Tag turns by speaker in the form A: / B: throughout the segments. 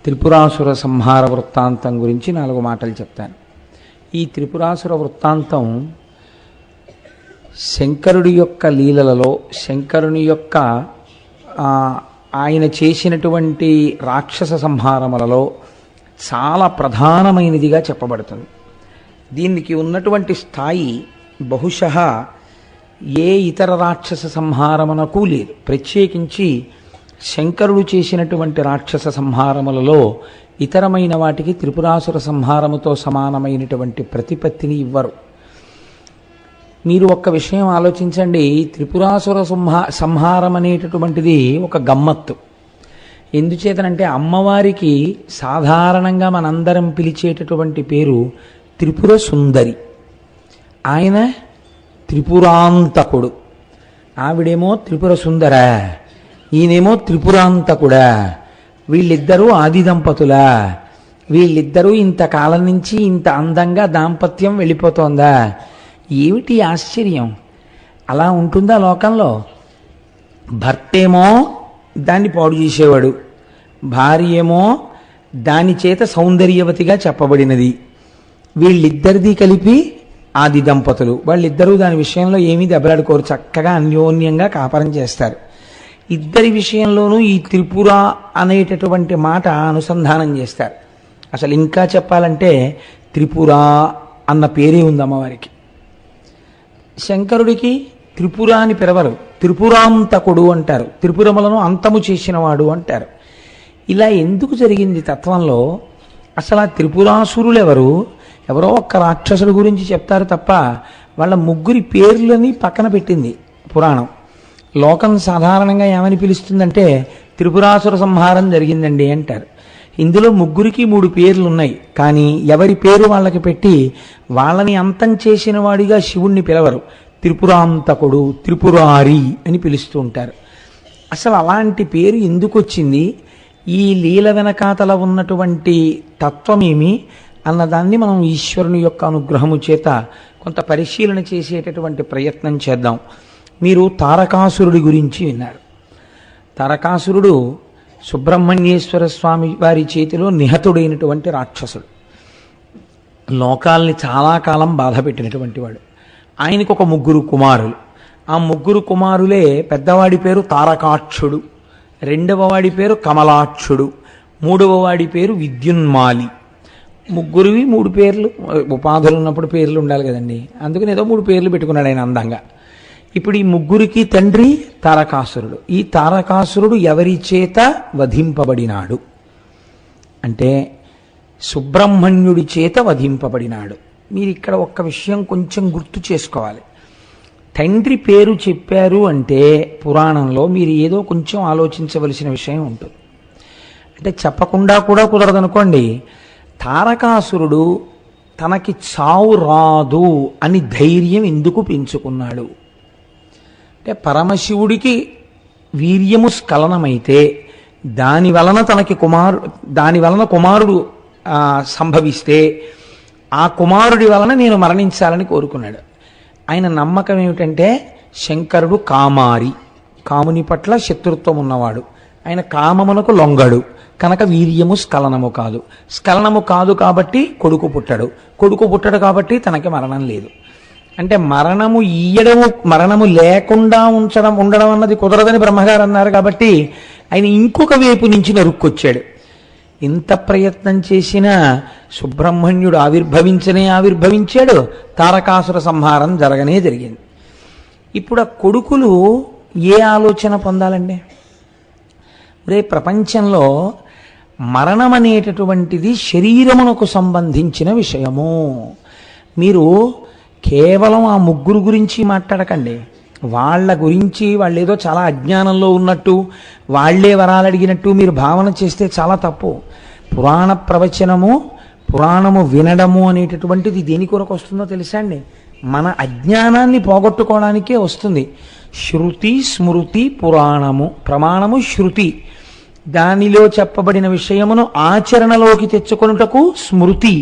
A: త్రిపురాసుర సంహార వృత్తాంతం గురించి 4 మాటలు చెప్తాను. ఈ త్రిపురాసుర వృత్తాంతం శంకరుడి యొక్క లీలలలో, శంకరుని యొక్క ఆయన చేసినటువంటి రాక్షస సంహారములలో చాలా ప్రధానమైనదిగా చెప్పబడుతుంది. దీనికి ఉన్నటువంటి స్థాయి బహుశః ఏ ఇతర రాక్షస సంహారమునకు లేదు. ప్రత్యేకించి శంకరుడు చేసినటువంటి రాక్షస సంహారములలో ఇతరమైన వాటికి త్రిపురాసుర సంహారముతో సమానమైనటువంటి ప్రతిపత్తిని ఇవ్వరు. మీరు ఒక్క విషయం ఆలోచించండి. త్రిపురాసుర సంహారం అనేటటువంటిది ఒక గమ్మత్తు. ఎందుచేతనంటే అమ్మవారికి సాధారణంగా మనందరం పిలిచేటటువంటి పేరు త్రిపుర సుందరి. ఆయన త్రిపురాంతకుడు. ఆవిడేమో త్రిపుర సుందర, ఈయనేమో త్రిపురాంతకుడా. వీళ్ళిద్దరూ ఆది దంపతులా? వీళ్ళిద్దరూ ఇంతకాలం నుంచి ఇంత అందంగా దాంపత్యం వెళ్ళిపోతోందా? ఏమిటి ఆశ్చర్యం? అలా ఉంటుందా లోకంలో? భర్తేమో దాన్ని పాడు చేసేవాడు, భార్య ఏమో దాని చేత సౌందర్యవతిగా చెప్పబడినది. వీళ్ళిద్దరిది కలిపి ఆది దంపతులు. వాళ్ళిద్దరూ దాని విషయంలో ఏమీ దెబ్బలాడుకోరు, చక్కగా అన్యోన్యంగా కాపరం చేస్తారు. ఇద్దరి విషయంలోనూ ఈ త్రిపుర అనేటటువంటి మాట అనుసంధానం చేస్తారు. అసలు ఇంకా చెప్పాలంటే త్రిపుర అన్న పేరే ఉంది అమ్మవారికి. శంకరుడికి త్రిపుర అని పిలవరు, త్రిపురాంతకుడు అంటారు. త్రిపురములను అంతము చేసినవాడు అంటారు. ఇలా ఎందుకు జరిగింది తత్వంలో? అసలు ఆ త్రిపురాసురులు ఎవరు? ఎవరో ఒక్క రాక్షసుడి గురించి చెప్తారు తప్ప వాళ్ళ ముగ్గురి పేర్లని పక్కన పెట్టింది పురాణం. లోకం సాధారణంగా ఏమని పిలుస్తుందంటే త్రిపురాసుర సంహారం జరిగిందండి అంటారు. ఇందులో ముగ్గురికి 3 పేర్లు ఉన్నాయి, కానీ ఎవరి పేరు వాళ్ళకి పెట్టి వాళ్ళని అంతం చేసిన వాడిగా శివుణ్ణి పిలవరు. త్రిపురాంతకుడు, త్రిపురారి అని పిలుస్తూ ఉంటారు. అసలు అలాంటి పేరు ఎందుకు వచ్చింది? ఈ లీల వెనకాతల ఉన్నటువంటి తత్వమేమి అన్నదాన్ని మనం ఈశ్వరుని యొక్క అనుగ్రహము చేత కొంత పరిశీలన చేసేటటువంటి ప్రయత్నం చేద్దాం. మీరు తారకాసురుడి గురించి విన్నారు. తారకాసురుడు సుబ్రహ్మణ్యేశ్వర స్వామి వారి చేతిలో నిహతుడైనటువంటి రాక్షసుడు. లోకాల్ని చాలా కాలం బాధ పెట్టినటువంటి వాడు. ఆయనకు ఒక 3 కుమారులు. ఆ 3 కుమారులే పెద్దవాడి పేరు తారకాక్షుడు, రెండవ వాడి పేరు కమలాక్షుడు, మూడవ వాడి పేరు విద్యున్మాలి. ముగ్గురివి 3 పేర్లు. ఉపాధులు ఉన్నప్పుడు పేర్లు ఉండాలి కదండి, అందుకని ఏదో 3 పేర్లు పెట్టుకున్నాడు ఆయన అందంగా. ఇప్పుడు ఈ ముగ్గురికి తండ్రి తారకాసురుడు. ఈ తారకాసురుడు ఎవరి చేత వధింపబడినాడు అంటే సుబ్రహ్మణ్యుడి చేత వధింపబడినాడు. మీరు ఇక్కడ ఒక్క విషయం కొంచెం గుర్తు చేసుకోవాలి. తండ్రి పేరు చెప్పారు అంటే పురాణంలో మీరు ఏదో కొంచెం ఆలోచించవలసిన విషయం ఉంటుంది. అంటే చెప్పకుండా కూడా కుదరదనుకోండి. తారకాసురుడు తనకి చావు రాదు అని ధైర్యం ఎందుకు పెంచుకున్నాడు అంటే పరమశివుడికి వీర్యము స్ఖలనమైతే దాని వలన కుమారుడు సంభవిస్తే ఆ కుమారుడి వలన నేను మరణించాలని కోరుకున్నాడు. ఆయన నమ్మకం ఏమిటంటే శంకరుడు కామారి, కాముని పట్ల శత్రుత్వం ఉన్నవాడు. ఆయన కామమునకు లొంగడు కనుక వీర్యము స్ఖలనము కాదు. స్ఖలనము కాదు కాబట్టి కొడుకు పుట్టడు కాబట్టి తనకి మరణం లేదు. అంటే మరణము లేకుండా ఉండడం అన్నది కుదరదని బ్రహ్మగారు అన్నారు. కాబట్టి ఆయన ఇంకొక వైపు నుంచి నరుక్కొచ్చాడు. ఇంత ప్రయత్నం చేసినా సుబ్రహ్మణ్యుడు ఆవిర్భవించాడు. తారకాసుర సంహారం జరిగింది. ఇప్పుడు ఆ కొడుకులు ఏ ఆలోచన పొందాలండి? రే ప్రపంచంలో మరణం అనేటటువంటిది శరీరమునకు సంబంధించిన విషయము. మీరు కేవలం ఆ 3 గురించి మాట్లాడకండి. వాళ్ళ గురించి వాళ్ళేదో చాలా అజ్ఞానంలో ఉన్నట్టు, వాళ్లే వరాలు అడిగినట్టు మీరు భావన చేస్తే చాలా తప్పు. పురాణ ప్రవచనము, పురాణము వినడము అనేటటువంటిది దేని కొరకు వస్తుందో తెలుసా అండి? మన అజ్ఞానాన్ని పోగొట్టుకోవడానికే వస్తుంది. శృతి, స్మృతి, పురాణము. ప్రమాణము శృతి, దానిలో చెప్పబడిన విషయమును ఆచరణలోకి తెచ్చుకొనుటకు స్మృతి.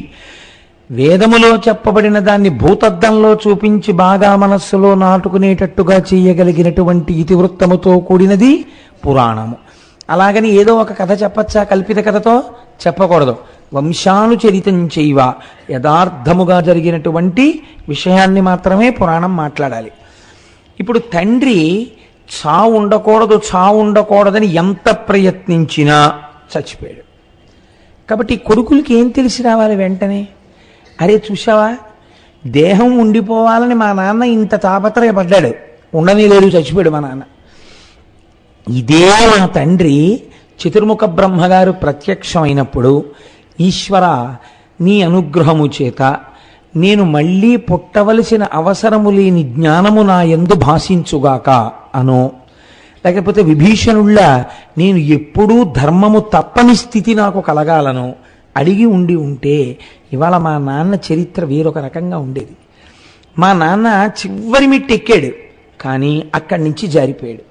A: వేదములో చెప్పబడిన దాన్ని భూతద్దంలో చూపించి బాగా మనస్సులో నాటుకునేటట్టుగా చేయగలిగినటువంటి ఇతివృత్తముతో కూడినది పురాణము. అలాగని ఏదో ఒక కథ చెప్పచ్చా కల్పిత కథతో? చెప్పకూడదు. వంశానుచరితం చేయవ, యథార్థముగా జరిగినటువంటి విషయాన్ని మాత్రమే పురాణం మాట్లాడాలి. ఇప్పుడు తండ్రి చావు ఉండకూడదని ఎంత ప్రయత్నించినా చచ్చిపోయాడు. కాబట్టి కొడుకులకి ఏం తెలిసి రావాలి వెంటనే? అరే చూసావా, దేహం ఉండిపోవాలని మా నాన్న ఇంత తాపత్రయపడ్డాడు, ఉండని లేదు, చచ్చిపోయాడు మా నాన్న. ఇదే మా తండ్రి చతుర్ముఖ బ్రహ్మగారు ప్రత్యక్షమైనప్పుడు, ఈశ్వర నీ అనుగ్రహము చేత నేను మళ్ళీ పుట్టవలసిన అవసరము లేని జ్ఞానము నా యందు భాషించుగాక అనో, లేకపోతే విభీషణుళ్ళ నేను ఎప్పుడూ ధర్మము తప్పని స్థితి నాకు కలగాలను అడిగి ఉంటే ఇవాళ మా నాన్న చరిత్ర వేరొక రకంగా ఉండేది. మా నాన్న చివరి మెట్టు ఎక్కాడు, కానీ అక్కడి నుంచి జారిపోయాడు.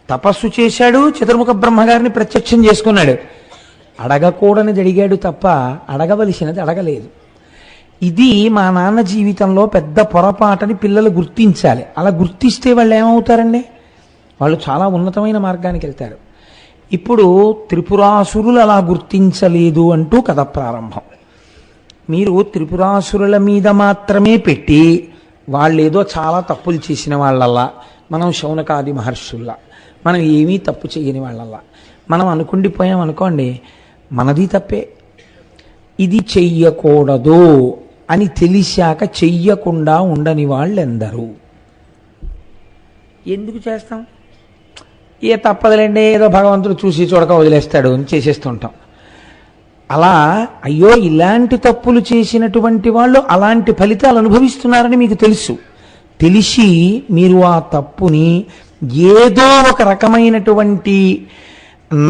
A: తపస్సు చేశాడు, చతుర్ముఖ బ్రహ్మగారిని ప్రత్యక్షం చేసుకున్నాడు. అడగకూడనిది అడిగాడు తప్ప అడగవలసినది అడగలేదు. ఇది మా నాన్న జీవితంలో పెద్ద పొరపాటని పిల్లలు గుర్తించాలి. అలా గుర్తిస్తే వాళ్ళు ఏమవుతారండి? వాళ్ళు చాలా ఉన్నతమైన మార్గానికి వెళ్తారు. ఇప్పుడు త్రిపురాసురులు అలా గుర్తించలేదు అంటూ కథ ప్రారంభం. మీరు త్రిపురాసురుల మీద మాత్రమే పెట్టి వాళ్ళేదో చాలా తప్పులు చేసిన వాళ్ళల్లా, మనం శౌనకాది మహర్షుల్లా, మనం ఏమీ తప్పు చేయని వాళ్ళల్లా మనం అనుకుండిపోయాం అనుకోండి, మనది తప్పే. ఇది చెయ్యకూడదు అని తెలిసాక చెయ్యకుండా ఉండని వాళ్ళెందరూ. ఎందుకు చేస్తాం? ఏ తప్పదులేండి, ఏదో భగవంతుడు చూసి చూడక వదిలేస్తాడు అని చేసేస్తుంటాం. అలా అయ్యో ఇలాంటి తప్పులు చేసినటువంటి వాళ్ళు అలాంటి ఫలితాలు అనుభవిస్తున్నారని మీకు తెలుసు. తెలిసి మీరు ఆ తప్పుని ఏదో ఒక రకమైనటువంటి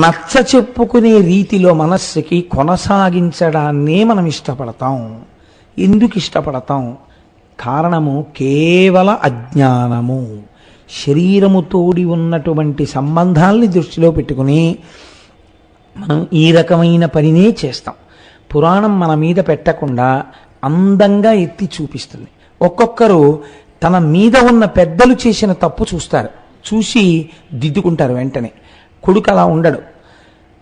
A: నచ్చ చెప్పుకునే రీతిలో మనస్సుకి కొనసాగించడాన్నే మనం ఇష్టపడతాం. ఎందుకు ఇష్టపడతాం? కారణము కేవల అజ్ఞానము. శరీరముతోడి ఉన్నటువంటి సంబంధాల్ని దృష్టిలో పెట్టుకుని మనం ఈ రకమైన పనినే చేస్తాం. పురాణం మన మీద పెట్టకుండా అందంగా ఎత్తి చూపిస్తుంది. ఒక్కొక్కరు తన మీద ఉన్న పెద్దలు చేసిన తప్పు చూస్తారు, చూసి దిద్దుకుంటారు వెంటనే. కొడుకు అలా ఉండడు.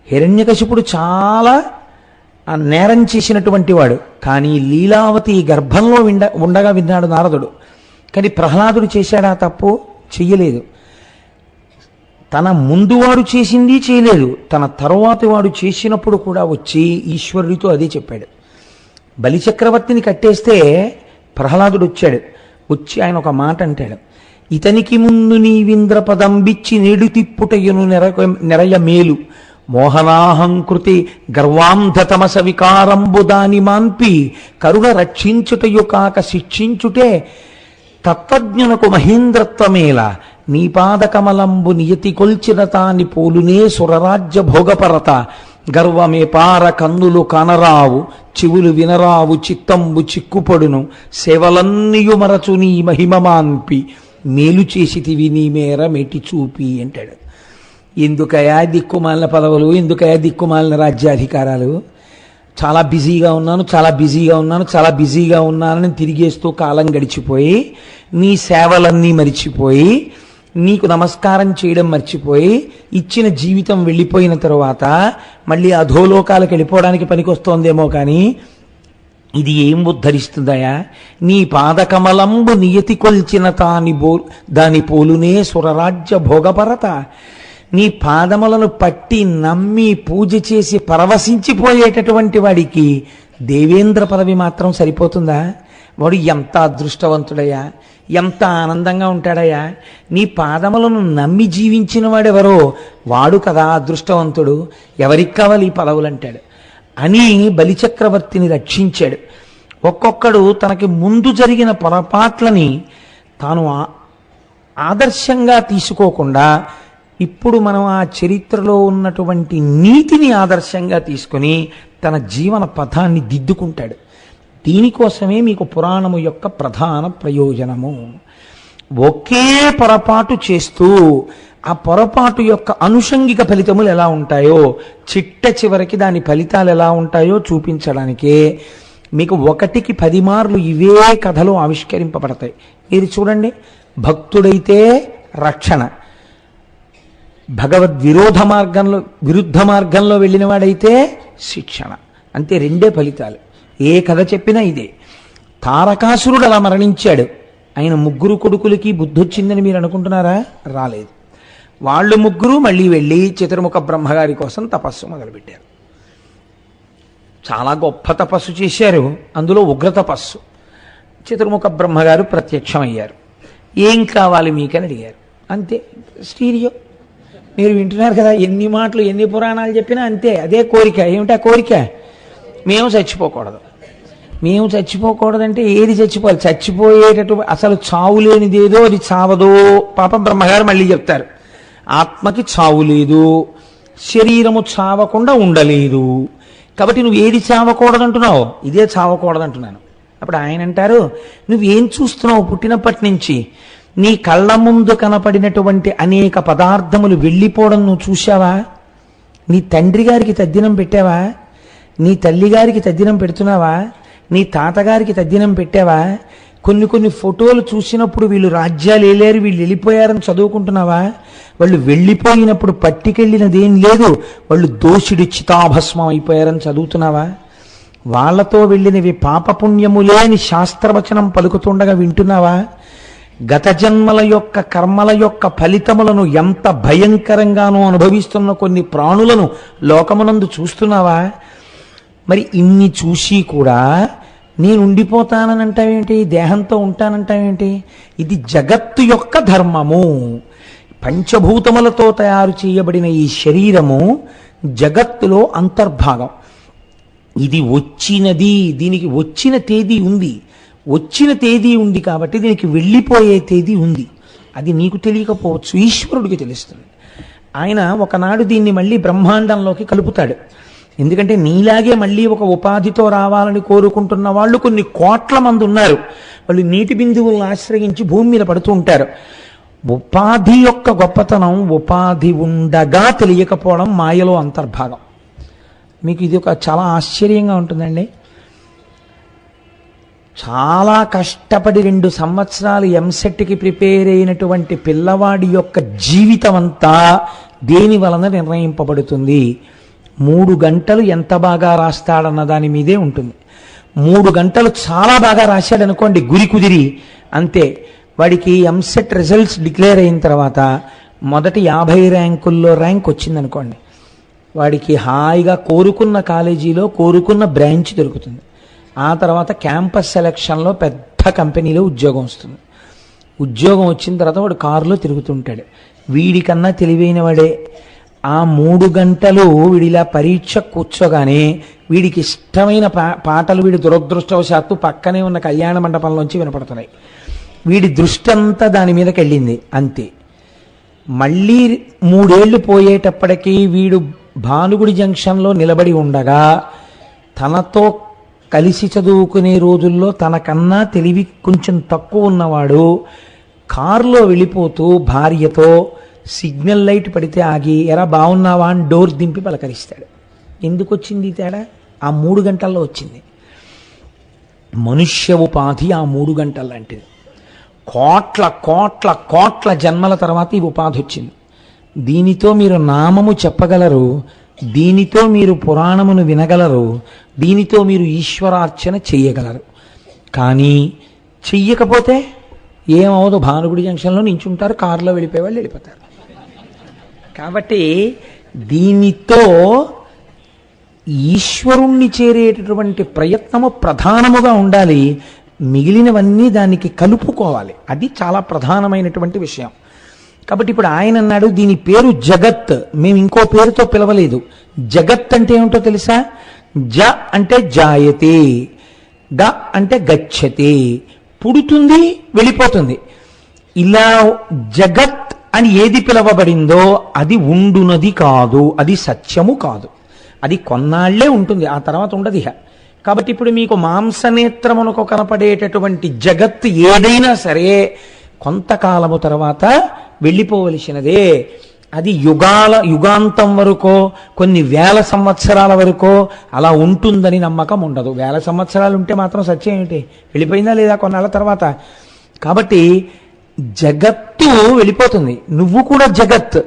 A: హిరణ్యకశిపుడు చాలా నేరం చేసినటువంటి వాడు, కానీ లీలావతి గర్భంలో ఉండగా విన్నాడు నారదుడు. కానీ ప్రహ్లాదుడు చేశాడా తప్పు? చెయ్యలేదు. తన ముందు వాడు చేసింది చేయలేదు, తన తరువాతి వాడు చేసినప్పుడు కూడా వచ్చి ఈశ్వరుడితో అదే చెప్పాడు. బలిచక్రవర్తిని కట్టేస్తే ప్రహ్లాదుడు వచ్చాడు. వచ్చి ఆయన ఒక మాట అంటాడు, ఇతనికి ముందు నీవింద్ర పదంబిచ్చి నేడు తిప్పుటయును నెరయ మేలు, మోహనాహంకృతి గర్వాంధతమస వికారంబు దాని మాన్పి కరుణ రక్షించుటయు కాక శిక్షించుటే తత్వజ్ఞునకు మహేంద్రత్వమేల, నీ పాదకమలంబు నియతి కొల్చిన తాని పోలునే సురరాజ్య భోగపరత, గర్వమే పార కన్నులు కనరావు చెవులు వినరావు చిత్తంబు చిక్కుపడును, సేవలన్నీయు మరచు నీ మహిమమాన్పి మేలు చేసితివి నీ మేర మెటి చూపి అంటాడు. ఎందుకయా దిక్కుమాలిన పదవులు, ఎందుకయా దిక్కుమాలిన రాజ్యాధికారాలు? చాలా బిజీగా ఉన్నానని తిరిగేస్తూ కాలం గడిచిపోయి నీ సేవలన్నీ మరిచిపోయి నీకు నమస్కారం చేయడం మర్చిపోయి ఇచ్చిన జీవితం వెళ్ళిపోయిన తరువాత మళ్ళీ అధోలోకాలకు వెళ్ళిపోవడానికి పనికొస్తోందేమో కానీ ఇది ఏం ఉద్ధరిస్తుందయా? నీ పాదకమలంబు నియతి కొల్చిన దాని పోలునే సురరాజ్య భోగపరత. నీ పాదములను పట్టి నమ్మి పూజ చేసి పరవశించిపోయేటటువంటి వాడికి దేవేంద్ర పదవి మాత్రం సరిపోతుందా? వాడు ఎంత అదృష్టవంతుడయ్యా, ఎంత ఆనందంగా ఉంటాడయ్యా. నీ పాదములను నమ్మి జీవించిన వాడెవరో వాడు కదా అదృష్టవంతుడు. ఎవరికి కావాలి ఈ పదవులు అంటాడు అని బలిచక్రవర్తిని రక్షించాడు. ఒక్కొక్కడు తనకి ముందు జరిగిన పొరపాట్లని తాను ఆదర్శంగా తీసుకోకుండా ఇప్పుడు మనం ఆ చరిత్రలో ఉన్నటువంటి నీతిని ఆదర్శంగా తీసుకొని తన జీవన పథాన్ని దిద్దుకుంటాడు. దీనికోసమే మీకు పురాణము యొక్క ప్రధాన ప్రయోజనము. ఒకే పొరపాటు చేస్తూ ఆ పొరపాటు యొక్క అనుషంగిక ఫలితములు ఎలా ఉంటాయో, చిట్ట చివరికి దాని ఫలితాలు ఎలా ఉంటాయో చూపించడానికే మీకు 1కి 10 మార్లు ఇవే కథలు ఆవిష్కరింపబడతాయి. మీరు చూడండి, భక్తుడైతే రక్షణ, భగవద్విరోధ మార్గంలో విరుద్ధ మార్గంలో వెళ్ళిన వాడైతే శిక్షణ. అంతే, రెండే ఫలితాలు. ఏ కథ చెప్పినా ఇదే. తారకాసురుడు అలా మరణించాడు. ఆయన ముగ్గురు కొడుకులకి బుద్ధి వచ్చిందని మీరు అనుకుంటున్నారా? రాలేదు. వాళ్ళు ముగ్గురు మళ్ళీ వెళ్ళి చతుర్ముఖ బ్రహ్మగారి కోసం తపస్సు మొదలుపెట్టారు. చాలా గొప్ప తపస్సు చేశారు. అందులో ఉగ్ర తపస్సు. చతుర్ముఖ బ్రహ్మగారు ప్రత్యక్షమయ్యారు. ఏం కావాలి మీకని అడిగారు. అంతే, స్టీరియో. మీరు వింటున్నారు కదా, ఎన్ని మాటలు ఎన్ని పురాణాలు చెప్పినా అంతే, అదే కోరిక. ఏమిటా కోరిక? మేము చచ్చిపోకూడదు. మేము చచ్చిపోకూడదంటే ఏది చచ్చిపోవాలి? చచ్చిపోయేటట్టు అసలు చావు లేనిదేదో అది చావదో. పాపం బ్రహ్మగారు మళ్ళీ చెప్తారు, ఆత్మకి చావు లేదు, శరీరము చావకుండా ఉండలేదు. కాబట్టి నువ్వు ఏది చావకూడదంటున్నావు? ఇదే చావకూడదంటున్నాను. అప్పుడు ఆయన అంటారు, నువ్వేం చూస్తున్నావు పుట్టినప్పటి నుంచి? నీ కళ్ళ ముందు కనపడినటువంటి అనేక పదార్థములు వెళ్ళిపోవడం నువ్వు చూశావా? నీ తండ్రి గారికి తద్దినం పెట్టావా? నీ తల్లి గారికి తద్దినం పెడుతున్నావా? నీ తాతగారికి తద్దినం పెట్టావా? కొన్ని ఫోటోలు చూసినప్పుడు వీళ్ళు రాజ్యాలు ఏలేరు, వీళ్ళు వెళ్ళిపోయారని చదువుకుంటున్నావా? వాళ్ళు వెళ్ళిపోయినప్పుడు పట్టికెళ్ళినదేం లేదు, వాళ్ళు దోషుడి చితాభస్మం అయిపోయారని చదువుతున్నావా? వాళ్లతో వెళ్ళినవి పాపపుణ్యములే అని శాస్త్రవచనం పలుకుతుండగా వింటున్నావా? గత జన్మల యొక్క కర్మల యొక్క ఫలితములను ఎంత భయంకరంగానూ అనుభవిస్తున్న కొన్ని ప్రాణులను లోకమునందు చూస్తున్నావా? మరి ఇన్ని చూసి కూడా నేను ఉండిపోతానని అంటావేంటి? దేహంతో ఉంటానంటావేంటి? ఇది జగత్తు యొక్క ధర్మము. పంచభూతములతో తయారు చేయబడిన ఈ శరీరము జగత్తులో అంతర్భాగం. ఇది వచ్చినది, దీనికి వచ్చిన తేదీ ఉంది. వచ్చిన తేదీ ఉంది కాబట్టి దీనికి వెళ్ళిపోయే తేదీ ఉంది. అది నీకు తెలియకపోవచ్చు, ఈశ్వరుడికి తెలుస్తుంది. ఆయన ఒకనాడు దీన్ని మళ్ళీ బ్రహ్మాండంలోకి కలుపుతాడు. ఎందుకంటే నీలాగే మళ్ళీ ఒక ఉపాధితో రావాలని కోరుకుంటున్న వాళ్ళు కొన్ని కోట్ల మంది ఉన్నారు. వాళ్ళు నీటి బిందువులను ఆశ్రయించి భూమి మీద పడుతూ ఉంటారు. ఉపాధి యొక్క గొప్పతనం ఉపాధి ఉండగా తెలియకపోవడం మాయలో అంతర్భాగం. మీకు ఇది ఒక చాలా ఆశ్చర్యంగా ఉంటుందండి. చాలా కష్టపడి 2 సంవత్సరాలు ఎంసెట్కి ప్రిపేర్ అయినటువంటి పిల్లవాడి యొక్క జీవితం అంతా దేని వలన నిర్ణయింపబడుతుంది? 3 గంటలు ఎంత బాగా రాస్తాడన్న దాని మీదే ఉంటుంది. 3 గంటలు చాలా బాగా రాశాడు అనుకోండి, గురి కుదిరి, అంతే. వాడికి ఎంసెట్ రిజల్ట్స్ డిక్లేర్ అయిన తర్వాత మొదటి 50 ర్యాంకుల్లో ర్యాంక్ వచ్చిందనుకోండి, వాడికి హాయిగా కోరుకున్న కాలేజీలో కోరుకున్న బ్రాంచ్ దొరుకుతుంది. ఆ తర్వాత క్యాంపస్ సెలక్షన్లో పెద్ద కంపెనీలో ఉద్యోగం వస్తుంది. ఉద్యోగం వచ్చిన తర్వాత వాడు కారులో తిరుగుతుంటాడు. వీడికన్నా తెలివైన వాడే. ఆ 3 గంటలు వీడిలా పరీక్ష కూర్చోగానే వీడికి ఇష్టమైన పాటలు వీడి దురదృష్టవశాత్తు పక్కనే ఉన్న కళ్యాణ మండపంలోంచి వినపడుతున్నాయి. వీడి దృష్టి అంతా దాని మీదకి వెళ్ళింది, అంతే. మళ్ళీ 3 ఏళ్ళు పోయేటప్పటికీ వీడు భానుగుడి జంక్షన్లో నిలబడి ఉండగా తనతో కలిసి చదువుకునే రోజుల్లో తనకన్నా తెలివి కొంచెం తక్కువ ఉన్నవాడు కారులో వెళ్ళిపోతూ భార్యతో సిగ్నల్ లైట్ పడితే ఆగి ఎరా బాగున్నావా అని డోర్ దింపి పలకరిస్తాడు. ఎందుకు వచ్చింది తేడా? ఆ 3 గంటల్లో వచ్చింది. మనుష్య ఉపాధి ఆ 3 గంటల లాంటిది. కోట్ల కోట్ల కోట్ల జన్మల తర్వాత ఈ ఉపాధి వచ్చింది. దీనితో మీరు నామము చెప్పగలరు, దీనితో మీరు పురాణమును వినగలరు, దీనితో మీరు ఈశ్వరార్చన చెయ్యగలరు. కానీ చెయ్యకపోతే ఏమవదు, భానుగుడి జంక్షన్లో నించుంటారు, కారులో వెళ్ళిపోయేవాళ్ళు వెళ్ళిపోతారు. కాబట్టి దీనితో ఈశ్వరుణ్ణి చేరేటటువంటి ప్రయత్నము ప్రధానముగా ఉండాలి. మిగిలినవన్నీ దానికి కలుపుకోవాలి. అది చాలా ప్రధానమైనటువంటి విషయం. కాబట్టి ఇప్పుడు ఆయన అన్నాడు, దీని పేరు జగత్, మేము ఇంకో పేరుతో పిలవలేదు. జగత్ అంటే ఏమిటో తెలుసా? జ అంటే జాయతే, గ అంటే గచ్చతే, పుడుతుంది వెళ్ళిపోతుంది. ఇలా జగత్ అని ఏది పిలవబడిందో అది ఉండునది కాదు, అది సత్యము కాదు. అది కొన్నాళ్లే ఉంటుంది, ఆ తర్వాత ఉండదు ఇహ. కాబట్టి ఇప్పుడు మీకు మాంసనేత్రమునకు కనపడేటటువంటి జగత్ ఏదైనా సరే కొంతకాలము తర్వాత వెళ్ళిపోవలసినదే. అది యుగాంతం వరకో కొన్ని వేల సంవత్సరాల వరకో అలా ఉంటుందని నమ్మకం ఉండదు. 1000 సంవత్సరాలు ఉంటే మాత్రం సత్యం ఏమిటి? వెళ్ళిపోయిందా లేదా కొన్నాళ్ళ తర్వాత? కాబట్టి జగత్తు వెళ్ళిపోతుంది, నువ్వు కూడా జగత్.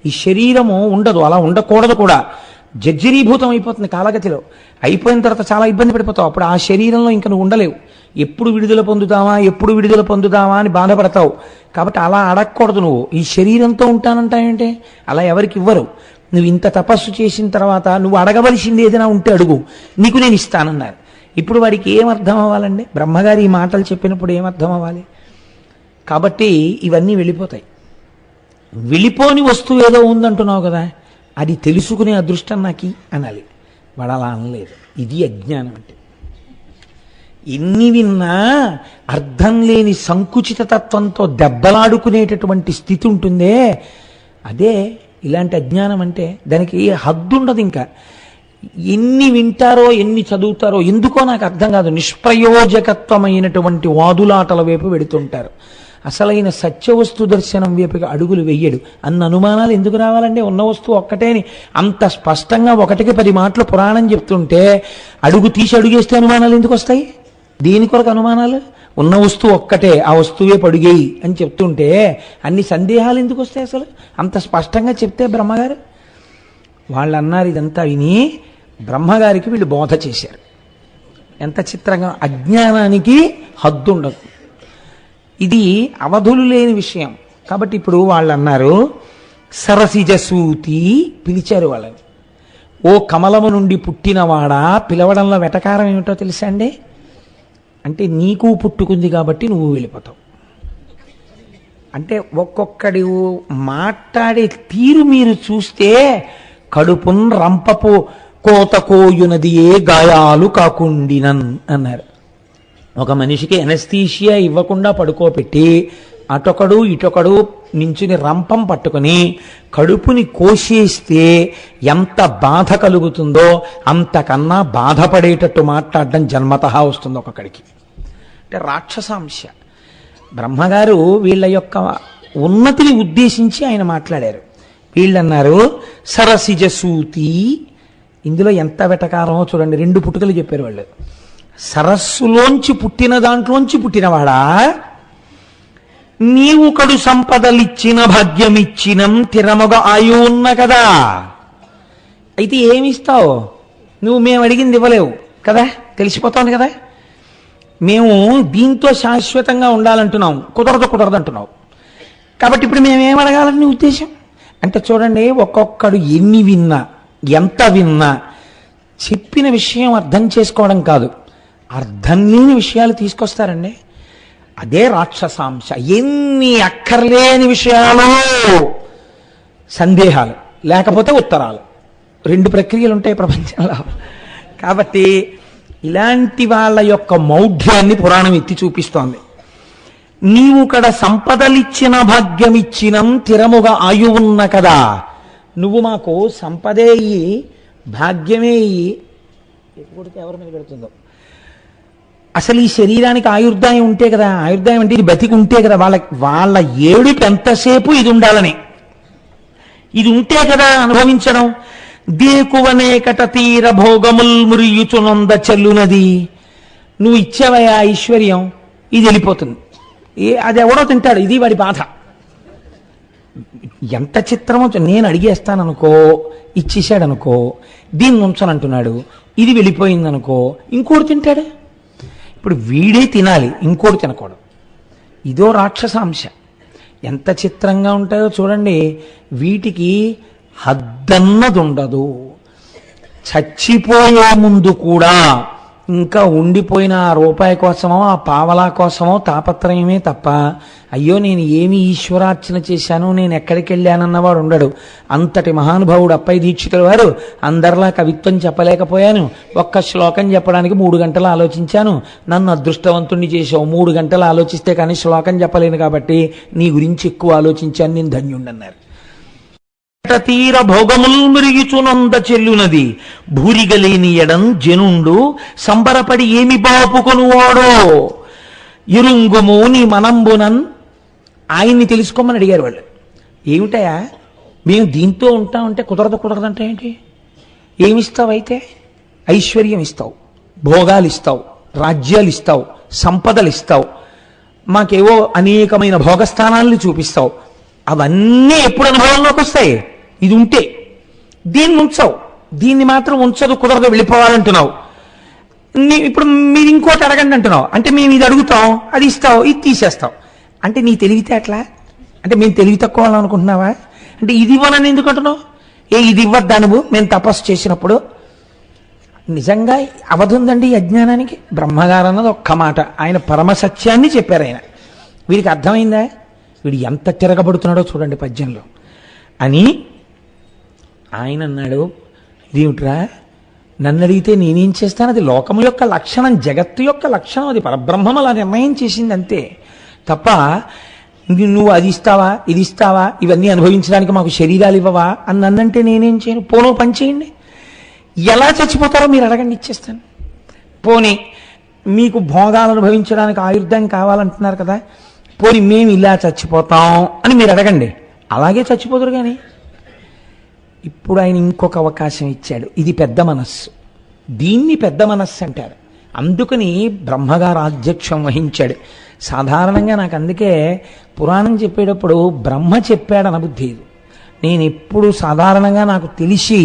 A: ఈ శరీరము ఉండదు, అలా ఉండకూడదు కూడా. జర్జరీభూతం అయిపోతుంది కాలగతిలో. అయిపోయిన తర్వాత చాలా ఇబ్బంది పడిపోతావు. అప్పుడు ఆ శరీరంలో ఇంక నువ్వు ఉండలేవు. ఎప్పుడు విడుదల పొందుతావా అని బాధపడతావు. కాబట్టి అలా అడగకూడదు. నువ్వు ఈ శరీరంతో ఉంటానంటావేంటే? అలా ఎవరికి ఇవ్వరు. నువ్వు ఇంత తపస్సు చేసిన తర్వాత నువ్వు అడగవలసింది ఏదైనా ఉంటే అడుగు, నీకు నేను ఇస్తానన్నారు. ఇప్పుడు వాడికి ఏం అర్థం అవ్వాలండి? బ్రహ్మగారి ఈ మాటలు చెప్పినప్పుడు ఏం అర్థం అవ్వాలి? కాబట్టి ఇవన్నీ వెళ్ళిపోతాయి. వెళ్ళిపోని వస్తువు ఏదో ఉందంటున్నావు కదా, అది తెలుసుకునే అదృష్టం నాకి అనాలి. వాడు అలా అనలేదు. ఇది అజ్ఞానం అంటే. ఎన్ని విన్నా అర్థం లేని సంకుచిత తత్వంతో దెబ్బలాడుకునేటటువంటి స్థితి ఉంటుందే, అదే ఇలాంటి అజ్ఞానం అంటే. దానికి హద్దు ఉండదు. ఇంకా ఎన్ని వింటారో ఎన్ని చదువుతారో ఎందుకో నాకు అర్థం కాదు. నిష్ప్రయోజకత్వమైనటువంటి వాదులాటల వైపు వెడుతుంటారు. అసలైన సత్యవస్తు దర్శనం వైపుకి అడుగులు వెయ్యడు. అన్న అనుమానాలు ఎందుకు రావాలండి? ఉన్న వస్తువు ఒక్కటేని అంత స్పష్టంగా 1కి 10 మాటలు పురాణం చెప్తుంటే అడుగు తీసి అడుగేస్తే అనుమానాలు ఎందుకు వస్తాయి? దీని కొరకు అనుమానాలు? ఉన్న వస్తువు ఒక్కటే, ఆ వస్తువే పడుగేయి అని చెప్తుంటే అన్ని సందేహాలు ఎందుకు వస్తాయి? అసలు అంత స్పష్టంగా చెప్తే బ్రహ్మగారు వాళ్ళు అన్నారు. ఇదంతా విని బ్రహ్మగారికి వీళ్ళు బోధ చేశారు. ఎంత చిత్రంగా! అజ్ఞానానికి హద్దు ఉండదు. ఇది అవధులు లేని విషయం. కాబట్టి ఇప్పుడు వాళ్ళు అన్నారు, సరసిజసూతి పిలిచారు వాళ్ళని. ఓ కమలము నుండి పుట్టినవాడా, పిలవడంలో వెటకారం ఏమిటో తెలుసా అండి? అంటే నీకు పుట్టుకుంది కాబట్టి నువ్వు వెళ్ళిపోతావు. అంటే ఒక్కొక్కడి మాట్లాడే తీరు మీరు చూస్తే కడుపున్ రంపపు కోతకోయునది ఏ గాయాలు కాకుండినన్ అన్నారు. ఒక మనిషికి ఎనస్థీషియా ఇవ్వకుండా పడుకోబెట్టి అటొకడు ఇటొకడు నించుని రంపం పట్టుకుని కడుపుని కోసేస్తే ఎంత బాధ కలుగుతుందో అంతకన్నా బాధపడేటట్టు మాట్లాడడం జన్మతహా వస్తుంది ఒక్కొక్కడికి. అంటే రాక్షసాంశ. బ్రహ్మగారు వీళ్ళ యొక్క ఉన్నతిని ఉద్దేశించి ఆయన మాట్లాడారు. వీళ్ళన్నారు సరసిజసూతి. ఇందులో ఎంత వెటకారమో చూడండి. 2 పుట్టుకలు చెప్పారు వాళ్ళు. సరస్సులోంచి పుట్టిన దాంట్లోంచి పుట్టినవాడా, నీవు కడు సంపదలిచ్చిన భాగ్యమిచ్చినం తిరమగ ఆయు ఉన్న కదా. అయితే ఏమిస్తావు నువ్వు? మేము అడిగింది ఇవ్వలేవు కదా, తెలిసిపోతాను కదా. మేము దీంతో శాశ్వతంగా ఉండాలంటున్నాం, కుదరదు అంటున్నావు. కాబట్టి ఇప్పుడు మేమేం అడగాలని నీ ఉద్దేశం? అంటే చూడండి, ఒక్కొక్కడు ఎన్ని విన్నా ఎంత విన్నా చెప్పిన విషయం అర్థం చేసుకోవడం కాదు, అర్థం లేని విషయాలు తీసుకొస్తారండి. అదే రాక్షసాంశ. ఎన్ని అక్కర్లేని విషయాలు, సందేహాలు లేకపోతే ఉత్తరాలు, 2 ప్రక్రియలు ఉంటాయి ప్రపంచంలో. కాబట్టి ఇలాంటి వాళ్ళ యొక్క మౌఢ్యాన్ని పురాణం ఎత్తి చూపిస్తోంది. నీవు కడ సంపదలిచ్చిన భాగ్యమిచ్చినం తిరముగా ఆయువున్న కదా. నువ్వు మాకు సంపదే ఇయ్యి, భాగ్యమే ఇయ్యి. ఎప్పుడు ఎవరి మీద పెడుతుందో అసలు ఈ శరీరానికి ఆయుర్దాయం ఉంటే కదా. ఆయుర్దాయం అంటే ఇది బతికి ఉంటే కదా. వాళ్ళ ఏడుపు ఎంతసేపు ఇది ఉండాలని, ఇది ఉంటే కదా అనుభవించడం. దేకువనేకట తీర భోగముల్ మురియుచునంద చెల్లునది. నువ్వు ఇచ్చేవయా ఐశ్వర్యం, ఇది వెళ్ళిపోతుంది. అది ఎవడో తింటాడు, ఇది వాడి బాధ. ఎంత చిత్రమో. నేను అడిగేస్తాననుకో, ఇచ్చేసాడనుకో, దీన్ని ఉంచనంటున్నాడు, ఇది వెళ్ళిపోయిందనుకో, ఇంకోటి తింటాడు. ఇప్పుడు వీడే తినాలి, ఇంకోటి తినకూడదు. ఇదో రాక్షసాంశ. ఎంత చిత్రంగా ఉంటాయో చూడండి. వీటికి హద్దన్నది ఉండదు. చచ్చిపోయే ముందు కూడా ఇంకా ఉండిపోయిన ఆ రూపాయి కోసమో ఆ పావలా కోసమో తాపత్రయమే తప్ప, అయ్యో నేను ఏమి ఈశ్వరార్చన చేశాను, నేను ఎక్కడికి వెళ్ళానన్నవాడు ఉండడు. అంతటి మహానుభావుడు అప్పయ్య దీక్షితుల వారు, అందరిలా కవిత్వం చెప్పలేకపోయాను, ఒక్క శ్లోకం చెప్పడానికి 3 గంటలు ఆలోచించాను, నన్ను అదృష్టవంతుణ్ణి చేసావు. 3 గంటలు ఆలోచిస్తే కానీ శ్లోకం చెప్పలేను కాబట్టి నీ గురించి ఎక్కువ ఆలోచించాను, నేను ధన్యుండన్నారు. తీర భోగముల్ మురిగిచునంద చెల్లునది భూరిగలేని ఎడం జనుండు సంబరపడి ఏమి బాపుకొనువాడో ఇరుంగుము నీ మనంబునన్. ఆయన్ని తెలుసుకోమని అడిగారు వాళ్ళు. ఏమిటయా మేము దీంతో ఉంటామంటే కుదరదంటే ఏంటి? ఏమిస్తావు? అయితే ఐశ్వర్యం ఇస్తావు, భోగాలు ఇస్తావు, రాజ్యాలు ఇస్తావు, సంపదలు ఇస్తావు, మాకేవో అనేకమైన భోగస్థానాల్ని చూపిస్తావు. అవన్నీ ఎప్పుడు అనుభవంలోకి వస్తాయి? ఇది ఉంటే. దీన్ని ఉంచవు, దీన్ని మాత్రం ఉంచదు, కుదరదు, వెళ్ళిపోవాలంటున్నావు. ఇప్పుడు మీరు ఇంకోటి అడగండి అంటున్నావు, అంటే మేము ఇది అడుగుతాం, అది ఇస్తావు, ఇది తీసేస్తావు. అంటే నీ తెలివితే అట్లా? అంటే మేము తెలివి తక్కువ అనుకుంటున్నావా? అంటే ఇది ఇవ్వనని ఎందుకు అంటున్నావు? ఇది ఇవ్వద్దా నువ్వు మేము తపస్సు చేసినప్పుడు? నిజంగా అవధుందండి అజ్ఞానానికి. బ్రహ్మగారు అన్నది ఒక్క మాట, ఆయన పరమసత్యాన్ని చెప్పారు. ఆయన వీడికి అర్థమైందా? వీడు ఎంత తిరగబడుతున్నాడో చూడండి పద్యంలో అని. ఆయన అన్నాడు, ఇదేమిట్రా నన్ను అడిగితే నేనేం చేస్తాను? అది లోకము యొక్క లక్షణం, జగత్తు యొక్క లక్షణం, అది పరబ్రహ్మం అలా నిర్ణయం చేసింది అంతే తప్ప నువ్వు అది ఇస్తావా, ఇది ఇస్తావా, ఇవన్నీ అనుభవించడానికి మాకు శరీరాలు ఇవ్వవా అని నన్నంటే నేనేం చేయను. పోను పని చేయండి, ఎలా చచ్చిపోతారో మీరు అడగండి, ఇచ్చేస్తాను. పోనీ మీకు భోగాలు అనుభవించడానికి ఆయుర్దాయం కావాలంటున్నారు కదా, పోనీ మేము ఇలా చచ్చిపోతాం అని మీరు అడగండి, అలాగే చచ్చిపోతారు. కానీ ఇప్పుడు ఆయన ఇంకొక అవకాశం ఇచ్చాడు. ఇది పెద్ద మనస్సు, దీన్ని పెద్ద మనస్సు అంటారు. అందుకని బ్రహ్మగారు ఆధ్యక్షం వహించాడు. సాధారణంగా నాకు అందుకే పురాణం చెప్పేటప్పుడు బ్రహ్మ చెప్పాడు అనబుద్ధి. నేను ఎప్పుడు సాధారణంగా నాకు తెలిసి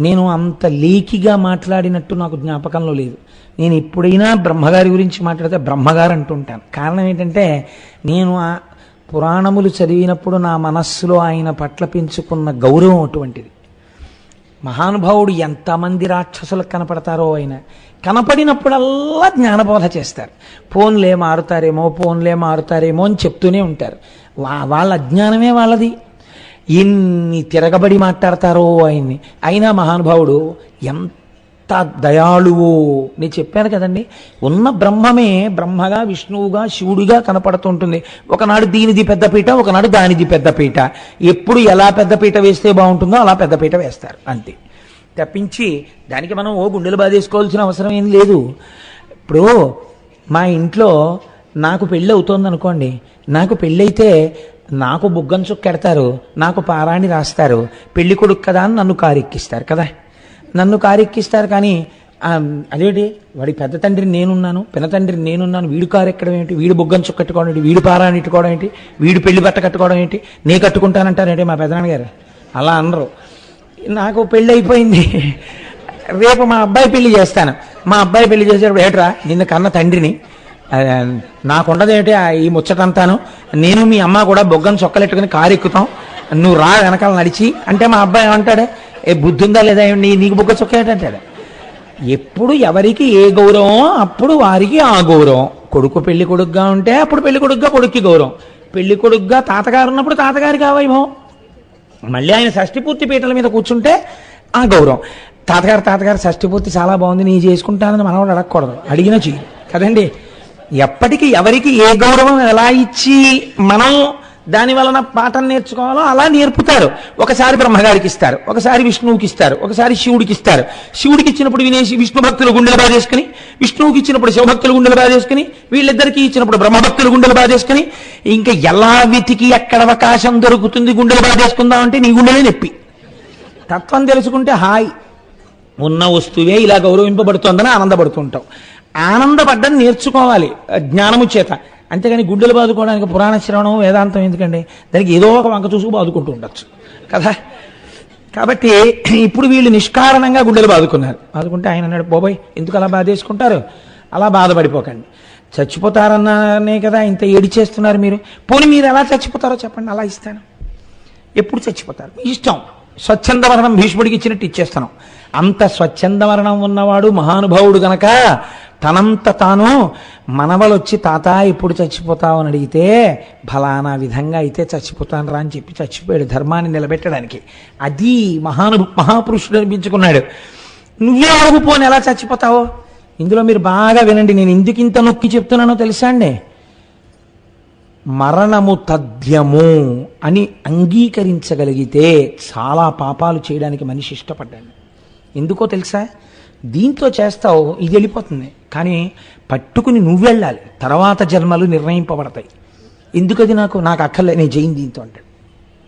A: నేను అంత లేకిగా మాట్లాడినట్టు నాకు జ్ఞాపకంలో లేదు. నేను ఎప్పుడైనా బ్రహ్మగారి గురించి మాట్లాడితే బ్రహ్మగారు అంటుంటాను. కారణం ఏంటంటే నేను ఆ పురాణములు చదివినప్పుడు నా మనస్సులో ఆయన పట్ల పెంచుకున్న గౌరవం అటువంటిది. మహానుభావుడు ఎంతమంది రాక్షసులకు కనపడతారో ఆయన కనపడినప్పుడల్లా జ్ఞానబోధ చేస్తారు. ఫోన్లే మారుతారేమో అని చెప్తూనే ఉంటారు. వాళ్ళ అజ్ఞానమే వాళ్ళది. ఎన్ని తిరగబడి మాట్లాడతారో ఆయన్ని. అయినా మహానుభావుడు ఎంత దయాళువో. నేను చెప్పాను కదండి, ఉన్న బ్రహ్మమే బ్రహ్మగా, విష్ణువుగా, శివుడిగా కనపడుతుంటుంది. ఒకనాడు దీనిది పెద్దపీట, ఒకనాడు దానిది పెద్దపీట. ఎప్పుడు ఎలా పెద్దపీట వేస్తే బాగుంటుందో అలా పెద్దపీట వేస్తారు అంతే తప్పించి దానికి మనం గుండెలు బాధేసుకోవాల్సిన అవసరం ఏం లేదు. ఇప్పుడు మా ఇంట్లో నాకు పెళ్ళి అవుతోంది అనుకోండి, నాకు పెళ్ళైతే నాకు బుగ్గం చుక్కెడతారు, నాకు పారాణి రాస్తారు, పెళ్లి కొడుకు కదా అని నన్ను కారెక్కిస్తారు కదా, నన్ను కారెక్కిస్తారు. కానీ అదేంటి వాడి పెద్ద తండ్రిని నేనున్నాను, పిన తండ్రిని నేనున్నాను, వీడు కారెక్కడం ఏంటి, వీడు బుగ్గం చుక్కట్టుకోవడం ఏంటి, వీడు పారాణి ఇట్టుకోవడం ఏంటి, వీడు పెళ్లి బట్ట కట్టుకోవడం ఏంటి, నే కట్టుకుంటానంటారేంటి మా పెదనాన్నగారు. అలా అనరు. నాకు పెళ్ళి అయిపోయింది, రేపు మా అబ్బాయి పెళ్లి చేస్తాను. మా అబ్బాయి పెళ్లి చేసేటప్పుడు ఏట్రా నిన్న కన్న తండ్రిని, నాకుండదేమిటి ఈ ముచ్చటంతాను, నేను మీ అమ్మ కూడా బొగ్గం చొక్కలెట్టుకుని కారు ఎక్కుతాం, నువ్వు రా వెనకాల నడిచి అంటే మా అబ్బాయి ఏమంటాడు, బుద్ధి ఉందా లేదా నీకు బొగ్గ చొక్క ఏంటంటాడు. ఎప్పుడు ఎవరికి ఏ గౌరవం అప్పుడు వారికి ఆ గౌరవం. కొడుకు పెళ్లి కొడుకుగా ఉంటే అప్పుడు పెళ్లి కొడుకుగా కొడుక్కి గౌరవం, పెళ్లి కొడుకుగా తాతగారు ఉన్నప్పుడు తాతగారికి ఆ వైభవం, మళ్ళీ ఆయన షష్ఠిపూర్తి పీటల మీద కూర్చుంటే ఆ గౌరవం. తాతగారు షష్ఠిపూర్తి చాలా బాగుంది, నీ చేసుకుంటానని మనవాడు అడగకూడదు, అడిగినా చెయ్యి కదండి. ఎప్పటికీ ఎవరికి ఏ గౌరవం ఎలా ఇచ్చి మనం దాని వలన పాఠం నేర్చుకోవాలో అలా నేర్పుతారు. ఒకసారి బ్రహ్మగారికి ఇస్తారు, ఒకసారి విష్ణువుకి ఇస్తారు, ఒకసారి శివుడికి ఇస్తారు. శివుడికి ఇచ్చినప్పుడు వినేసి విష్ణు భక్తులు గుండెలు బాధేసుకుని, విష్ణువుకి ఇచ్చినప్పుడు శివభక్తులు గుండెలు బాధేసుకుని, వీళ్ళిద్దరికీ ఇచ్చినప్పుడు బ్రహ్మభక్తులు గుండెలు బాధేసుకుని, ఇంకా ఎలా వెతికి ఎక్కడ అవకాశం దొరుకుతుంది గుండెలు బాధేసుకుందాం అంటే నీ గుండెలే నొప్పి. తత్వం తెలుసుకుంటే హాయ్, ఉన్న వస్తువే ఇలా గౌరవింపబడుతోందని ఆనందపడుతుంటాం. ఆనందపడ్డం నేర్చుకోవాలి జ్ఞానము చేత. అంతేగాని గుండెలు బాదుకోవడానికి పురాణ శ్రవణం వేదాంతం ఎందుకండి, దానికి ఏదో ఒక వంక చూసుకు బాదుకుంటూ ఉండొచ్చు కదా. కాబట్టి ఇప్పుడు వీళ్ళు నిష్కారణంగా గుండెలు బాదుకుంటే ఆయన అన్నాడు, బాబోయ్ ఎందుకు అలా బాధేసుకుంటారు, అలా బాధపడిపోకండి, చచ్చిపోతారన్నానే కదా ఇంత ఏడి చేస్తున్నారు మీరు, పోనీ మీరు ఎలా చచ్చిపోతారో చెప్పండి, అలా ఇస్తాను. ఎప్పుడు చచ్చిపోతారు ఇష్టం, స్వచ్ఛంద మరణం భీష్ముడికి ఇచ్చినట్టు ఇచ్చేస్తాను. అంత స్వచ్ఛంద మరణం ఉన్నవాడు మహానుభావుడు గనక తనంత తాను మనవలొచ్చి తాత ఎప్పుడు చచ్చిపోతావు అని అడిగితే ఫలానా విధంగా అయితే చచ్చిపోతాను రా అని చెప్పి చచ్చిపోయాడు ధర్మాన్ని నిలబెట్టడానికి. అది మహాపురుషుడు అనిపించుకున్నాడు. నువ్వే అడుగుపోని ఎలా చచ్చిపోతావో. ఇందులో మీరు బాగా వినండి, నేను ఎందుకు ఇంత నొక్కి చెప్తున్నానో తెలుసా అండి. మరణము తథ్యము అని అంగీకరించగలిగితే చాలా పాపాలు చేయడానికి మనిషి ఇష్టపడ్డాడు. ఎందుకో తెలుసా, దీంతో చేస్తావు ఇది వెళ్ళిపోతుంది, కానీ పట్టుకుని నువ్వు వెళ్ళాలి, తర్వాత జన్మలు నిర్ణయింపబడతాయి. ఎందుకది నాకు అక్కర్లే, నేను జైన్ దీంతో అంటాడు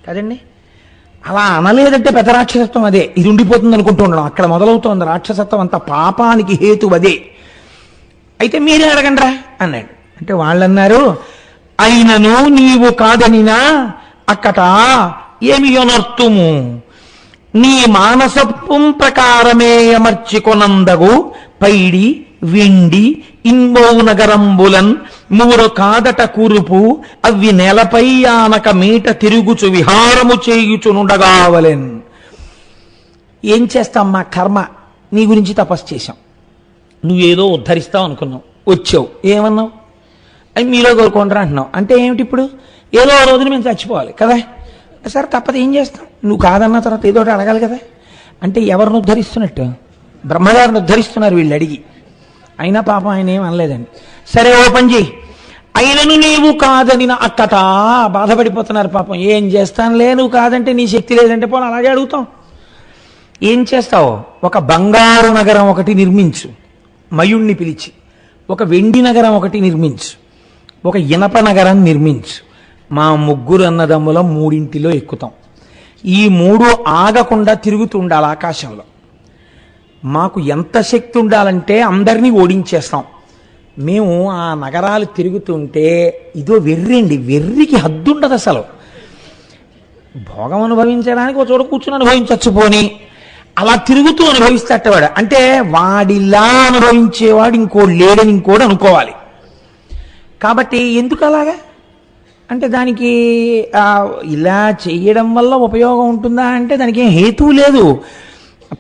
A: కదండి. అలా అనలేదంటే పెద్ద రాక్షసత్వం అదే, ఇది ఉండిపోతుంది అనుకుంటూ ఉండడం అక్కడ మొదలవుతోంది రాక్షసత్వం. అంత పాపానికి హేతు అదే. అయితే మీరే అడగండి రా అన్నాడు. అంటే వాళ్ళన్నారు, అయినను నీవు కాదనినా అక్కట ఏమి యొనర్తుము నీ మానసత్వం ప్రకారమే అమర్చికొనందగు పైడి వెండి ఇన్మౌ నగరంబులన్ మూరు కాదట కురుపు అవి నెలపై ఆనక మీట తిరుగుచు విహారము చేయుచునుండగావలెన్. ఏం చేస్తాం, మా కర్మ. నీ గురించి తపస్సు చేశాం, నువ్వేదో ఉద్ధరిస్తావు అనుకున్నావు, వచ్చావు, ఏమన్నావు? అవి మీలో కోరుకుంటారా అంటున్నావు. అంటే ఏమిటి ఇప్పుడు? ఏదో ఆ రోజున మేము చచ్చిపోవాలి కదా, సరే తప్పదు, ఏం చేస్తాం? నువ్వు కాదన్న తర్వాత ఏదో ఒకటి అడగాలి కదా. అంటే ఎవరిని ఉద్ధరిస్తున్నట్టు? బ్రహ్మగారిని ఉద్ధరిస్తున్నారు వీళ్ళు అడిగి. అయినా పాపం ఆయన ఏం అనలేదండి. సరే ఓ పని చేయి, అయినను నీవు కాదని అక్కట బాధపడిపోతున్నారు పాపం. ఏం చేస్తానులే, నువ్వు కాదంటే, నీ శక్తి లేదంటే పోనీ అలాగే అడుగుతాం. ఏం చేస్తావు? ఒక బంగారు నగరం ఒకటి నిర్మించు, మయుణ్ణి పిలిచి. ఒక వెండి నగరం ఒకటి నిర్మించు, ఒక ఇనప నగరం నిర్మించు. మా ముగ్గురు అన్నదమ్ముల మూడింటిలో ఎక్కుతాం. ఈ మూడు ఆగకుండా తిరుగుతూ ఉండాలి ఆకాశంలో. మాకు ఎంత శక్తి ఉండాలంటే అందరినీ ఓడించేస్తాం. మేము ఆ నగరాలు తిరుగుతుంటే ఇదో వెర్రండి, వెర్రికి హద్దు ఉండదు అసలు. భోగం అనుభవించడానికి ఒక చోట కూర్చుని అనుభవించచ్చు పోని, అలా తిరుగుతూ అనుభవిస్తేవాడు. అంటే వాడిలా అనుభవించేవాడు ఇంకోటి లేడని ఇంకోటి అనుకోవాలి. కాబట్టి ఎందుకు అలాగా అంటే దానికి ఇలా చేయడం వల్ల ఉపయోగం ఉంటుందా అంటే దానికి ఏం హేతువు లేదు.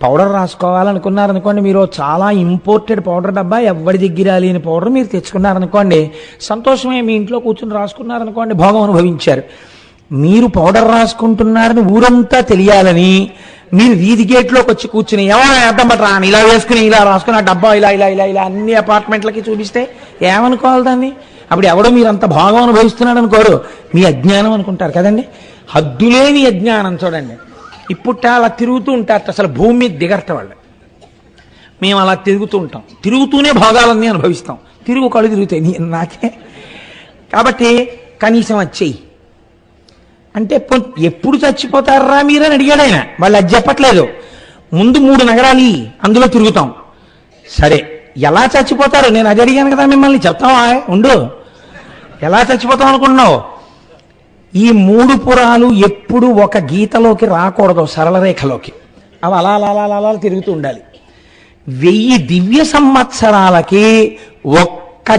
A: పౌడర్ రాసుకోవాలనుకున్నారనుకోండి, మీరు చాలా ఇంపోర్టెడ్ పౌడర్ డబ్బా, ఎవరి దగ్గర లేని పౌడర్ మీరు తెచ్చుకున్నారనుకోండి, సంతోషమే. మీ ఇంట్లో కూర్చుని రాసుకున్నారనుకోండి, భోగం అనుభవించారు. మీరు పౌడర్ రాసుకుంటున్నారని ఊరంతా తెలియాలని మీరు వీధి గేట్లోకి వచ్చి కూర్చుని ఎవరో అర్థం పట్టరా అని ఇలా వేసుకుని ఇలా రాసుకుని ఆ డబ్బా ఇలా ఇలా ఇలా ఇలా అన్ని అపార్ట్మెంట్లకి చూపిస్తే ఏమనుకోవాలి దాన్ని? అప్పుడు ఎవడో మీరు అంత భోగం అనుభవిస్తున్నాడు అనుకోరు, మీ అజ్ఞానం అనుకుంటారు కదండి. హద్దులేని అజ్ఞానం చూడండి. ఇప్పుట అలా తిరుగుతూ ఉంటారు, అసలు భూమి మీద దిగరట వాళ్ళు. మేము అలా తిరుగుతూ ఉంటాం, తిరుగుతూనే భోగాలన్నీ అనుభవిస్తాం. తిరుగు కళ్ళు తిరుగుతాయి నాకే. కాబట్టి కనీసం వచ్చేయి అంటే ఎప్పుడు చచ్చిపోతారా మీరని అడిగాడు ఆయన. వాళ్ళు అది చెప్పట్లేదు. ముందు 3 నగరాలు అందులో తిరుగుతాం. సరే ఎలా చచ్చిపోతారు నేను అది అడిగాను కదా మిమ్మల్ని, చెప్తావా? ఉండు, ఎలా చచ్చిపోతాం అనుకుంటున్నావు? ఈ 3 పురాలు ఎప్పుడు ఒక గీతలోకి రాకూడదు, సరళ రేఖలోకి. అవి అలా అలా అలా అలా తిరుగుతూ ఉండాలి. 1000 దివ్య సంవత్సరాలకి ఒక్క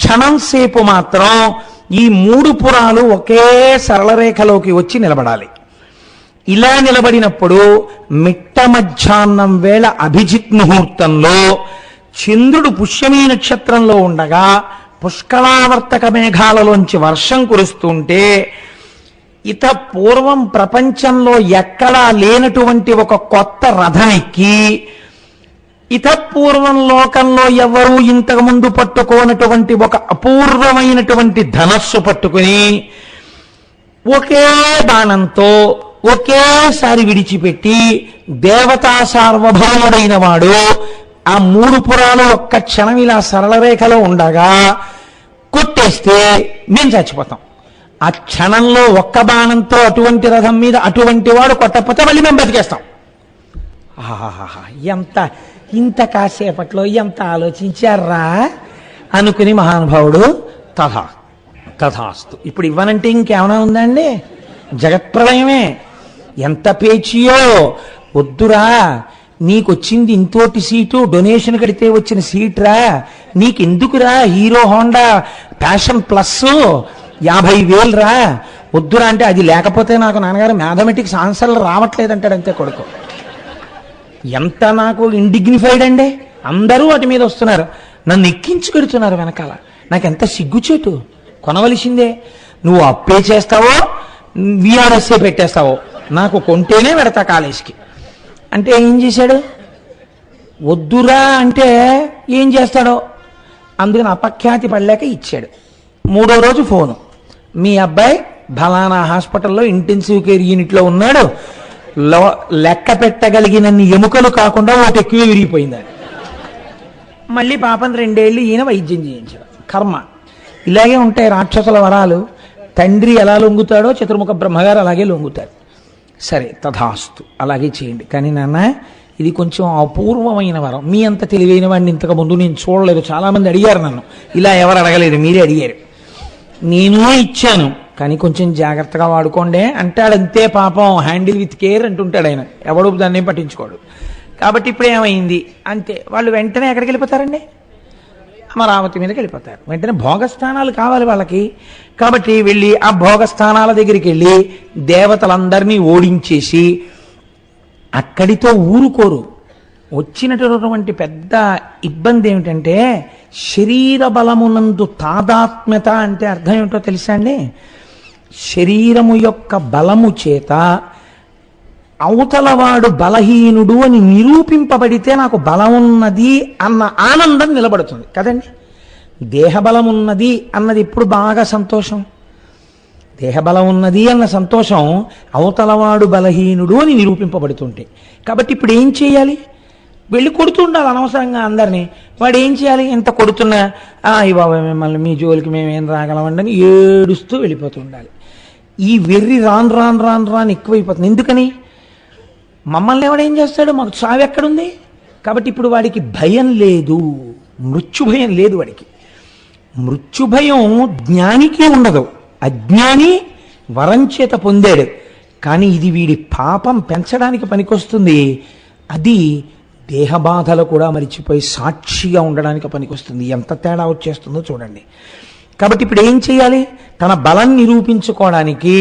A: క్షణం సేపు మాత్రం ఈ 3 పురాలు ఒకే సరళ రేఖలోకి వచ్చి నిలబడాలి. ఇలా నిలబడినప్పుడు మిట్ట మధ్యాహ్నం వేళ అభిజిత్ ముహూర్తంలో చంద్రుడు పుష్యమీ నక్షత్రంలో ఉండగా పుష్కళావర్తక మేఘాలలోంచి వర్షం కురుస్తుంటే ఇత పూర్వం ప్రపంచంలో ఎక్కడా లేనటువంటి ఒక కొత్త రథం ఎక్కి ఇత పూర్వం లోకంలో ఎవరూ ఇంతకుముందు పట్టుకోనటువంటి ఒక అపూర్వమైనటువంటి ధనస్సు పట్టుకుని ఒకే బాణంతో ఒకేసారి విడిచిపెట్టి దేవతా సార్వభౌముడైన వాడు ఆ 3 పురాలు ఒక్క క్షణం ఇలా సరళ రేఖలో ఉండగా కొట్టేస్తే మేము చచ్చిపోతాం. ఆ క్షణంలో ఒక్క బాణంతో అటువంటి రథం మీద అటువంటి వాడు కొట్టకపోతే మళ్ళీ మేము బతికేస్తాం. ఎంత ఇంత కాసేపట్లో ఎంత ఆలోచించారా అనుకుని మహానుభావుడు తథాస్తు. ఇప్పుడు ఇవ్వనంటే ఇంకేమైనా ఉందండి? జగత్ప్రళయమే. ఎంత పేచియో వద్దురా, నీకొచ్చింది ఇంతోటి సీటు, డొనేషన్ కడితే వచ్చిన సీట్రా, నీకెందుకురా హీరో హోండా ప్యాషన్ ప్లస్ 50,000 రా, వద్దురా అంటే అది లేకపోతే నాకు నాన్నగారు మ్యాథమెటిక్స్ ఆన్సర్లు రావట్లేదంటాడు అంతే కొడుకు. ఎంత నాకు ఇండిగ్నిఫైడ్ అండి. అందరూ వాటి మీద వస్తున్నారు, నన్ను ఎక్కించుకెడుతున్నారు వెనకాల. నాకెంత సిగ్గుచేటు. కొనవలసిందే. నువ్వు అప్పే చేస్తావో విఆర్ఎస్ఏ పెట్టేస్తావో, నాకు కొంటేనే పెడతా కాలేజీకి అంటే ఏం చేశాడు? వద్దురా అంటే ఏం చేస్తాడో అందుకని అపఖ్యాతి పడలేక ఇచ్చాడు. 3వ రోజు ఫోను, మీ అబ్బాయి ఫలానా హాస్పిటల్లో ఇంటెన్సివ్ కేర్ యూనిట్లో ఉన్నాడు, లెక్క పెట్టగలిగినన్ని ఎముకలు కాకుండా ఒకటి ఎక్కువే విరిగిపోయిందని. మళ్ళీ పాపం 2 ఏళ్ళు ఈయన వైద్యం చేయించాడు. కర్మ. ఇలాగే ఉంటాయి రాక్షసుల వరాలు. తండ్రి ఎలా లొంగుతాడో చతుర్ముఖ బ్రహ్మగారు అలాగే లొంగుతాడు. సరే తథాస్తు, అలాగే చేయండి. కానీ నాన్న ఇది కొంచెం అపూర్వమైన వరం. మీ అంత తెలివైన వాడిని ఇంతకు ముందు నేను చూడలేదు. చాలామంది అడిగారు నన్ను, ఇలా ఎవరు అడగలేదు, మీరే అడిగారు. నేను ఇచ్చాను. కానీ కొంచెం జాగ్రత్తగా వాడుకోండి అంటాడు. అంతే పాపం, హ్యాండిల్ విత్ కేర్ అంటుంటాడు ఆయన, ఎవడు దాన్ని ఏం పట్టించుకోడు. కాబట్టి ఇప్పుడు ఏమైంది అంతే, వాళ్ళు వెంటనే ఎక్కడికి వెళ్ళిపోతారండి? అమరావతి మీదకి వెళ్ళిపోతారు. వెంటనే భోగస్థానాలు కావాలి వాళ్ళకి. కాబట్టి వెళ్ళి ఆ భోగస్థానాల దగ్గరికి వెళ్ళి దేవతలందరినీ ఓడించేసి అక్కడితో ఊరుకోరు. వచ్చినటువంటి పెద్ద ఇబ్బంది ఏమిటంటే శరీర బలమునందు తాదాత్మ్యత అంటే అర్థం ఏమిటో తెలుసా అండి? శరీరము యొక్క బలము చేత అవతలవాడు బలహీనుడు అని నిరూపింపబడితే నాకు బలం ఉన్నది అన్న ఆనందం నిలబడుతుంది కదండి. దేహబలం ఉన్నది అన్నది ఇప్పుడు బాగా సంతోషం. దేహబలం ఉన్నది అన్న సంతోషం అవతలవాడు బలహీనుడు అని నిరూపింపబడుతుంటే. కాబట్టి ఇప్పుడు ఏం చేయాలి? వెళ్ళి కొడుతుండాలి అనవసరంగా అందరినీ. వాడు ఏం చేయాలి? ఎంత కొడుతున్నా బాబా మిమ్మల్ని మీ జోలికి మేమేం రాగలమండి అని ఏడుస్తూ వెళ్ళిపోతూ ఉండాలి. ఈ వెర్రి రాను రాను రాను రాను ఎక్కువైపోతుంది. ఎందుకని? మమ్మల్ని ఎవడేం చేస్తాడు, మాకు చావు ఎక్కడుంది? కాబట్టి ఇప్పుడు వాడికి భయం లేదు, మృత్యుభయం లేదు వాడికి. మృత్యుభయం జ్ఞానికి ఉండదు, అజ్ఞాని వరంచేత పొందాడు. కానీ ఇది వీడి పాపం పెంచడానికి పనికొస్తుంది. అది దేహబాధలు కూడా మరిచిపోయి సాక్షిగా ఉండడానికి పనికొస్తుంది. ఎంత తేడా వచ్చేస్తుందో చూడండి. కాబట్టి ఇప్పుడు ఏం చేయాలి? తన బలం నిరూపించుకోవడానికి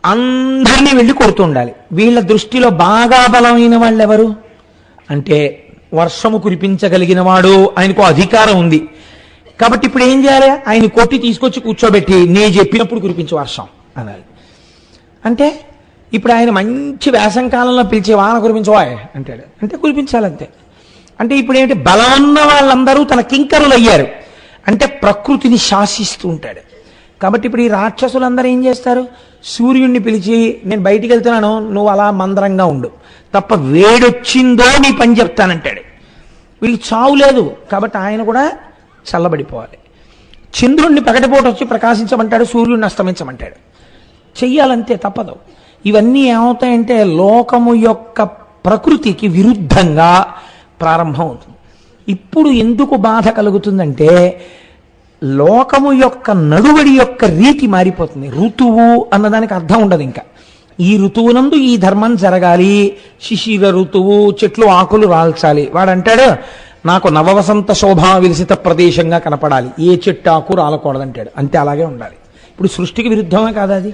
A: అందరినీ వెళ్ళి కొడుతుండాలి. వీళ్ళ దృష్టిలో బాగా బలమైన వాళ్ళు ఎవరు అంటే వర్షము కురిపించగలిగిన వాడు, ఆయనకు అధికారం ఉంది. కాబట్టి ఇప్పుడు ఏం చేయాలి? ఆయన కొట్టి తీసుకొచ్చి కూర్చోబెట్టి నేను చెప్పినప్పుడు కురిపించే వర్షం అనాలి. అంటే ఇప్పుడు ఆయన మంచి వేసంకాలంలో పిలిచే వాన కురిపించవాయ్ అంటాడు, అంటే కురిపించాలంతే. అంటే ఇప్పుడు ఏంటి? బలం ఉన్న వాళ్ళందరూ తన కింకరులు అయ్యారు, అంటే ప్రకృతిని శాసిస్తూ ఉంటాడు. కాబట్టి ఇప్పుడు ఈ రాక్షసులందరూ ఏం చేస్తారు? సూర్యుడిని పిలిచి నేను బయటికి వెళ్తున్నాను, నువ్వు అలా మందరంగా ఉండు, తప్ప వేడొచ్చిందో నీ పని చెప్తానంటాడు. వీడికి చావు లేదు కాబట్టి ఆయన కూడా చల్లబడిపోవాలి. చంద్రుణ్ణి పగటిపూట వచ్చి ప్రకాశించమంటాడు, సూర్యుడిని అస్తమించమంటాడు. చెయ్యాలంతే, తప్పదు. ఇవన్నీ ఏమవుతాయంటే లోకము యొక్క ప్రకృతికి విరుద్ధంగా ప్రారంభం అవుతుంది. ఇప్పుడు ఎందుకు బాధ కలుగుతుందంటే లోకము యొక్క నడువడి యొక్క రీతి మారిపోతుంది. ఋతువు అన్నదానికి అర్థం ఉండదు. ఇంకా ఈ ఋతువునందు ఈ ధర్మం జరగాలి, శిశిర ఋతువు, చెట్లు ఆకులు రాల్చాలి. వాడంటాడు నాకు నవవసంత శోభా విలసిత ప్రదేశంగా కనపడాలి, ఏ చెట్టు ఆకు రాలకూడదంటాడు. అంతే, అలాగే ఉండాలి. ఇప్పుడు సృష్టికి విరుద్ధమే కాదా అది?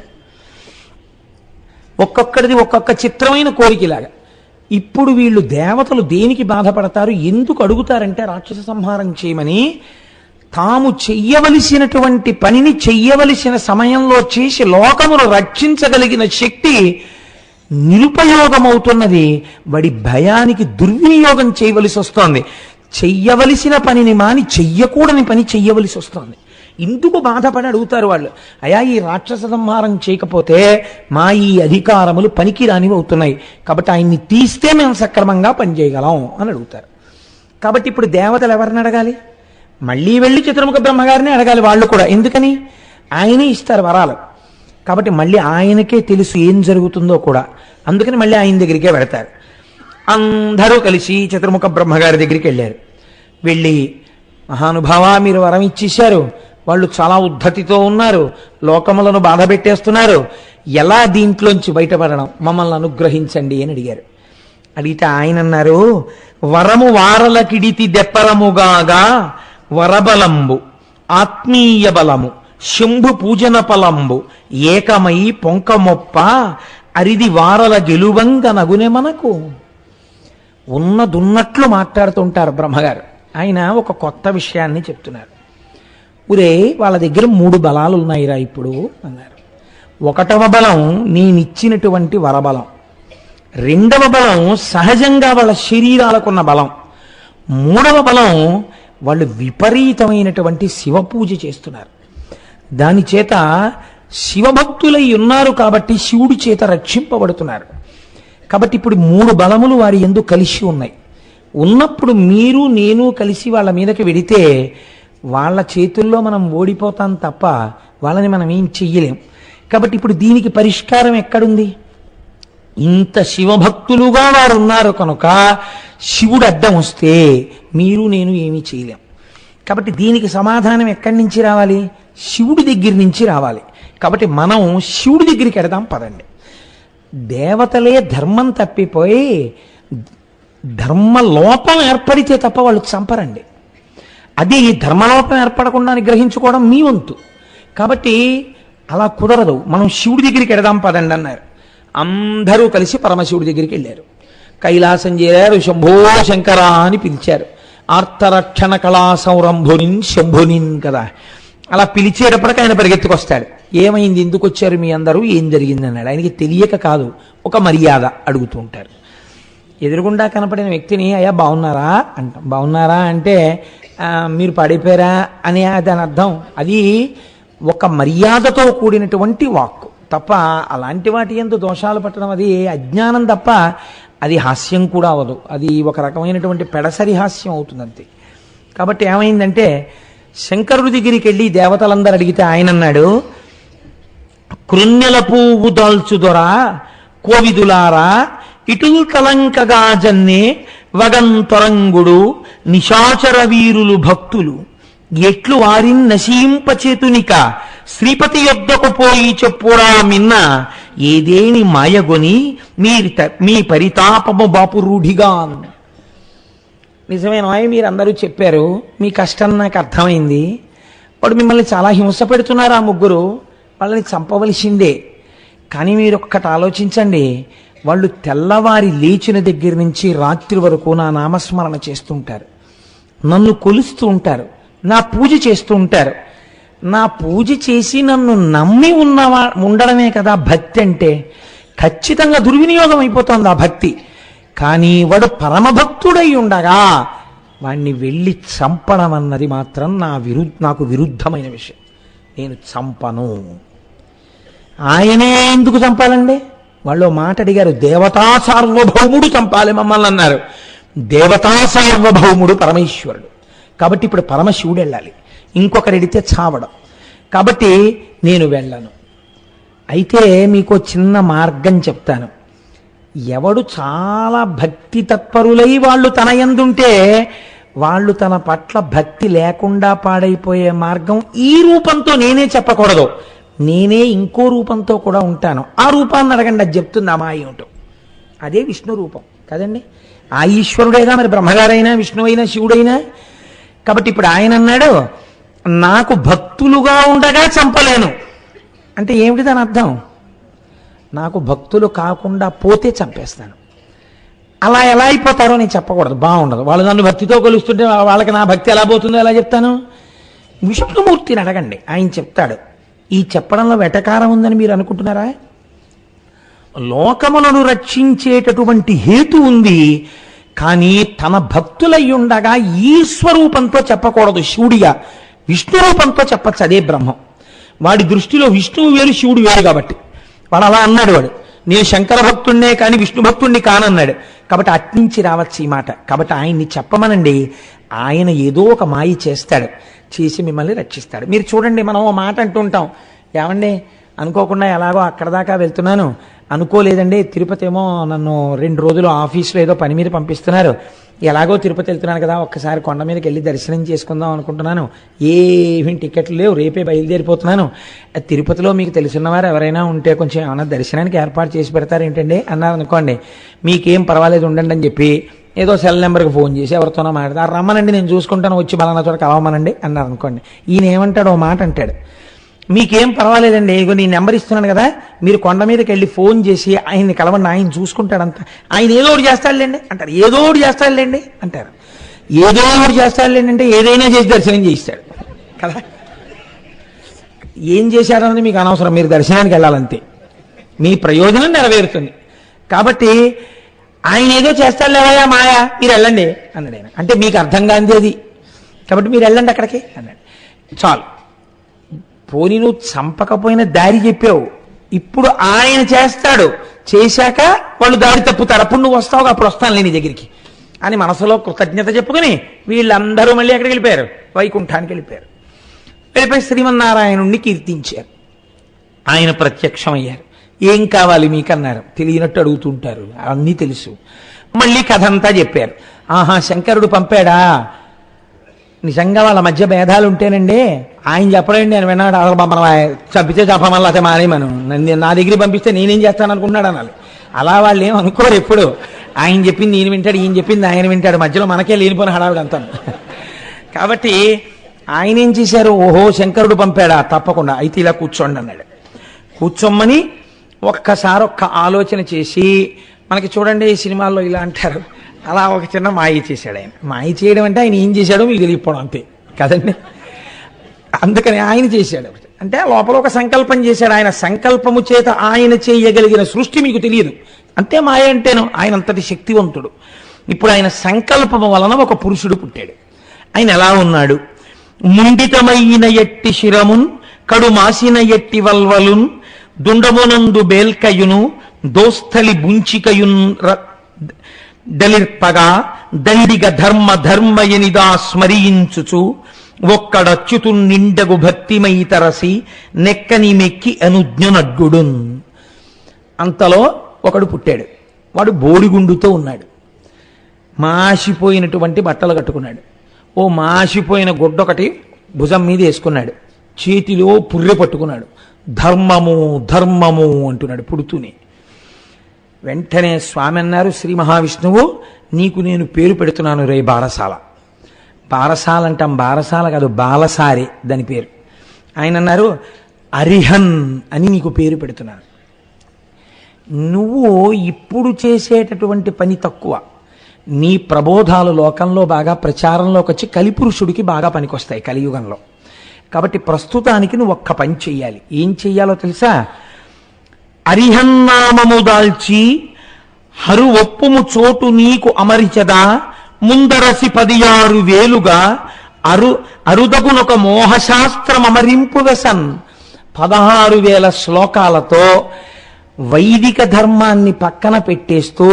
A: ఒక్కొక్కడిది ఒక్కొక్క చిత్రమైన కోరికలాగా. ఇప్పుడు వీళ్ళు దేవతలు దేనికి బాధపడతారు, ఎందుకు అడుగుతారంటే రాక్షస సంహారం చేయమని. తాము చెయ్యవలసినటువంటి పనిని చెయ్యవలసిన సమయంలో చేసి లోకమును రక్షించగలిగిన శక్తి నిరుపయోగమవుతున్నది. వాడి భయానికి దుర్వినియోగం చేయవలసి వస్తోంది. చెయ్యవలసిన పనిని మాని చెయ్యకూడని పని చెయ్యవలసి వస్తోంది. ఇందుకు బాధపడి అడుగుతారు వాళ్ళు. అయా ఈ రాక్షస సంహారం చేయకపోతే మా ఈ అధికారములు పనికిరానివి అవుతున్నాయి, కాబట్టి ఆయన్ని తీస్తే మేము సక్రమంగా పనిచేయగలం అని అడుగుతారు. కాబట్టి ఇప్పుడు దేవతలు ఎవరిని అడగాలి? మళ్ళీ వెళ్ళి చతుర్ముఖ బ్రహ్మగారిని అడగాలి వాళ్ళు కూడా. ఎందుకని? ఆయనే ఇస్తారు వరాలు. కాబట్టి మళ్ళీ ఆయనకే తెలుసు ఏం జరుగుతుందో కూడా. అందుకని మళ్ళీ ఆయన దగ్గరికే వెళతారు. అందరూ కలిసి చతుర్ముఖ బ్రహ్మగారి దగ్గరికి వెళ్ళారు. వెళ్ళి మహానుభావ మీరు వరం ఇచ్చేశారు, వాళ్ళు చాలా ఉద్ధతితో ఉన్నారు, లోకములను బాధ పెట్టేస్తున్నారు, ఎలా దీంట్లోంచి బయటపడడం, మమ్మల్ని అనుగ్రహించండి అని అడిగారు. అడిగితే ఆయన అన్నారు, వరము వారలకిడితి దెప్పరముగాగా వరబలంబు ఆత్మీయ బలము శంభు పూజన ఫలంబు ఏకమై పొంకమొప్ప అరిది వారల గెలువంగ నగునే మనకు. ఉన్నదున్నట్లు మాట్లాడుతుంటారు బ్రహ్మగారు. ఆయన ఒక కొత్త విషయాన్ని చెప్తున్నారు. ఒరే వాళ్ళ దగ్గర 3 బలాలు ఉన్నాయిరా ఇప్పుడు అన్నారు. 1వ బలం నేనిచ్చినటువంటి వరబలం, 2వ బలం సహజంగా వాళ్ళ శరీరాలకున్న బలం, 3వ బలం వాళ్ళు విపరీతమైనటువంటి శివ పూజ చేస్తున్నారు. దాని చేత శివభక్తులై ఉన్నారు కాబట్టి శివుడి చేత రక్షింపబడుతున్నారు. కాబట్టి ఇప్పుడు 3 బలములు వారి యందు కలిసి ఉన్నాయి. ఉన్నప్పుడు మీరు నేను కలిసి వాళ్ళ మీదకి వెడితే వాళ్ళ చేతుల్లో మనం ఓడిపోతాం తప్ప వాళ్ళని మనం ఏం చెయ్యలేం. కాబట్టి ఇప్పుడు దీనికి పరిష్కారం ఎక్కడుంది? ఇంత శివభక్తులుగా వారు ఉన్నారు కనుక శివుడు అడ్డం వస్తే మీరు నేను ఏమీ చేయలేం. కాబట్టి దీనికి సమాధానం ఎక్కడి నుంచి రావాలి? శివుడి దగ్గర నుంచి రావాలి. కాబట్టి మనం శివుడి దగ్గరికి ఎడదాం పదండి. దేవతలే ధర్మం తప్పిపోయి ధర్మలోపం ఏర్పడితే తప్ప వాళ్ళు చంపరండి. అది ధర్మలోపం ఏర్పడకుండా నిగ్రహించుకోవడం మీ వంతు. కాబట్టి అలా కుదరదు. మనం శివుడి దగ్గరికి ఎడదాం పదండి అన్నారు. అందరూ కలిసి పరమశివుడి దగ్గరికి వెళ్ళారు. కైలాసం చేరారు. శంభో శంకర అని పిలిచారు. ఆర్తరక్షణ కళా సౌరంభునిన్ శంభునిన్ కదా. అలా పిలిచేటప్పటికి ఆయన పరిగెత్తుకొస్తాడు. ఏమైంది, ఎందుకు వచ్చారు మీ అందరూ, ఏం జరిగింది అన్నాడు. ఆయనకి తెలియక కాదు, ఒక మర్యాద అడుగుతూ ఉంటారు. ఎదురుగుండా కనపడిన వ్యక్తిని అయ్యా బాగున్నారా అంటాం. బాగున్నారా అంటే మీరు పడిపోయారా అని దాని అర్థం. అది ఒక మర్యాదతో కూడినటువంటి వాక్కు తప్ప అలాంటి వాటి యందు దోషాలు పట్టడం అది అజ్ఞానం తప్ప అది హాస్యం కూడా అవదు. అది ఒక రకమైనటువంటి పెడసరి హాస్యం అవుతుంది అంతే. కాబట్టి ఏమైందంటే శంకరుడి దగ్గరికి వెళ్ళి దేవతలందరూ అడిగితే ఆయన అన్నాడు, కృణ్యల పువ్వు దాల్చుదొరా కోవిదులారా ఇటుల్ కలంకగా జన్నే వగంతొరంగుడు నిశాచర వీరులు భక్తులు ఎట్లు వారిన్ నశింపచేతునిక శ్రీపతి యొద్దకు పోయి చెప్పురా మిన్న ఏదేని మాయగొని మీ పరితాపము బాపు రూఢిగా. నిజమేనా, మీరు అందరూ చెప్పారు, మీ కష్టం నాకు అర్థమైంది. వాడు మిమ్మల్ని చాలా హింస పెడుతున్నారు, ఆ ముగ్గురు వాళ్ళని చంపవలసిందే. కానీ మీరు ఒక్కటి ఆలోచించండి, వాళ్ళు తెల్లవారి లేచిన దగ్గర నుంచి రాత్రి వరకు నా నామస్మరణ చేస్తుంటారు, నన్ను కొలుస్తూ ఉంటారు, నా పూజ చేస్తూ ఉంటారు. నా పూజ చేసి నన్ను నమ్మి ఉండడమే కదా భక్తి అంటే. ఖచ్చితంగా దుర్వినియోగం అయిపోతుంది ఆ భక్తి. కానీ వాడు పరమభక్తుడై ఉండగా వాణ్ణి వెళ్ళి చంపడం అన్నది మాత్రం నాకు విరుద్ధమైన విషయం. నేను చంపను. ఆయనే ఎందుకు చంపాలండి? వాళ్ళు మాట అడిగారు, దేవతా సార్వభౌముడు చంపాలి మమ్మల్ని అన్నారు. దేవతా సార్వభౌముడు పరమేశ్వరుడు. కాబట్టి ఇప్పుడు పరమశివుడు వెళ్ళాలి, ఇంకొకరెడితే చావడం. కాబట్టి నేను వెళ్ళను. అయితే మీకు చిన్న మార్గం చెప్తాను. ఎవడు చాలా భక్తి తత్పరులై వాళ్ళు తన యందుంటే వాళ్ళు తన పట్ల భక్తి లేకుండా పాడైపోయే మార్గం ఈ రూపంతో నేనే చెప్పకూడదు, నేనే ఇంకో రూపంతో కూడా ఉంటాను. ఆ రూపాన్ని అడగండి, అది చెప్తుంది ఆ మాయ ఏమిటో. అదే విష్ణు రూపం కదండి. ఆ ఈశ్వరుడేగా మరి బ్రహ్మగారైనా విష్ణువు అయినా శివుడైనా. కాబట్టి ఇప్పుడు ఆయన అన్నాడు, నాకు భక్తులుగా ఉండగా చంపలేను అంటే ఏమిటి దాని అర్థం? నాకు భక్తులు కాకుండా పోతే చంపేస్తాను. అలా ఎలా అయిపోతారో నేను చెప్పకూడదు, బాగుండదు. వాళ్ళు నన్ను భక్తితో కొలుస్తుంటే వాళ్ళకి నా భక్తి ఎలా పోతుందో ఎలా చెప్తాను? విష్ణుమూర్తిని అడగండి, ఆయన చెప్తాడు. ఈ చెప్పడంలో వెటకారం ఉందని మీరు అనుకుంటున్నారా? లోకములను రక్షించేటటువంటి హేతు ఉంది, కానీ తన భక్తులయ్యుండగా ఈశ్వరూపంతో చెప్పకూడదు. శివుడిగా విష్ణు రూపంతో చెప్పచ్చు, అదే బ్రహ్మం. వాడి దృష్టిలో విష్ణువు వేరు శివుడు వేరు. కాబట్టి వాడు అలా అన్నాడు. వాడు నేను శంకర భక్తుడినే కానీ విష్ణు భక్తుడిని కానన్నాడు. కాబట్టి అట్నుంచి రావచ్చు ఈ మాట. కాబట్టి ఆయన్ని చెప్పమనండి, ఆయన ఏదో ఒక మాయ చేస్తాడు, చేసి మిమ్మల్ని రక్షిస్తాడు. మీరు చూడండి, మనం ఓ మాట అంటుంటాం, ఏమండి అనుకోకుండా ఎలాగో అక్కడ దాకా వెళ్తున్నాను, అనుకోలేదండి తిరుపతి ఏమో నన్ను 2 రోజులు ఆఫీస్లో ఏదో పని మీద పంపిస్తున్నారు, ఎలాగో తిరుపతి వెళ్తున్నాను కదా ఒక్కసారి కొండ మీదకి వెళ్ళి దర్శనం చేసుకుందాం అనుకుంటున్నాను, ఏమీ టికెట్లు లేవు, రేపే బయలుదేరిపోతున్నాను. తిరుపతిలో మీకు తెలిసినవారు ఎవరైనా ఉంటే కొంచెం ఏమైనా దర్శనానికి ఏర్పాటు చేసి పెడతారు ఏంటండి అన్నారు అనుకోండి. మీకేం పర్వాలేదు ఉండండి అని చెప్పి ఏదో సెల్ నెంబర్కి ఫోన్ చేసి ఎవరితోనో మాట్లాడతారు, రమ్మనండి నేను చూసుకుంటాను, వచ్చి బలానా చోట కలవమనండి అన్నారు అనుకోండి. ఈయన ఏమంటాడు, ఓ మాట అంటాడు, మీకేం పర్వాలేదండి, ఇగో నీ నెంబర్ ఇస్తున్నాను కదా, మీరు కొండ మీదకి వెళ్ళి ఫోన్ చేసి ఆయన్ని కలవండి, ఆయన చూసుకుంటాడంత, ఆయన ఏదో ఒకటి చేస్తాడులేండి అంటారు. ఏదో ఒకటి చేస్తాడులేండి అంటారు. ఏదో ఒకటి చేస్తాడులేండి అంటే ఏదైనా చేసి దర్శనం చేయిస్తాడు కదా. ఏం చేశారన్నది మీకు అనవసరం, మీరు దర్శనానికి వెళ్ళాలంతే, మీ ప్రయోజనం నెరవేరుతుంది. కాబట్టి ఆయన ఏదో చేస్తాడులేవయ్యా మాయా, మీరు వెళ్ళండి అన్నాడు ఆయన. అంటే మీకు అర్థం కాంది అది, కాబట్టి మీరు వెళ్ళండి అక్కడికి అన్నాడు. చాలు, పోనీ నువ్వు చంపకపోయినా దారి చెప్పావు, ఇప్పుడు ఆయన చేస్తాడు, చేశాక వాళ్ళు దారి తప్పుతారు, అప్పుడు నువ్వు వస్తావు, అప్పుడు వస్తానులే నీ దగ్గరికి అని మనసులో కృతజ్ఞత చెప్పుకుని వీళ్ళందరూ మళ్ళీ ఎక్కడికి వెళ్ళిపోయారు, వైకుంఠానికి వెళ్ళిపోయారు. వెళ్ళిపోయి శ్రీమన్నారాయణుణ్ణి కీర్తించారు. ఆయన ప్రత్యక్షమయ్యారు. ఏం కావాలి మీకన్నారు. తెలియనట్టు అడుగుతుంటారు, అన్నీ తెలుసు. మళ్ళీ కథ అంతా చెప్పారు. ఆహా శంకరుడు పంపాడా, నిజంగా వాళ్ళ మధ్య భేదాలు ఉంటేనండి ఆయన చెప్పడండి నేను విన్నాడు అసలు మన చంపితే చెప్పమల్లా అయితే మానేమను నా దగ్గరికి పంపిస్తే నేనేం చేస్తాను అనుకున్నాడు అనాలి. అలా వాళ్ళు ఏం అనుకోరు ఎప్పుడు. ఆయన చెప్పింది ఈయన వింటాడు, ఈయన చెప్పింది ఆయన వింటాడు, మధ్యలో మనకే లేనిపోయిన హడావిడి అంతాను. కాబట్టి ఆయన ఏం చేశారు, ఓహో శంకరుడు పంపాడా, తప్పకుండా అయితే ఇలా కూర్చోండి అన్నాడు. కూర్చోమ్మని ఒక్కసారి ఒక్క ఆలోచన చేసి, మనకి చూడండి ఈ సినిమాల్లో ఇలా అంటారు, అలా ఒక చిన్న మాయ చేశాడు ఆయన. మాయ చేయడం అంటే ఆయన ఏం చేశాడో మీకు తెలియకపోవడం అంతే కదండి. అందుకని ఆయన చేశాడు అంటే లోపల ఒక సంకల్పం చేశాడు. ఆయన సంకల్పము చేత ఆయన చేయగలిగిన సృష్టి మీకు తెలియదు అంతే. మాయ అంటేను ఆయన అంతటి శక్తివంతుడు. ఇప్పుడు ఆయన సంకల్పము వలన ఒక పురుషుడు పుట్టాడు. ఆయన ఎలా ఉన్నాడు, ముండితమైన ఎట్టి శిరమున్ కడు మాసిన ఎట్టి వల్వలున్ దుండమునందు బేల్కయును దోస్థలి బుంచికయున్ దలిర్పగా దండిగ ధర్మ ధర్మయనిదా స్మరించుచు ఒక్కడచ్యుతు నిండగు భక్తిమై తరసి నెక్కని మెక్కి అనుజ్ఞనడ్డుడున్. అంతలో ఒకడు పుట్టాడు. వాడు బోడిగుండుతో ఉన్నాడు. మాసిపోయినటువంటి బట్టలు కట్టుకున్నాడు. ఓ మాసిపోయిన గుడ్డొకటి భుజం మీద వేసుకున్నాడు. చేతిలో పుర్రె పట్టుకున్నాడు. ధర్మము ధర్మము అంటున్నాడు పుడుతూనే. వెంటనే స్వామి అన్నారు, శ్రీ మహావిష్ణువు నీకు నేను పేరు పెడుతున్నాను రే బారసాల. బారసాల అంటాం, బారసాల కాదు బాలసారే దాని పేరు. ఆయన అన్నారు అరిహన్ అని నీకు పేరు పెడుతున్నాను. నువ్వు ఇప్పుడు చేసేటటువంటి పని తక్కువ, నీ ప్రబోధాలు లోకంలో బాగా ప్రచారంలోకి వచ్చి కలిపురుషుడికి బాగా పనికొస్తాయి కలియుగంలో. కాబట్టి ప్రస్తుతానికి నువ్వు ఒక్క పని చెయ్యాలి. ఏం చెయ్యాలో తెలుసా, అరిహన్నామము దాల్చి హరు ఒప్పుము చోటు నీకు అమరిచదా ముందరసి 16 వేలుగా అరుదగునొక మోహశాస్త్రం అమరింపు వెసన్. 16,000 శ్లోకాలతో వైదిక ధర్మాన్ని పక్కన పెట్టేస్తూ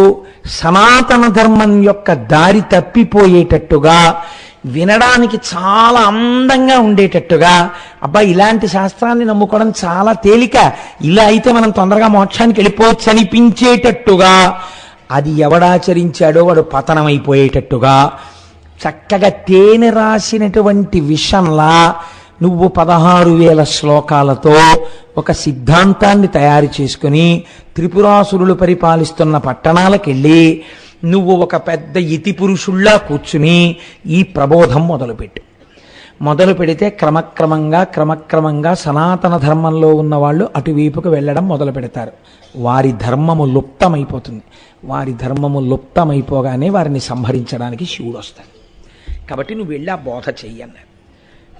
A: సనాతన ధర్మం యొక్క దారి తప్పిపోయేటట్టుగా, వినడానికి చాలా అందంగా ఉండేటట్టుగా, అబ్బా ఇలాంటి శాస్త్రాన్ని నమ్ముకోవడం చాలా తేలిక, ఇలా అయితే మనం తొందరగా మోక్షానికి వెళ్ళిపోవచ్చు అనిపించేటట్టుగా, అది ఎవడాచరించాడో వాడు పతనమైపోయేటట్టుగా, చక్కగా తేనె రాసినటువంటి విషంలా నువ్వు 16,000 శ్లోకాలతో ఒక సిద్ధాంతాన్ని తయారు చేసుకుని త్రిపురాసురులు పరిపాలిస్తున్న పట్టణాలకెళ్ళి నువ్వు ఒక పెద్ద ఇతి పురుషుల్లా కూర్చుని ఈ ప్రబోధం మొదలుపెట్టు. మొదలు పెడితే క్రమక్రమంగా సనాతన ధర్మంలో ఉన్న వాళ్ళు అటువైపుకు వెళ్ళడం మొదలు పెడతారు. వారి ధర్మము లుప్తమైపోతుంది. వారి ధర్మము లుప్తమైపోగానే వారిని సంహరించడానికి శివుడు వస్తాడు. కాబట్టి నువ్వు వెళ్ళి ఆ బోధ చెయ్యన్నారు.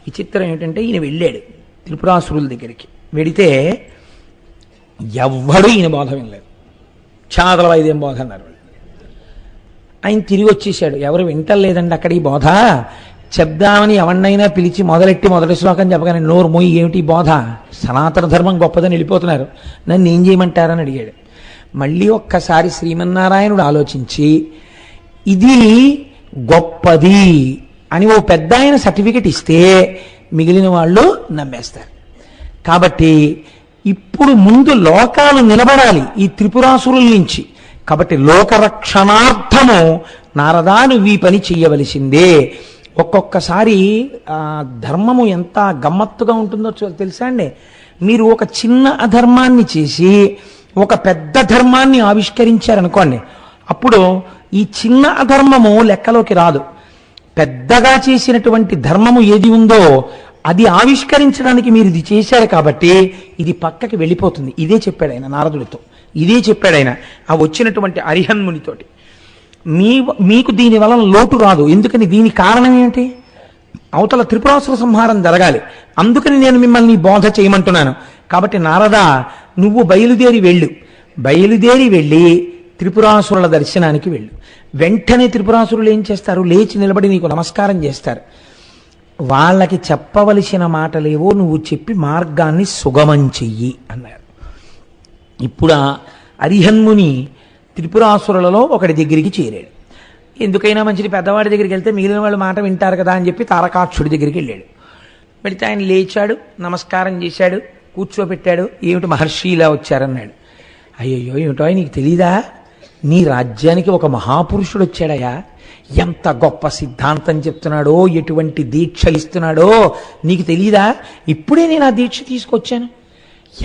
A: విచిత్రం ఏమిటంటే ఈయన వెళ్ళాడు త్రిపురాసురుల దగ్గరికి. వెడితే ఎవ్వడూ ఈయన బోధ వినలేదు. చాదల వైద్యం బోధ అన్నారు. ఆయన తిరిగి వచ్చేసాడు. ఎవరు వింటలేదండి అక్కడ ఈ బోధ, చెప్దామని ఎవరినైనా పిలిచి మొదటి శ్లోకం చెప్పగానే నోరు మోయి ఏమిటి బోధ, సనాతన ధర్మం గొప్పదని వెళ్ళిపోతున్నారు, నన్ను ఏం చేయమంటారని అడిగాడు. మళ్ళీ ఒక్కసారి శ్రీమన్నారాయణుడు ఆలోచించి ఇది గొప్పది అని ఓ పెద్ద ఆయన సర్టిఫికెట్ ఇస్తే మిగిలిన వాళ్ళు నమ్మేస్తారు. కాబట్టి ఇప్పుడు ముందు లోకాలు నిలబడాలి ఈ త్రిపురాసురుల నుంచి. కాబట్టి లోకరక్షణార్థము నారదా నువ్వు ఈ పని చెయ్యవలసిందే. ఒక్కొక్కసారి ధర్మము ఎంత గమ్మత్తుగా ఉంటుందో తెలుసా అండి. మీరు ఒక చిన్న అధర్మాన్ని చేసి ఒక పెద్ద ధర్మాన్ని ఆవిష్కరించారనుకోండి, అప్పుడు ఈ చిన్న అధర్మము లెక్కలోకి రాదు. పెద్దగా చేసినటువంటి ధర్మము ఏది ఉందో అది ఆవిష్కరించడానికి మీరు ఇది చేశారు కాబట్టి ఇది పక్కకి వెళ్ళిపోతుంది. ఇదే చెప్పాడు ఆయన నారదుడితో, ఇదే చెప్పాడు ఆయన ఆ వచ్చినటువంటి అరిహన్మునితోటి. మీకు దీని వలన లోటు రాదు. ఎందుకని, దీని కారణం ఏమిటి, అవతల త్రిపురాసుర సంహారం జరగాలి. అందుకని నేను మిమ్మల్ని బోధ చేయమంటున్నాను. కాబట్టి నారదా నువ్వు బయలుదేరి వెళ్ళి త్రిపురాసురుల దర్శనానికి వెళ్ళు. వెంటనే త్రిపురాసురులు ఏం చేస్తారు, లేచి నిలబడి నీకు నమస్కారం చేస్తారు. వాళ్ళకి చెప్పవలసిన మాటలేవో నువ్వు చెప్పి మార్గాన్ని సుగమం చెయ్యి అన్నారు. ఇప్పుడు అరిహన్ముని త్రిపురాసురులలో ఒకటి దగ్గరికి చేరాడు. ఎందుకైనా మంచిది పెద్దవాడి దగ్గరికి వెళ్తే మిగిలిన వాళ్ళు మాట వింటారు కదా అని చెప్పి తారకాక్షుడి దగ్గరికి వెళ్ళాడు. వెళితే ఆయన లేచాడు, నమస్కారం చేశాడు, కూర్చోబెట్టాడు. ఏమిటి మహర్షి ఇలా వచ్చారన్నాడు. అయ్యయ్యో ఏమిటో నీకు తెలీదా, నీ రాజ్యానికి ఒక మహాపురుషుడు వచ్చాడయా, ఎంత గొప్ప సిద్ధాంతం చెప్తున్నాడో, ఎటువంటి దీక్ష ఇస్తున్నాడో నీకు తెలీదా? ఇప్పుడే నేను ఆ దీక్ష తీసుకొచ్చాను.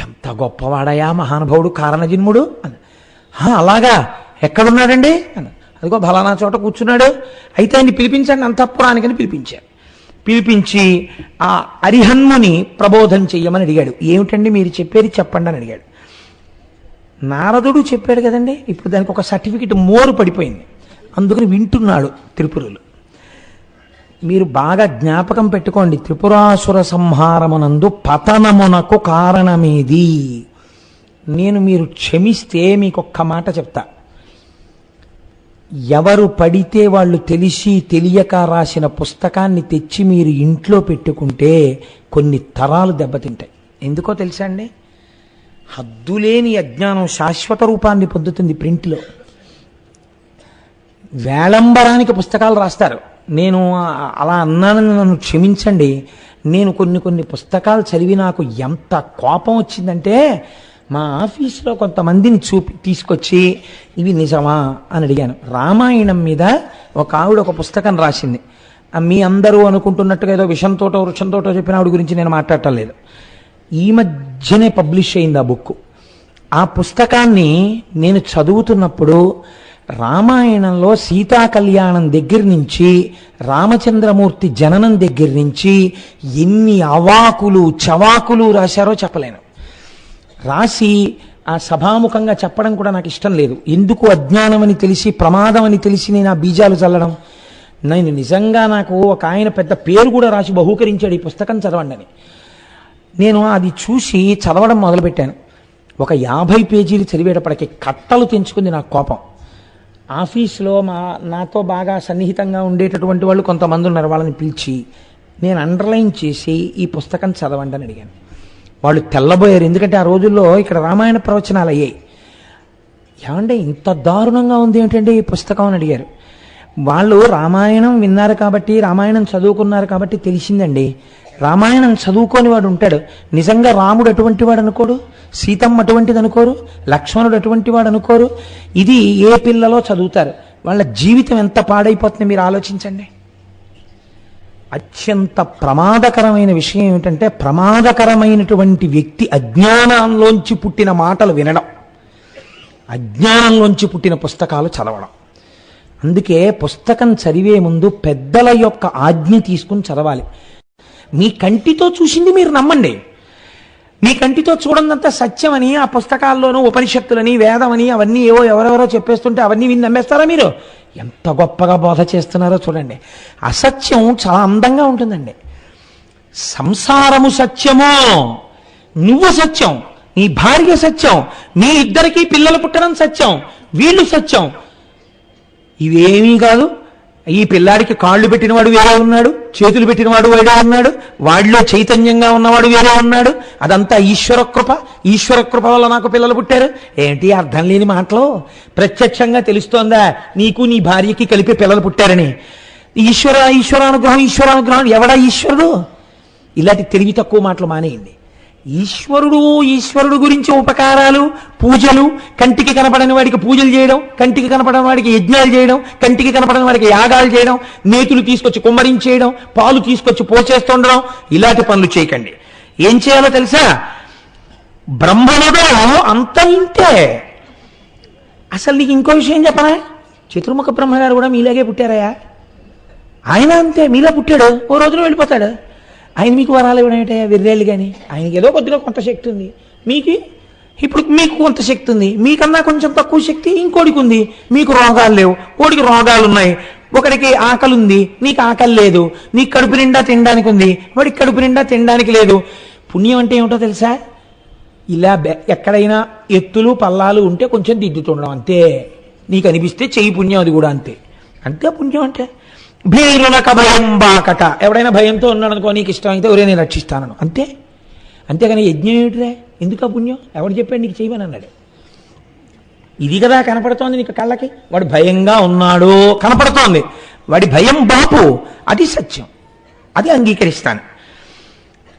A: ఎంత గొప్పవాడయా మహానుభావుడు కారణజన్ముడు అని. అలాగా, ఎక్కడున్నాడండి అని. అదిగో ఫలానా చోట కూర్చున్నాడు. అయితే ఆయన్ని పిలిపించండి అంతఃపురానికని పిలిపించారు. పిలిపించి ఆ అరిహన్ముని ప్రబోధం చెయ్యమని అడిగాడు. ఏమిటండి మీరు చెప్పేది చెప్పండి అని అడిగాడు. నారదుడు చెప్పాడు కదండి, ఇప్పుడు దానికి ఒక సర్టిఫికెట్ మోరు పడిపోయింది, అందుకని వింటున్నాడు త్రిపురులు. మీరు బాగా జ్ఞాపకం పెట్టుకోండి, త్రిపురాసుర సంహారమునందు పతనమునకు కారణమేది. నేను మీరు క్షమిస్తే మీకు ఒక్క మాట చెప్తా. ఎవరు పడితే వాళ్ళు తెలిసి తెలియక రాసిన పుస్తకాన్ని తెచ్చి మీరు ఇంట్లో పెట్టుకుంటే కొన్ని తరాలు దెబ్బతింటాయి. ఎందుకో తెలుసా అండి? హద్దులేని అజ్ఞానం శాశ్వత రూపాన్ని పొందుతుంది ప్రింట్లో. వేళంబరానికి పుస్తకాలు రాస్తారు. నేను అలా అన్నానని నన్ను క్షమించండి. నేను కొన్ని పుస్తకాలు చదివి నాకు ఎంత కోపం వచ్చిందంటే, మా ఆఫీసులో కొంతమందిని తీసుకొచ్చి ఇవి నిజమా అని అడిగాను. రామాయణం మీద ఒక ఆవిడ ఒక పుస్తకం రాసింది. మీ అందరూ అనుకుంటున్నట్టుగా ఏదో విషంతోటో వృక్షంతోటో చెప్పిన ఆవిడ గురించి నేను మాట్లాడటం లేదు. ఈ మధ్యనే పబ్లిష్ అయింది ఆ బుక్. ఆ పుస్తకాన్ని నేను చదువుతున్నప్పుడు రామాయణంలో సీతా కళ్యాణం దగ్గర నుంచి రామచంద్రమూర్తి జననం దగ్గర నుంచి ఎన్ని అవాకులు చవాకులు రాశారో చెప్పలేను. రాసి ఆ సభాముఖంగా చెప్పడం కూడా నాకు ఇష్టం లేదు. ఎందుకు అజ్ఞానం అని తెలిసి ప్రమాదం అని తెలిసి నేను ఆ బీజాలు చల్లడం. నేను నిజంగా నాకు ఒక ఆయన పెద్ద పేరు కూడా రాసి బహూకరించాడు ఈ పుస్తకం చదవండి అని. నేను అది చూసి చదవడం మొదలుపెట్టాను. ఒక 50 పేజీలు చదివేటప్పటికి కట్టలు తెంచుకుంది నాకు కోపం. ఆఫీస్లో నాతో బాగా సన్నిహితంగా ఉండేటటువంటి వాళ్ళు కొంతమంది ఉన్నారు. వాళ్ళని పిలిచి నేను అండర్లైన్ చేసి ఈ పుస్తకం చదవండి అని అడిగాను. వాళ్ళు తెల్లబోయారు. ఎందుకంటే ఆ రోజుల్లో ఇక్కడ రామాయణ ప్రవచనాలు అయ్యాయి. ఏమంటే ఇంత దారుణంగా ఉంది ఏంటంటే ఈ పుస్తకం అని అడిగారు. వాళ్ళు రామాయణం విన్నారు కాబట్టి, రామాయణం చదువుకున్నారు కాబట్టి తెలిసిందండి. రామాయణం చదువుకొని వాడు ఉంటాడు, నిజంగా రాముడు అటువంటి వాడు అనుకోడు, సీతమ్మ అటువంటిది అనుకోరు, లక్ష్మణుడు అటువంటి వాడు అనుకోరు. ఇది ఏ పిల్లలో చదువుతారు, వాళ్ళ జీవితం ఎంత పాడైపోతుంది మీరు ఆలోచించండి. అత్యంత ప్రమాదకరమైన విషయం ఏమిటంటే, ప్రమాదకరమైనటువంటి వ్యక్తి అజ్ఞానంలోంచి పుట్టిన మాటలు వినడం, అజ్ఞానంలోంచి పుట్టిన పుస్తకాలు చదవడం. అందుకే పుస్తకం చదివే ముందు పెద్దల యొక్క ఆజ్ఞ తీసుకుని చదవాలి. మీ కంటితో చూసింది మీరు నమ్మండి. మీ కంటితో చూడందంతా సత్యమని ఆ పుస్తకాల్లోనూ ఉపనిషత్తులని వేదమని అవన్నీ ఏవో ఎవరెవరో చెప్పేస్తుంటే అవన్నీ విని నమ్మేస్తారా మీరు? ఎంత గొప్పగా బోధ చేస్తున్నారో చూడండి. అసత్యం చాలా అందంగా ఉంటుందండి. సంసారము సత్యము, నువ్వు సత్యం, నీ భార్య సత్యం, మీ ఇద్దరికీ పిల్లలు పుట్టడం సత్యం, వీళ్ళు సత్యం. ఇవేమీ కాదు. ఈ పిల్లాడికి కాళ్ళు పెట్టినవాడు వేరే ఉన్నాడు, చేతులు పెట్టినవాడు వేరే ఉన్నాడు, వాడిలో చైతన్యంగా ఉన్నవాడు వేరే ఉన్నాడు. అదంతా ఈశ్వర కృప. ఈశ్వర కృప వల్ల నాకు పిల్లలు పుట్టారు. ఏంటి అర్థం లేని మాటలు? ప్రత్యక్షంగా తెలుస్తోందా నీకు నీ భార్యకి కలిపి పిల్లలు పుట్టారని? ఈశ్వరానుగ్రహం. ఎవడా ఈశ్వరుడు? ఇలాంటి తెలివి తక్కువ మాటలు మానేయండి. ఈశ్వరుడు గురించి ఉపకారాలు, పూజలు, కంటికి కనపడని వాడికి పూజలు చేయడం, కంటికి కనపడని వాడికి యజ్ఞాలు చేయడం, కంటికి కనపడని వాడికి యాగాలు చేయడం, నేతులు తీసుకొచ్చి కుమ్మరించేయడం, పాలు తీసుకొచ్చి పోసేస్తుండడం, ఇలాంటి పనులు చేయకండి. ఏం చేయాలో తెలుసా? బ్రహ్మణుడు అంత ఇంతే. అసలు నీకు ఇంకో విషయం చెప్పనా? చతుర్ముఖ బ్రహ్మగారు కూడా మీలాగే పుట్టారయ్యా. ఆయన అంతే, మీలా పుట్టాడు, ఓ రోజున వెళ్ళిపోతాడు. ఆయన మీకు వరాలు ఇవ్వడం ఏంటయ్యా వెర్రేళ్ళు? కానీ ఆయనకి ఏదో కొద్దిగా కొంత శక్తి ఉంది, ఇప్పుడు మీకు కొంత శక్తి ఉంది, మీకన్నా కొంచెం తక్కువ శక్తి ఇంకోడికి ఉంది. మీకు రోగాలు లేవు, ఓడికి రోగాలు ఉన్నాయి. ఒకడికి ఆకలి ఉంది, నీకు ఆకలి లేదు. నీకు కడుపు నిండా తినడానికి ఉంది, వాడికి కడుపు నిండా తినడానికి లేదు. పుణ్యం అంటే ఏమిటో తెలుసా? ఇలా ఎక్కడైనా ఎత్తులు పల్లాలు ఉంటే కొంచెం దిద్దుతుండడం అంతే. నీకు అనిపిస్తే చెయ్యి పుణ్యం, అది కూడా అంతే. అంతే పుణ్యం అంటే. భీరునక భయం బాకట. ఎవడైనా భయంతో ఉన్నాడు అనుకో, నీకు ఇష్టం అయితే ఒరే నేను రక్షిస్తాను అంతే. అంతేగాని యజ్ఞం ఏమిటిరే? ఎందుకు ఆ పుణ్యం? ఎవడు చెప్పాడు నీకు చేయమని అన్నాడు? ఇది కదా కనపడుతోంది నీకు కళ్ళకి. వాడు భయంగా ఉన్నాడు కనపడుతోంది, వాడి భయం బాపు, అది సత్యం, అది అంగీకరిస్తాను.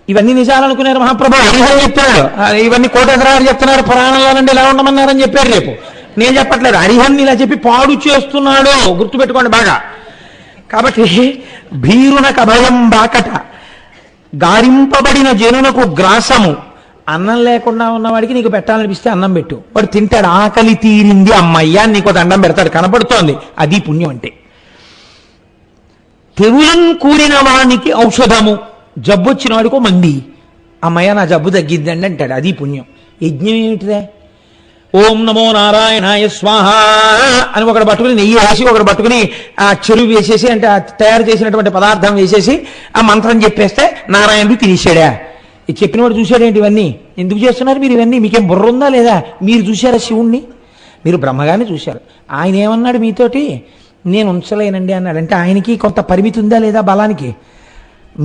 A: ఇవన్నీ నిజాలు అనుకున్నారు మహాప్రభు. హరిహరి చెప్తున్నాడు, ఇవన్నీ కోటేశ్వరారు చెప్తున్నారు, పురాణంలో నుండి ఇలా ఉండమన్నారని చెప్పారు. రేపు నేను చెప్పట్లేదు. హరిహరిని ఇలా చెప్పి పాడు చేస్తున్నాడు, గుర్తుపెట్టుకోండి బాగా. కాబట్టి భీరునకు అభయం బాకట, గారింపబడిన జనునకు గ్రాసము. అన్నం లేకుండా ఉన్నవాడికి నీకు పెట్టాలనిపిస్తే అన్నం పెట్టు, వాడు తింటాడు. ఆకలి తీరింది అమ్మయ్యా నీకు దండం పెడతాడు, కనపడుతోంది. అది పుణ్యం అంటే. తెరులం కూడిన వానికి ఔషధము, జబ్బు వచ్చిన వాడికో మంది, అమ్మయ్య నా జబ్బు తగ్గిద్దండి అంటాడు, అది పుణ్యం. యజ్ఞం ఏమిటిదే? ఓం నమో నారాయణాయ స్వాహ అని ఒకడు పట్టుకుని నెయ్యి వేసి, ఒకడు పట్టుకుని ఆ చెరువు వేసేసి, అంటే ఆ తయారు చేసినటువంటి పదార్థం వేసేసి ఆ మంత్రం చెప్పేస్తే నారాయణుడు తినేసాడా? చెప్పినవాడు చూశాడేంటి? ఇవన్నీ ఎందుకు చేస్తున్నారు మీరు? ఇవన్నీ మీకేం బుర్ర ఉందా లేదా? మీరు చూశారా శివుణ్ణి? మీరు బ్రహ్మగారిని చూశారు. ఆయన ఏమన్నాడు మీతోటి? నేను ఉంచలేనండి అన్నాడు. అంటే ఆయనకి కొంత పరిమితి ఉందా లేదా బలానికి?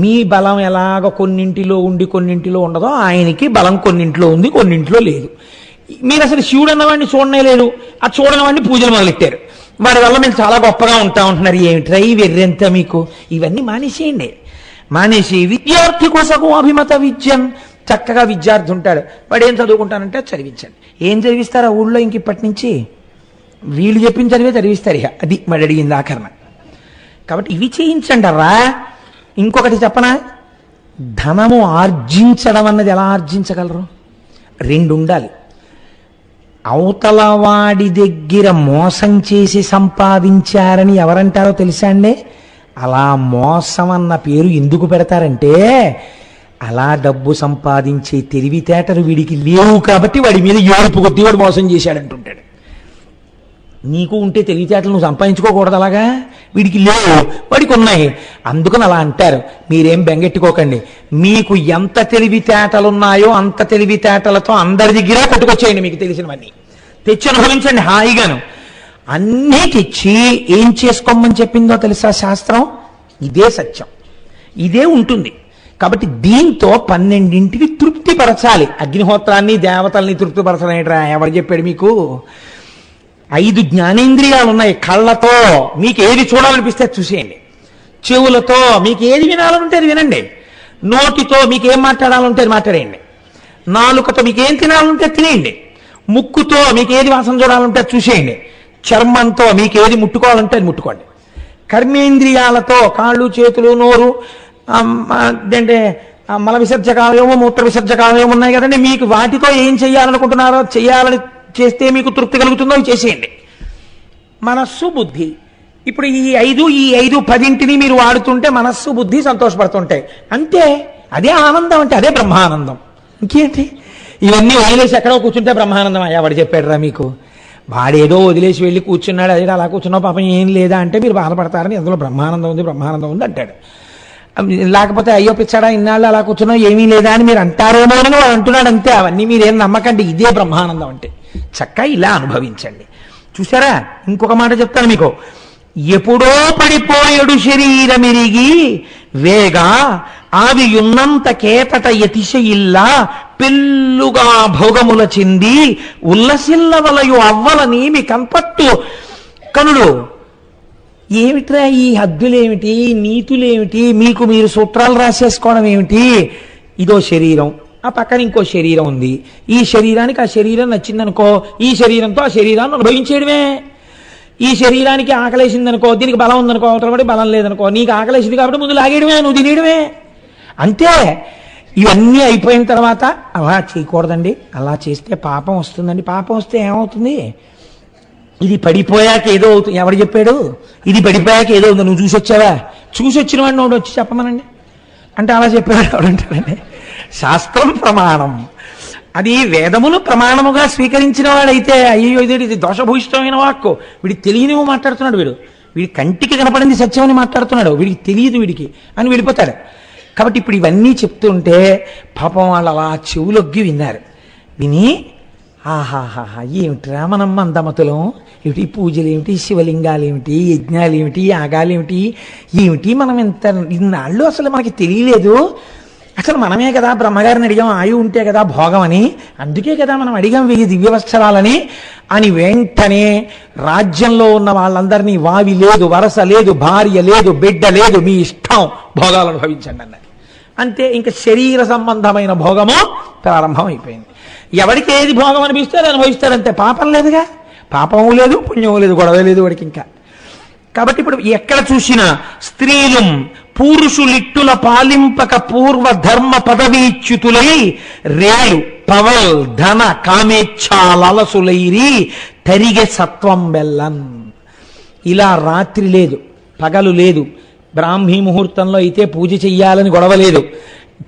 A: మీ బలం ఎలాగ కొన్నింటిలో ఉండి కొన్నింటిలో ఉండదో, ఆయనకి బలం కొన్నింటిలో ఉంది కొన్నింటిలో లేదు. మీరు అసలు శివుడు అన్నవాడిని చూడనే లేదు, ఆ చూడని వాడిని పూజలు మొదలెట్టారు. వాడి వల్ల మీరు చాలా గొప్పగా ఉంటా ఉంటున్నారు. ఏమిట్రా ఈ వెర్రెంత మీకు? ఇవన్నీ మానేసేయండి. మానేసి విద్యార్థి కోసకు అభిమత విద్యన్, చక్కగా విద్యార్థి ఉంటాడు, వాడు ఏం చదువుకుంటానంటే చదివించండి. ఏం చదివిస్తారా ఊళ్ళో ఇంక ఇప్పటి నుంచి? వీళ్ళు చెప్పిన చదివే చదివిస్తారు. ఇక అది మరి అడిగింది ఆఖరణ. కాబట్టి ఇవి చేయించండి రా. ఇంకొకటి చెప్పనా? ధనము ఆర్జించడం అన్నది ఎలా ఆర్జించగలరు? రెండు ఉండాలి. అవతల వాడి దగ్గర మోసం చేసి సంపాదించారని ఎవరంటారో తెలుసా అండి? అలా మోసం అన్న పేరు ఎందుకు పెడతారంటే, అలా డబ్బు సంపాదించే తెలివితేటలు వీడికి లేవు కాబట్టి వాడి మీద ఏడుపు కొద్ది వాడు మోసం చేశాడంటుంటాడు. నీకు ఉంటే తెలివితేటలు నువ్వు సంపాదించుకోకూడదు, అలాగా వీడికి లేవు, వాడికి ఉన్నాయి, అందుకని అలా అంటారు. మీరేం బెంగెట్టుకోకండి. మీకు ఎంత తెలివితేటలున్నాయో అంత తెలివితేటలతో అందరి దగ్గర కొట్టుకొచ్చేయండి. మీకు తెలిసినవన్నీ తెచ్చి అనుభవించండి హాయిగాను. అన్నీ తెచ్చి ఏం చేసుకోమని చెప్పిందో తెలుసా శాస్త్రం? ఇదే సత్యం, ఇదే ఉంటుంది. కాబట్టి దీంతో 12ంటికి తృప్తిపరచాలి. అగ్నిహోత్రాన్ని దేవతల్ని తృప్తిపరచడం ఏంట్రా? ఎవరు చెప్పాడు మీకు? 5 జ్ఞానేంద్రియాలు ఉన్నాయి. కళ్ళతో మీకు ఏది చూడాలనిపిస్తే చూసేయండి, చెవులతో మీకు ఏది వినాలనుంటే అది వినండి, నోటితో మీకు ఏం మాట్లాడాలంటే అది మాట్లాడేయండి, నాలుకతో మీకు ఏం తినాలంటే తినేయండి, ముక్కుతో మీకు ఏది వాసన చూడాలంటే అది చూసేయండి, చర్మంతో మీకు ఏది ముట్టుకోవాలంటే అది ముట్టుకోండి, కర్మేంద్రియాలతో కాళ్ళు చేతులు నోరు అంటే మల విసర్జకాలయేమో మూత్ర విసర్జకాలయేమో ఉన్నాయి కదండి, మీకు వాటితో ఏం చేయాలనుకుంటున్నారో చేయాలని చేస్తే మీకు తృప్తి కలుగుతుందో చేసేయండి. మనస్సు బుద్ధి, ఇప్పుడు ఈ 10ంటిని మీరు వాడుతుంటే మనస్సు బుద్ధి సంతోషపడుతుంటాయి అంతే. అదే ఆనందం అంటే, అదే బ్రహ్మానందం. ఇంకేంటి? ఇవన్నీ వదిలేసి ఎక్కడో కూర్చుంటే బ్రహ్మానందం ఎవడు చెప్పాడురా మీకు? వాడేదో వదిలేసి వెళ్ళి కూర్చున్నాడు, అదే అలా కూర్చున్నావు పాపం ఏం లేదా అంటే మీరు బాధపడతారని, అందులో బ్రహ్మానందం ఉంది బ్రహ్మానందం ఉంది అంటాడు. లేకపోతే అయ్యో పిచ్చాడా ఇన్నాళ్ళు అలా కూర్చున్నావు ఏమీ లేదా అని మీరు అంటారేమో అని వాడు అంటున్నాడు అంతే. అవన్నీ మీరేం నమ్మకండి, ఇదే బ్రహ్మానందం అంటే. చక్కగా ఇలా అనుభవించండి. చూసారా? ఇంకొక మాట చెప్తాను మీకు. ఎప్పుడో పడిపోయేడు శరీరమిరిగి వేగా ఆవియున్నంత కేతట యతిశయిల్లా పెళ్ళుగా భోగముల చెంది ఉల్లసిల్లవలయు అవ్వలని మీ కన్పట్టు కనుడు. ఏమిట్రా ఈ హద్దులేమిటి, నీతులేమిటి, మీకు మీరు సూత్రాలు రాసేసుకోవడం ఏమిటి? ఇదో శరీరం, ఆ పక్కన ఇంకో శరీరం ఉంది, ఈ శరీరానికి ఆ శరీరం నచ్చిందనుకో, ఈ శరీరంతో ఆ శరీరాన్ని అనుభవించేయడమే. ఈ శరీరానికి ఆకలేసిందనుకో, దీనికి బలం ఉందనుకో, అవతలబడి బలం లేదనుకో, నీకు ఆకలేసింది కాబట్టి ముందు లాగేయడమే, నువ్వు తినేయడమే అంతే. ఇవన్నీ అయిపోయిన తర్వాత అలా చేయకూడదండి, అలా చేస్తే పాపం వస్తుందండి. పాపం వస్తే ఏమవుతుంది? ఇది పడిపోయాక ఏదో అవుతుంది. ఎవడు చెప్పాడు? ఇది పడిపోయాక ఏదో అవుతుంది. నువ్వు చూసి వచ్చావా? చూసి వచ్చిన వాడిని ఒకటి వచ్చి చెప్పమనండి అంటే అలా చెప్పాడు ఎవడంటాడండి? శాస్త్రం ప్రమాణం, అది వేదములు ప్రమాణముగా స్వీకరించిన వాడైతే అయ్యో ఇది దోషభూయిష్టమైన వాక్కు, వీడికి తెలియనివి మాట్లాడుతున్నాడు, వీడి కంటికి కనపడింది సత్యం అని మాట్లాడుతున్నాడు, వీడికి తెలియదు వీడికి అని వెళ్ళిపోతాడు. కాబట్టి ఇప్పుడు ఇవన్నీ చెప్తుంటే పాపం వాళ్ళు అలా చెవులొగ్గి విన్నారు. విని ఆహాహా ఏమిట్రా మనం మందమతులం, ఏమిటి పూజలు ఏమిటి, శివలింగాలు ఏమిటి, యజ్ఞాలు ఏమిటి, యాగాలు ఏమిటి, ఏమిటి మనం ఇన్నాళ్ళు అసలు మనకి తెలియలేదు. అసలు మనమే కదా బ్రహ్మగారిని అడిగాం ఆయువు ఉంటే కదా భోగం అని, అందుకే కదా మనం అడిగాం 1000 దివ్యవత్సరాలని అని. వెంటనే రాజ్యంలో ఉన్న వాళ్ళందరినీ వావి లేదు, వరస లేదు, భార్య లేదు, బిడ్డ లేదు, మీ ఇష్టం భోగాలు అనుభవించండి అన్నారు. అంతే, ఇంకా శరీర సంబంధమైన భోగము ప్రారంభం అయిపోయింది. ఎవరికి ఏది భోగం అనిపిస్తే అది అనుభవిస్తాడంతే. పాపం లేదుగా, పాపము లేదు పుణ్యము లేదు, గొడవ లేదు వాడికి. ఇంకా కాబట్టి ఇప్పుడు ఎక్కడ చూసినా స్త్రీలు పురుషులిట్టుల పాలింపక పూర్వ ధర్మ పదవీచ్యుతులై రేలు పవల్ ధన కామేచ్ఛాలసులైరి తరిగె సత్వం బెల్లన్. ఇలా రాత్రి లేదు, పగలు లేదు, బ్రాహ్మీ ముహూర్తంలో అయితే పూజ చెయ్యాలని గొడవ లేదు,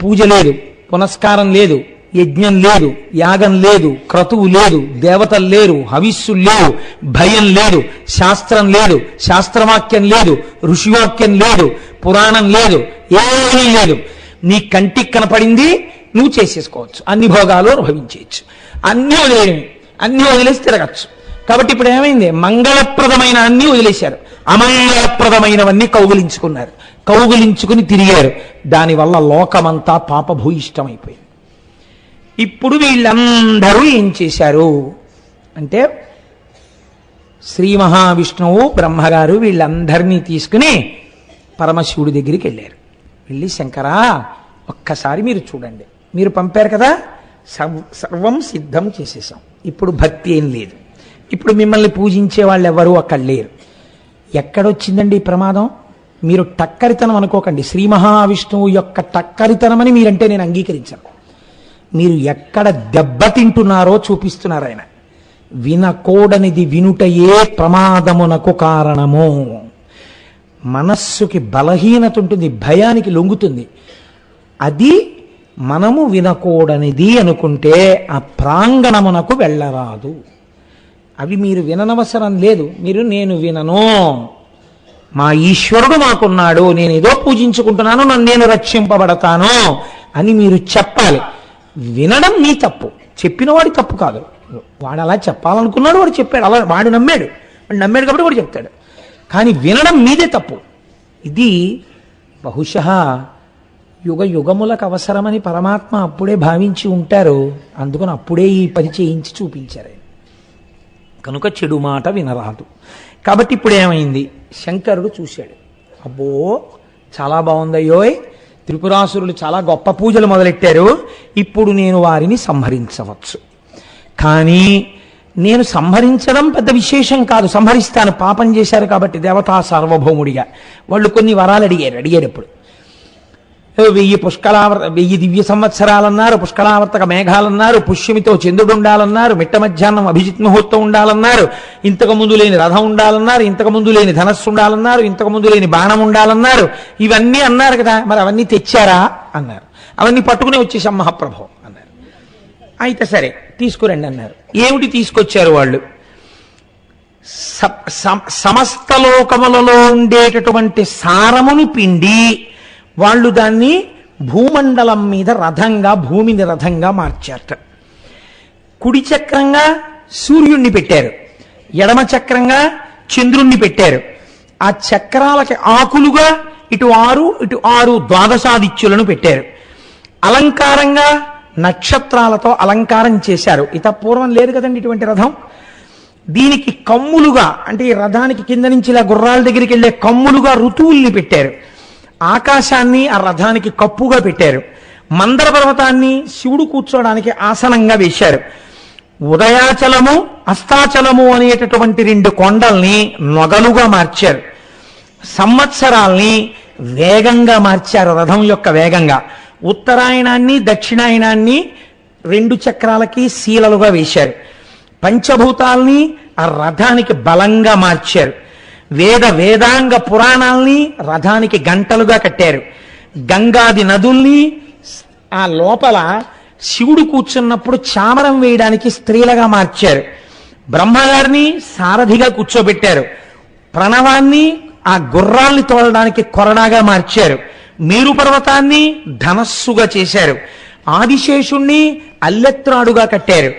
A: పూజ లేదు, పునస్కారం లేదు, యజ్ఞం లేదు, యాగం లేదు, క్రతువు లేదు, దేవతలు లేరు, హవిస్సులు లేవు, భయం లేదు, శాస్త్రం లేదు, శాస్త్రవాక్యం లేదు, ఋషివాక్యం లేదు, పురాణం లేదు, ఏమీ లేదు. నీ కంటికి కనపడింది నువ్వు చేసేసుకోవచ్చు, అన్ని భోగాలు అనుభవించేయచ్చు, అన్ని వదిలేసి తిరగచ్చు. కాబట్టి ఇప్పుడు ఏమైంది? మంగళప్రదమైన అన్ని వదిలేశారు, అమంగళప్రదమైనవన్నీ కౌగులించుకున్నారు, కౌగులించుకుని తిరిగారు. దానివల్ల లోకమంతా పాపభూయిష్టమైపోయింది. ఇప్పుడు వీళ్ళందరూ ఏం చేశారు అంటే, శ్రీ మహావిష్ణువు బ్రహ్మగారు వీళ్ళందరినీ తీసుకుని పరమశివుడి దగ్గరికి వెళ్ళారు. వెళ్ళి, శంకరా ఒక్కసారి మీరు చూడండి, మీరు పంపారు కదా, సర్వం సిద్ధం చేసేసాం, ఇప్పుడు భక్తి ఏం లేదు, ఇప్పుడు మిమ్మల్ని పూజించే వాళ్ళు ఎవరు అక్కడ లేరు. ఎక్కడొచ్చిందండి ఈ ప్రమాదం? మీరు టక్కరితనం అనుకోకండి, శ్రీ మహావిష్ణువు యొక్క టక్కరితనమని మీరంటే నేను అంగీకరించాను. మీరు ఎక్కడ దెబ్బతింటున్నారో చూపిస్తున్నారు ఆయన. వినకూడనిది వినుటయే ప్రమాదమునకు కారణము. మనస్సుకి బలహీనత ఉంటుంది, భయానికి లొంగుతుంది. అది మనము వినకూడనిది అనుకుంటే ఆ ప్రాంగణమునకు వెళ్ళరాదు. అవి మీరు విననవసరం లేదు. మీరు నేను వినను, మా ఈశ్వరుడు మాకున్నాడు, నేను ఏదో పూజించుకుంటున్నాను, నన్ను నేను రక్షింపబడతాను అని మీరు చెప్పాలి. వినడం నీ తప్పు, చెప్పినవాడి తప్పు కాదు. వాడు అలా చెప్పాలనుకున్నాడు, వాడు చెప్పాడు, అలా వాడు నమ్మాడు కాబట్టి వాడు చెప్తాడు. కానీ వినడం మీదే తప్పు. ఇది బహుశः యుగ యుగములకు అవసరమని పరమాత్మ అప్పుడే భావించి ఉంటారు. అందుకని అప్పుడే ఈ పని చేయించి చూపించారు. కనుక చెడు మాట వినరాదు. కాబట్టి ఇప్పుడు ఏమైంది? శంకరుడు చూశాడు, అబ్బో చాలా బాగుందయ్యోయ్, త్రిపురాసురులు చాలా గొప్ప పూజలు మొదలెట్టారు, ఇప్పుడు నేను వారిని సంహరించవచ్చు. కానీ నేను సంహరించడం పెద్ద విశేషం కాదు, సంహరిస్తాను, పాపం చేశారు కాబట్టి దేవతా సార్వభౌముడిగా. వాళ్ళు కొన్ని వరాలు అడిగారు. 1000 దివ్య సంవత్సరాలన్నారు, పుష్కలావర్తక మేఘాలన్నారు, పుష్యమితో చంద్రుడు ఉండాలన్నారు, మిట్ట మధ్యాహ్నం అభిజిత్ ముహూర్తం ఉండాలన్నారు, ఇంతకు ముందు లేని రథం ఉండాలన్నారు, ఇంతకు ముందు లేని ధనస్సు ఉండాలన్నారు, ఇంతకు ముందు లేని బాణం ఉండాలన్నారు. ఇవన్నీ అన్నారు కదా, మరి అవన్నీ తెచ్చారా అన్నారు. అవన్నీ పట్టుకునే వచ్చేసాం మహాప్రభు అన్నారు. అయితే సరే తీసుకురండి అన్నారు. ఏమిటి తీసుకొచ్చారు వాళ్ళు? సమస్త లోకములలో ఉండేటటువంటి సారమును పిండి వాళ్ళు దాన్ని భూమండలం మీద రథంగా, భూమిని రథంగా మార్చారట. కుడి చక్రంగా సూర్యుణ్ణి పెట్టారు, ఎడమ చక్రంగా చంద్రుణ్ణి పెట్టారు. ఆ చక్రాలకి ఆకులుగా ఇటు 6 ద్వాదశాదిత్యులను పెట్టారు. అలంకారంగా నక్షత్రాలతో అలంకారం చేశారు. ఇత పూర్వం లేదు కదండి ఇటువంటి రథం. దీనికి కమ్ములుగా, అంటే ఈ రథానికి కింద నుంచి ఇలా గుర్రాల దగ్గరికి వెళ్ళే కమ్ములుగా ఋతువుల్ని పెట్టారు. ఆకాశాన్ని ఆ రథానికి కప్పుగా పెట్టారు. మందర పర్వతాన్ని శివుడు కూర్చోడానికి ఆసనంగా వేశారు. ఉదయాచలము, అస్తాచలము అనేటటువంటి 2 కొండల్ని నొగలుగా మార్చారు. సంవత్సరాల్ని వేగంగా మార్చారు, రథం యొక్క వేగంగా. ఉత్తరాయణాన్ని, దక్షిణాయనాన్ని 2 చక్రాలకి శీలలుగా వేశారు. పంచభూతాల్ని ఆ రథానికి బలంగా మార్చారు. వేదాంగ పురాణాల్ని రథానికి గంటలుగా కట్టారు. గంగాది నదుల్ని ఆ లోపల శివుడు కూర్చున్నప్పుడు చామరం వేయడానికి స్త్రీలుగా మార్చారు. బ్రహ్మగారిని సారథిగా కూర్చోబెట్టారు. ప్రణవాన్ని ఆ గుర్రాల్ని తోలడానికి కొరడాగా మార్చారు. మేరు పర్వతాన్ని ధనస్సుగా చేశారు. ఆదిశేషుణ్ణి అల్లెత్రాడుగా కట్టారు.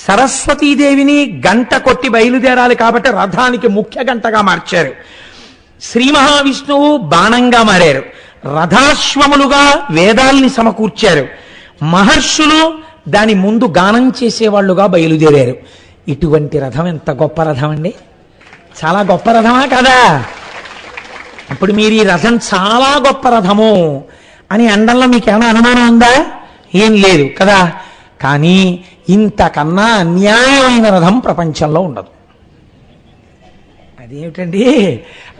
A: సరస్వతీదేవిని గంట కొట్టి బయలుదేరాలి కాబట్టి రథానికి ముఖ్య గంటగా మార్చారు. శ్రీ మహావిష్ణువు బాణంగా మారారు. రథాశ్వములుగా వేదాల్ని సమకూర్చారు. మహర్షులు దాని ముందు గానం చేసేవాళ్లుగా బయలుదేరారు. ఇటువంటి రథం ఎంత గొప్ప రథం అండి! చాలా గొప్ప రథమా కదా? అప్పుడు మీరు ఈ రథం చాలా గొప్ప రథము అని అండంలో మీకు ఏమైనా అనుమానం ఉందా? ఏం లేదు కదా. కానీ ఇంతకన్నా అన్యాయమైన రథం ప్రపంచంలో ఉండదు. అదేమిటండి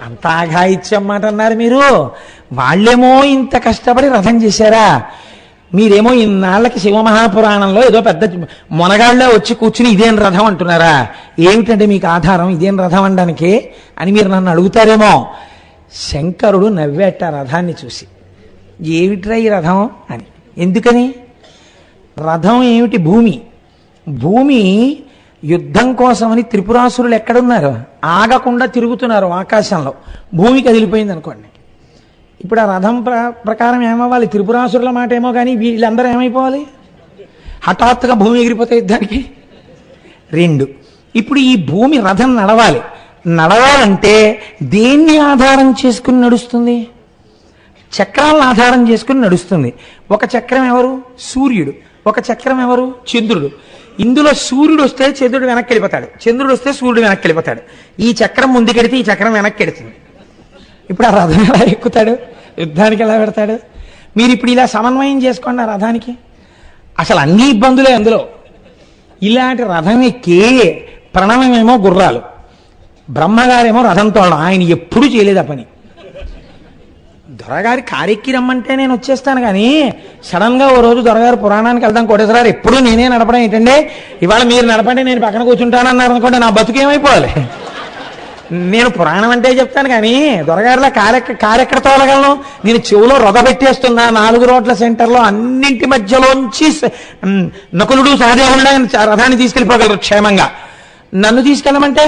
A: అంత ఆఘాయిత్యం మాట అన్నారు మీరు? వాళ్ళేమో ఇంత కష్టపడి రథం చేశారా? మీరేమో ఇన్నాళ్ళకి శివమహాపురాణంలో ఏదో పెద్ద మొనగాళ్ళ వచ్చి కూర్చుని ఇదేం రథం అంటున్నారా? ఏమిటంటే మీకు ఆధారం ఇదేం రథం అనడానికి అని మీరు నన్ను అడుగుతారేమో. శంకరుడు నవ్వేట రథాన్ని చూసి. ఏమిట్రా ఈ రథం అని. ఎందుకని? రథం ఏమిటి? భూమి. భూమి యుద్ధం కోసమని త్రిపురాసురులు ఎక్కడున్నారు? ఆగకుండా తిరుగుతున్నారు ఆకాశంలో. భూమి కదిలిపోయింది అనుకోండి. ఇప్పుడు ఆ రథం ప్రకారం ఏమవ్వాలి? త్రిపురాసురుల మాట ఏమో, కానీ వీళ్ళందరూ ఏమైపోవాలి? హఠాత్తుగా భూమి ఎగిరిపోతే యుద్ధానికి. రెండు, ఇప్పుడు ఈ భూమి రథం నడవాలి. నడవాలంటే దేన్ని ఆధారం చేసుకుని నడుస్తుంది? చక్రాలను ఆధారం చేసుకుని నడుస్తుంది. ఒక చక్రం ఎవరు? సూర్యుడు. ఒక చక్రం ఎవరు? చంద్రుడు. ఇందులో సూర్యుడు వస్తే చంద్రుడు వెనక్కి వెళ్ళిపోతాడు, చంద్రుడు వస్తే సూర్యుడు వెనక్కి వెళ్ళిపోతాడు. ఈ చక్రం ముందుకెడితే ఈ చక్రం వెనక్కి వెడుతుంది. ఇప్పుడు ఆ రథం ఎలా ఎక్కుతాడు? యుద్ధానికి ఎలా పెడతాడు? మీరు ఇప్పుడు ఇలా సమన్వయం చేసుకోండి ఆ రథానికి. అసలు అన్ని ఇబ్బందులే అందులో. ఇలాంటి రథం ఎక్కి ప్రణవమేమో గుర్రాలు, బ్రహ్మగారేమో రథం తోడడం. ఆయన ఎప్పుడూ చేయలేదు ఆ పని. దొరగారి కారెక్కి రమ్మంటే నేను వచ్చేస్తాను, కానీ సడన్ గా ఓ రోజు దొరగారు పురాణానికి వెళ్దాం కోటేశ్వరారు ఎప్పుడు నేనే నడపడం ఏంటంటే, ఇవాళ మీరు నడపండి నేను పక్కన కూర్చుంటానన్నారు అనుకోండి, నా బతుకేమైపోవాలి. నేను పురాణం అంటే చెప్తాను, కానీ దొరగారిలో కారెక్కడ తోలగలను? నేను చెవులో రొద పెట్టేస్తున్నా 4 రోడ్ల సెంటర్లో అన్నింటి మధ్యలోంచి నకులుడు సహదేవుడు రథాన్ని తీసుకెళ్ళిపోగలరు క్షేమంగా. నన్ను తీసుకెళ్ళమంటే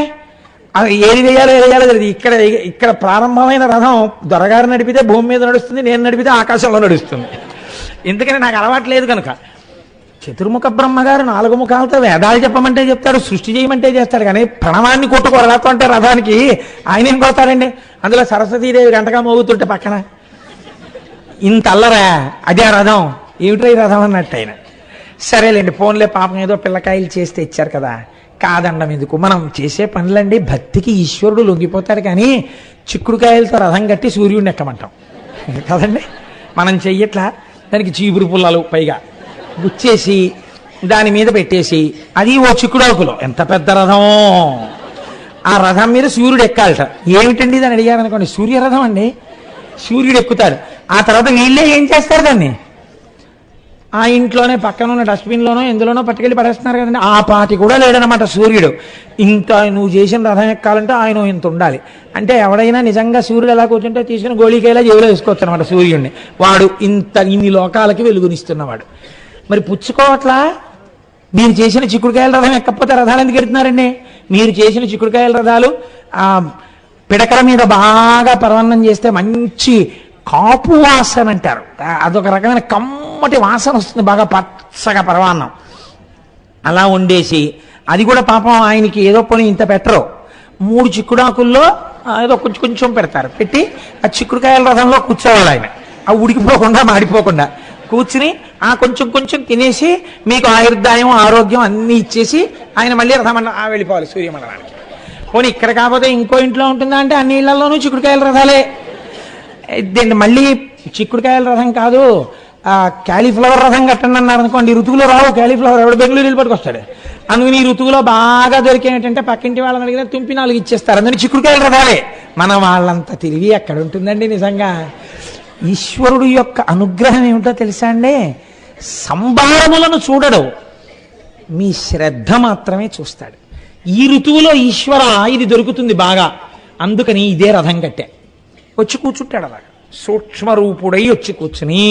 A: ఏది వేయాలో తెలియదు. ఇక్కడ ప్రారంభమైన రథం దొరగారు నడిపితే భూమి మీద నడుస్తుంది, నేను నడిపితే ఆకాశంలో నడుస్తుంది. ఎందుకని నాకు అలవాటు లేదు కనుక. చతుర్ముఖ బ్రహ్మగారు 4 ముఖాలతో వేదాలు చెప్పమంటే చెప్తాడు, సృష్టి చేయమంటే చేస్తాడు, కానీ ప్రణవాన్ని కొట్టుకోరలాతో అంటే రథానికి ఆయన ఏం కొడతాడండి? అందులో సరస్వతీదేవి గంటగా మోగుతుంటే పక్కన ఇంత అల్లరా. అదే రథం. ఏమిటో ఈ రథం అన్నట్టు ఆయన. సరేలేండి, ఫోన్లే పాపం ఏదో పిల్లకాయలు చేస్తే ఇచ్చారు కదా, కాదండం ఎందుకు? మనం చేసే పనులండి భక్తికి ఈశ్వరుడు లొంగిపోతాడు, కానీ చిక్కుడుకాయలతో రథం కట్టి సూర్యుడిని ఎక్కమంటాం కదండి. మనం చెయ్యట్లా. దానికి చీపురు పుల్లలు పైగా గుచ్చేసి దాని మీద పెట్టేసి, అది ఓ చిక్కుడాకులో ఎంత పెద్ద రథం. ఆ రథం మీద సూర్యుడు ఎక్కాలట. ఏమిటండి దాన్ని అడిగారనుకోండి, సూర్యరథం అండి. సూర్యుడు ఎక్కుతాడు. ఆ తర్వాత వీళ్ళే ఏం చేస్తారు? దాన్ని ఆ ఇంట్లోనే పక్కన ఉన్న డస్ట్బిన్లోనో ఎందులోనో పట్టుకెళ్ళి పడేస్తున్నారు కదండి. ఆ పాటి కూడా లేడనమాట సూర్యుడు. ఇంత నువ్వు చేసిన రథం ఎక్కాలంటే ఆయన ఇంత ఉండాలి. అంటే ఎవడైనా నిజంగా సూర్యుడు ఎలా కూర్చుంటే తీసుకుని గోళీకేలా జేబులో వేసుకోవచ్చు అనమాట సూర్యుడిని. వాడు ఇన్ని లోకాలకి వెలుగునిస్తున్నవాడు. మరి పుచ్చుకోవట్లా? మీరు చేసిన చిక్కుడుకాయల రథం ఎక్కపోతే రథాలు ఎందుకు ఎడుతున్నారండి? మీరు చేసిన చిక్కుడుకాయల రథాలు పిడకల మీద బాగా పరవన్నం చేస్తే మంచి కాపు వాసన అంటారు, అదొక రకమైన కమ్మటి వాసన వస్తుంది, బాగా పచ్చగా పరవాన్నం అలా వండేసి, అది కూడా పాపం ఆయనకి ఏదో పని ఇంత పెట్టరు, 3 చిక్కుడాకుల్లో ఏదో కొంచెం పెడతారు. పెట్టి ఆ చిక్కుడుకాయల రథంలో కూర్చోవాలి ఆయన. ఆ ఉడికిపోకుండా మాడిపోకుండా కూర్చుని కొంచెం తినేసి మీకు ఆయుర్దాయం ఆరోగ్యం అన్నీ ఇచ్చేసి ఆయన మళ్ళీ రథమండలం వెళ్ళిపోవాలి సూర్యమండలానికి. పోనీ ఇక్కడ కాకపోతే ఇంకో ఇంట్లో ఉంటుందా అంటే అన్ని ఇళ్లలోనూ చిక్కుడుకాయల రథాలే. మళ్ళీ చిక్కుడుకాయల రథం కాదు, క్యాలీఫ్లవర్ రథం కట్టండి అన్నారు అనుకోండి. ఋతువులో రావు క్యాలీఫ్లవర్, ఎవడు బెంగళూరు వెళ్ళి పట్టుకొస్తాడు. అందుకని ఈ ఋతువులో బాగా దొరికేటంటే పక్కింటి వాళ్ళని అడిగినా తుంపి 4 ఇచ్చేస్తారు. అందుకని చిక్కుడుకాయల రథాలే. మన వాళ్ళంత తెలివి ఎక్కడ ఉంటుందండి నిజంగా. ఈశ్వరుడు యొక్క అనుగ్రహం ఏమిటో తెలుసా అండి? సంభారములను చూడడు, మీ శ్రద్ధ మాత్రమే చూస్తాడు. ఈ ఋతువులో ఈశ్వర ఇది దొరుకుతుంది బాగా, అందుకని ఇదే రథం కట్టే వచ్చి కూర్చుంటాడు. అలాగా సూక్ష్మరూపుడై వచ్చి కూర్చుని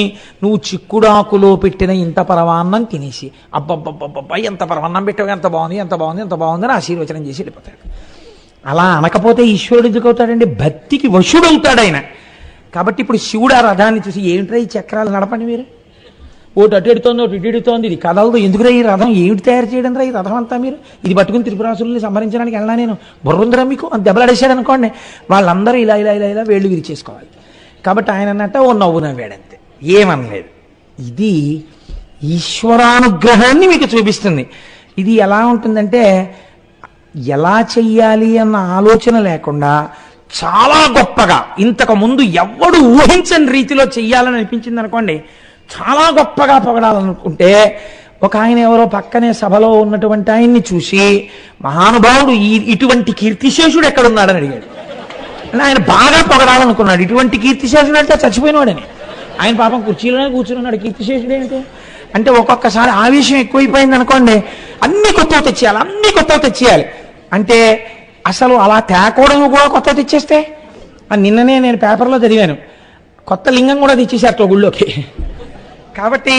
A: నువ్వు చిక్కుడాకులో పెట్టిన ఇంత పరమాన్నం తినేసి అబ్బబ్బబ్బబ్బా ఎంత పరమాన్నం పెట్టావు, ఎంత బాగుంది ఎంత బాగుంది ఎంత బాగుంది అని ఆశీర్వచనం చేసి వెళ్ళిపోతాడు. అలా అనకపోతే ఈశ్వరుడు ఎందుకు అవుతాడండి? భక్తికి వశుడవుతాడు ఆయన. కాబట్టి ఇప్పుడు శివుడు ఆ రథాన్ని చూసి ఏమిట్రా ఈ చక్రాలు నడపండి మీరు, ఒకటి అటు ఎడుతోంది ఒకటి ఇటు ఎడుతోంది, ఇది కదలదు, ఎందుకురా ఈ రథం ఏమిటి తయారు చేయడం రా ఈ రథం అంతా, మీరు ఇది పట్టుకుని త్రిపురాసురుల్ని సంహరించడానికి వెళ్ళా నేను బుర్రుందిరా మీకు అని దెబ్బలాడేశాడు అనుకోండి. వాళ్ళందరూ ఇలా ఇలా ఇలా ఇలా వేళ్ళు విరిచేసుకోవాలి. కాబట్టి ఆయన అన్నట్ట ఓ నవ్వు నవ్వాడంతే, ఏమనలేదు. ఇది ఈశ్వరానుగ్రహాన్ని మీకు చూపిస్తుంది. ఇది ఎలా ఉంటుందంటే ఎలా చెయ్యాలి అన్న ఆలోచన లేకుండా చాలా గొప్పగా ఇంతకు ముందు ఎవ్వడు ఊహించని రీతిలో చెయ్యాలని అనిపించింది అనుకోండి, చాలా గొప్పగా పొగడాలనుకుంటే ఒక ఆయన ఎవరో పక్కనే సభలో ఉన్నటువంటి ఆయన్ని చూసి, మహానుభావుడు ఇటువంటి కీర్తిశేషుడు ఎక్కడున్నాడని అడిగాడు. ఆయన బాగా పొగడాలనుకున్నాడు. ఇటువంటి కీర్తిశేషుడు అంటే చచ్చిపోయినవాడని. ఆయన పాపం కుర్చీలోనే కూర్చున్నాడు. కీర్తిశేషుడు ఏంటి అంటే, ఒక్కొక్కసారి ఆవేశం ఎక్కువైపోయింది అనుకోండి, అన్ని కొత్తవి తెచ్చేయాలి అంటే, అసలు అలా తేకూడదు కూడా కొత్తవి తెచ్చేస్తే. నిన్ననే నేను పేపర్లో చదివాను, కొత్త లింగం కూడా తెచ్చేసారు గుళ్ళోకి. కాబట్టి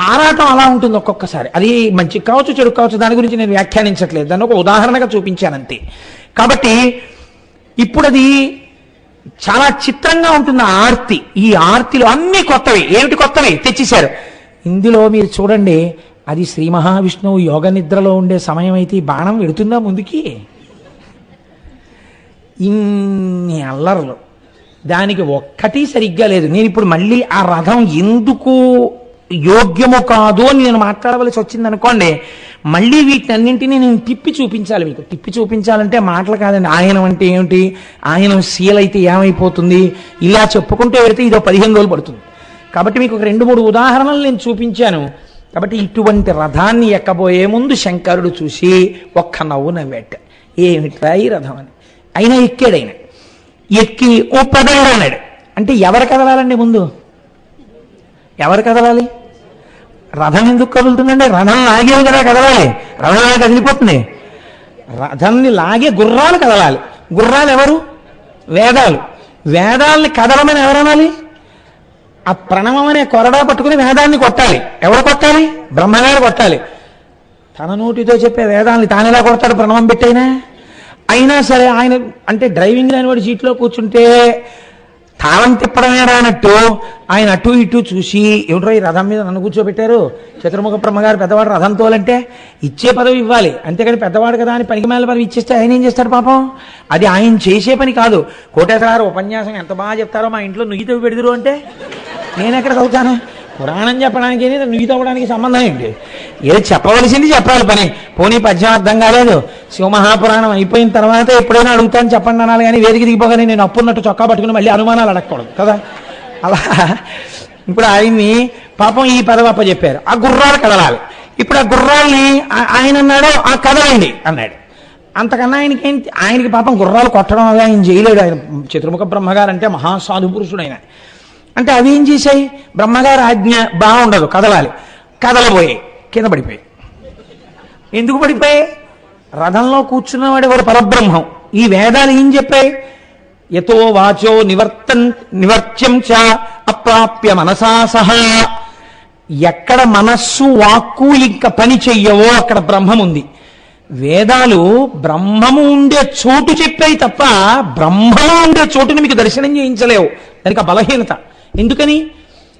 A: ఆరాటం అలా ఉంటుంది ఒక్కొక్కసారి. అది మంచి కావచ్చు, చెడు కావచ్చు, దాని గురించి నేను వ్యాఖ్యానించట్లేదు, దాన్ని ఒక ఉదాహరణగా చూపించానంతే. కాబట్టి ఇప్పుడు అది చాలా చిత్రంగా ఉంటుంది ఆర్తి. ఈ ఆర్తిలో అన్ని కొత్తవి. ఏమిటి కొత్తవి తెచ్చేశారు. ఇందులో మీరు చూడండి, అది శ్రీ మహావిష్ణువు యోగ నిద్రలో ఉండే సమయం అయితే ఈ బాణం వెడుతుందా ముందుకి? ఇన్ని అల్లర్లు, దానికి ఒక్కటి సరిగ్గా లేదు. నేను ఇప్పుడు మళ్ళీ ఆ రథం ఎందుకు యోగ్యము కాదు అని నేను మాట్లాడవలసి వచ్చింది అనుకోండి, మళ్ళీ వీటన్నింటినీ నేను తిప్పి చూపించాలి మీకు. తిప్పి చూపించాలంటే మాటలు కాదండి. ఆయనం అంటే ఏమిటి, ఆయనం శీలైతే ఏమైపోతుంది, ఇలా చెప్పుకుంటూ వెళితే ఇదో 15 రోజులు పడుతుంది. కాబట్టి మీకు ఒక 2-3 ఉదాహరణలు నేను చూపించాను. కాబట్టి ఇటువంటి రథాన్ని ఎక్కబోయే ముందు శంకరుడు చూసి ఒక్క నవ్వు నవ్వేట. ఏమిట్రా ఈ రథం అని. అయినా ఎక్కాడు. ఆయన ఎక్కి ఓ పదండి అన్నాడు. అంటే ఎవరు కదలాలండి ముందు? ఎవరు కదలాలి? రథం ఎందుకు కదులుతుందండి? రథం లాగేవి కదా కదలాలి. రథం లాగా కదిలిపోతుంది. రథాన్ని లాగే గుర్రాలు కదలాలి. గుర్రాలు ఎవరు? వేదాలు. వేదాలని కదలమని ఎవరనాలి? ఆ ప్రణవం అనే కొరడా పట్టుకుని వేదాన్ని కొట్టాలి. ఎవరు కొట్టాలి? బ్రహ్మగారు కొట్టాలి. తన నోటితో చెప్పే వేదాలని తానెలా కొడతాడు ప్రణవం పెట్టైనా? అయినా సరే ఆయన అంటే డ్రైవింగ్ లేని వాడి సీట్లో కూర్చుంటే తాళం తిప్పడమే రానట్టు ఆయన అటు ఇటు చూసి, ఏమిట్రో ఈ రథం మీద నన్ను కూర్చోబెట్టారు, చతుర్ముఖ బ్రహ్మగారు పెద్దవాడు రథం తోలంటే ఇచ్చే పదవి ఇవ్వాలి, అంతేకాని పెద్దవాడు కదా అని పనికిమాల పదవి ఇచ్చేస్తే ఆయన ఏం చేస్తాడు పాపం? అది ఆయన చేసే పని కాదు. కోటేశ్వరారు ఉపన్యాసం ఎంత బాగా చెప్తారో, మా ఇంట్లో నుయ్యి తవ్వి పెడదురు అంటే నేను ఎక్కడ చదువుతాను? పురాణం చెప్పడానికి నుయ్యి తవ్వడానికి సంబంధం ఏంటి? ఏదో చెప్పవలసింది చెప్పాలి పని. పోనీ పద్యం అర్థం కాలేదు, శివమహాపురాణం అయిపోయిన తర్వాత ఎప్పుడైనా అడుగుతాను చెప్పండి అనాలి, కానీ వేదిక దిగిపోగానే నేను అప్పున్నట్టు చొక్కా పట్టుకుని మళ్ళీ అనుమానాలు అడగకూడదు కదా. అలా ఇప్పుడు ఆయన్ని పాపం ఈ పదవి అప్పచెప్పారు. ఆ గుర్రాలు కదలాలి. ఇప్పుడు ఆ గుర్రాల్ని ఆయన అన్నాడు, ఆ కదలండి అన్నాడు. అంతకన్నా ఆయనకి పాపం గుర్రాలు కొట్టడం అవి ఆయన చేయలేడు. ఆయన చతుర్ముఖ బ్రహ్మగారు అంటే మహాసాధు పురుషుడు ఆయన. అంటే అవి ఏం చేశాయి? బ్రహ్మగారు ఆజ్ఞ బాగుండదు, కదలాలి. కదలబోయాయి, కింద పడిపోయాయి. ఎందుకు పడిపోయాయి? రథంలో కూర్చున్నవాడు ఎవరు? పరబ్రహ్మం. ఈ వేదాలు ఏం చెప్పాయి? యతో వాచో నివర్త్యం చ అప్రాప్య మనసా సహా. ఎక్కడ మనస్సు వాక్కు ఇంకా పని చెయ్యవో అక్కడ బ్రహ్మం ఉంది. వేదాలు బ్రహ్మము ఉండే చోటు చెప్పాయి తప్ప బ్రహ్మము ఉండే చోటుని మీకు దర్శనం చేయించలేవు. దానికి ఆ బలహీనత. ఎందుకని?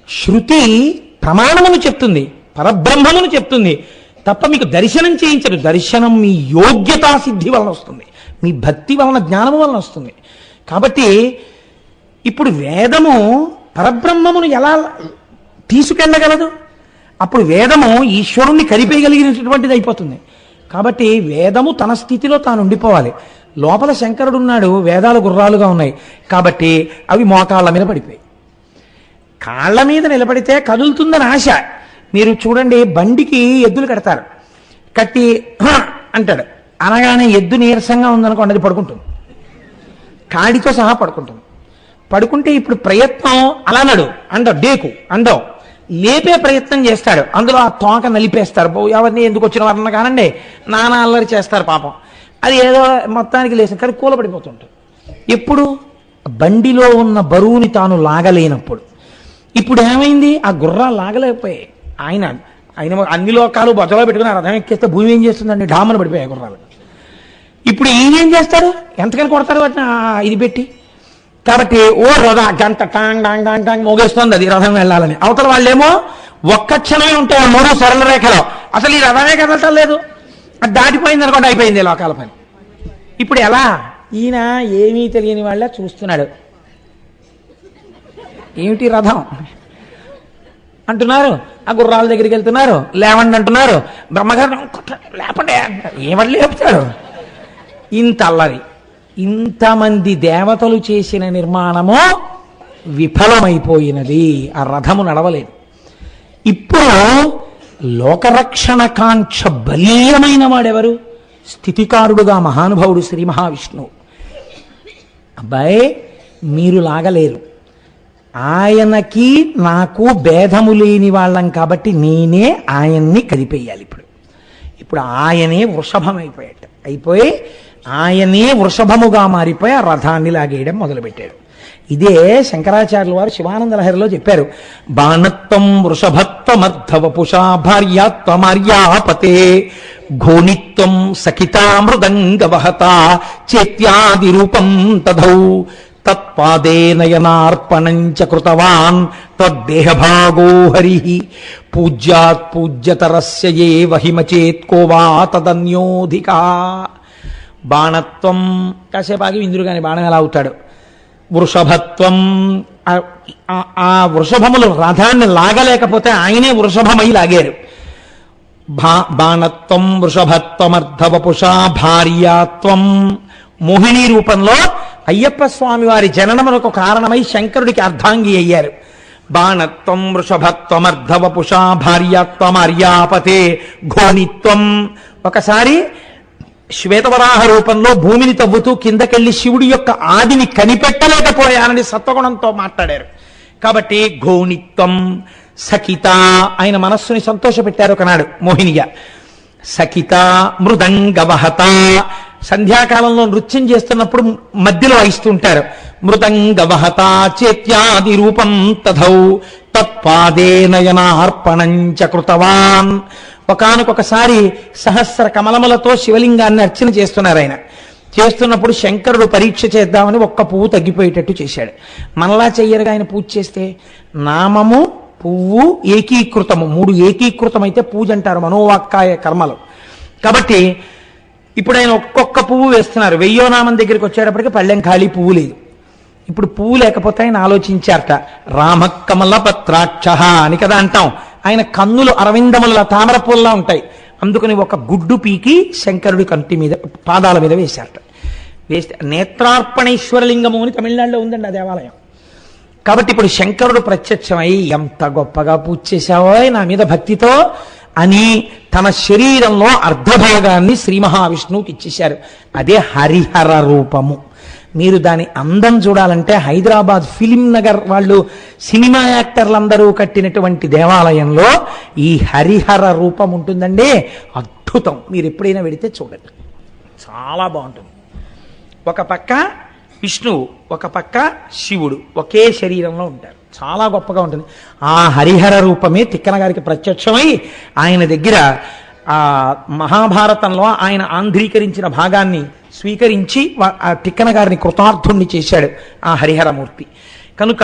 A: శృతి ప్రమాణమును చెప్తుంది, పరబ్రహ్మమును చెప్తుంది తప్ప మీకు దర్శనం చేయించదు. దర్శనం మీ యోగ్యతా సిద్ధి వలన వస్తుంది, మీ భక్తి వలన, జ్ఞానము వలన వస్తుంది. కాబట్టి ఇప్పుడు వేదము పరబ్రహ్మమును ఎలా తీసుకెళ్ళగలదు? అప్పుడు వేదము ఈశ్వరుణ్ణి కరిపేయగలిగినటువంటిది అయిపోతుంది. కాబట్టి వేదము తన స్థితిలో తాను ఉండిపోవాలి. లోపల శంకరుడున్నాడు, వేదాలు గుర్రాలుగా ఉన్నాయి కాబట్టి అవి మోకాళ్ళ మీద పడిపోయి. కాళ్ళ మీద నిలబడితే కదులుతుందని ఆశ. మీరు చూడండి, బండికి ఎద్దులు కడతారు, కట్టి అంటాడు అనగానే ఎద్దు నీరసంగా ఉందనుకోండి, అది పడుకుంటుంది, కాడితో సహా పడుకుంటుంది. పడుకుంటే ఇప్పుడు ప్రయత్నం అలా నడు అండవు, డేకు అండవు, లేపే ప్రయత్నం చేస్తాడు. అందులో ఆ తోక నలిపేస్తారు. ఎవరిని ఎందుకు వచ్చిన వారన్నా కానండి, నానా అల్లరి చేస్తారు పాపం. అది ఏదో మొత్తానికి లేచిన కానీ కూలబడిపోతుంటాడు. ఎప్పుడు? బండిలో ఉన్న బరువుని తాను లాగలేనప్పుడు. ఇప్పుడు ఏమైంది? ఆ గుర్రాలు లాగలేకపోయాయి. ఆయన అన్ని లోకాలు బొజ్జలో పెట్టుకుని ఆ రథం ఎక్కేస్తే భూమి ఏం చేస్తుందండి? డామను పడిపోయాయి గుర్రాలు. ఇప్పుడు ఈయన ఏం చేస్తాడు? ఎంతకని కొడతాడు వాటిని ఇది పెట్టి. కాబట్టి ఓ రథ గంట టాంగ్ డాంగ్ డాంగ్ టాంగ్ మోగేస్తుంది అది రథం వెళ్ళాలని. అవతల వాళ్ళేమో ఒక్క క్షణమే ఉంటాయి 3 సరళ రేఖలో, అసలు ఈ రథమే కదలటం లేదు. అది దాటిపోయింది అనుకోండి, అయిపోయింది లోకాల పని. ఇప్పుడు ఎలా? ఈయన ఏమీ తెలియని వాళ్ళ చూస్తున్నాడు. ఏమిటి రథం అంటున్నారు, ఆ గుర్రాల దగ్గరికి వెళ్తున్నారు, లేవండి అంటున్నారు. బ్రహ్మగారు లేపండి అంటారు, ఏమని లేపుతాడు? ఇంత అల్లరి. ఇంతమంది దేవతలు చేసిన నిర్మాణము విఫలమైపోయినది, ఆ రథము నడవలేదు. ఇప్పుడు లోకరక్షణ కాంక్ష బలీయమైన వాడెవరు? స్థితికారుడుగా మహానుభావుడు శ్రీ మహావిష్ణువు. అబ్బాయి మీరు లాగలేరు, ఆయనకి నాకు భేదము లేని వాళ్ళం కాబట్టి నేనే ఆయన్ని కదిపేయాలి. ఇప్పుడు ఆయనే వృషభం అయిపోయి ఆయనే వృషభముగా మారిపోయి ఆ రథాన్ని లాగేయడం మొదలుపెట్టాడు. ఇదే శంకరాచార్యుల వారు శివానంద లహరిలో చెప్పారు. బాణత్వం వృషభత్వమర్ధవపుషా భార్యాత్వమార్యాపతే ఘోణిత్వం సఖితా మృదంగవహత చేత్యాది రూపం తథౌ తత్పాదే నయనార్పణం చ కృతవాన్ తద్దేహభాగో హరి పూజ్యాత్ పూజ్యతరస్య ఏ వహిమచేత్కో వా తదన్యోధికా. బాణత్వం కాసేపాగి ఇంద్రుగాని బాణం ఎలా అవుతాడు? వృషభత్వం ఆ వృషభములు రథాన్ని లాగలేకపోతే ఆయనే వృషభమై లాగారు. బాణత్వం వృషభత్వమర్ధవపుషా భార్యాత్వం మోహిని రూపంలో అయ్యప్ప స్వామి వారి జననమునకు కారణమై శంకరుడికి అర్ధాంగి అయ్యారు. బాణత్వం వృషభత్వమర్ధవపుషా భార్యాత్వమార్యాపతే ఘోణిత్వం. ఒకసారి శ్వేతవరాహ రూపంలో భూమిని తవ్వుతూ కిందకెళ్లి శివుడి యొక్క ఆదిని కనిపెట్టలేకపోయానని సత్వగుణంతో మాట్లాడారు. కాబట్టి ఘోణిత్వం. సఖిత, ఆయన మనస్సుని సంతోషపెట్టారు ఒకనాడు మోహినిగా. సఖిత మృదంగవహత, సంధ్యాకాలంలో నృత్యం చేస్తున్నప్పుడు మధ్యలో వాయిస్తుంటారు. మృదంగవహత చేత్యాది రూపం తథౌ తత్పాదే నయనార్పణం చ కృతవాన్. ఒకానొకసారి సహస్ర కమలములతో శివలింగాన్ని అర్చన చేస్తున్నారు. ఆయన చేస్తున్నప్పుడు శంకరుడు పరీక్ష చేద్దామని ఒక్క పువ్వు తగ్గిపోయేటట్టు చేశాడు. మనలా చెయ్యరుగా ఆయన పూజ చేస్తే. నామము పువ్వు ఏకీకృతము, 3 ఏకీకృతమైతే పూజ అంటారు మనోవాక్కాయ కర్మలు. కాబట్టి ఇప్పుడు ఆయన ఒక్కొక్క పువ్వు వేస్తున్నారు. 1000వ నామం దగ్గరికి వచ్చేటప్పటికి పళ్ళెం ఖాళీ, పువ్వు లేదు. ఇప్పుడు పువ్వు లేకపోతే ఆయన ఆలోచించారట. రామకమల పత్రాక్ష అని కదా అంటాం. ఆయన కన్నులు అరవిందముల తామర పూల్లా ఉంటాయి. అందుకని ఒక గుడ్డు పీకి శంకరుడి కంటి మీద పాదాల మీద వేశారట. వేస్తే నేత్రార్పణేశ్వరలింగము అని తమిళనాడులో ఉందండి ఆ దేవాలయం. కాబట్టి ఇప్పుడు శంకరుడు ప్రత్యక్షమై ఎంత గొప్పగా పూజ చేశావో నా మీద భక్తితో అని తన శరీరంలో అర్ధభాగాన్ని శ్రీ మహావిష్ణువుకి ఇచ్చేశారు. అదే హరిహర రూపము. మీరు దాని అందం చూడాలంటే హైదరాబాద్ ఫిలిం నగర్ వాళ్ళు సినిమా యాక్టర్లందరూ కట్టినటువంటి దేవాలయంలో ఈ హరిహర రూపం ఉంటుందండి. అద్భుతం. మీరు ఎప్పుడైనా వెడితే చూడండి, చాలా బాగుంటుంది. ఒక పక్క విష్ణువు, ఒక పక్క శివుడు ఒకే శరీరంలో ఉంటారు. చాలా గొప్పగా ఉంటుంది. ఆ హరిహర రూపమే తిక్కన గారికి ప్రత్యక్షమై ఆయన దగ్గర ఆ మహాభారతంలో ఆయన ఆంధ్రీకరించిన భాగాన్ని స్వీకరించి ఆ తిక్కన గారిని కృతార్థుణ్ణి చేశాడు ఆ హరిహరమూర్తి. కనుక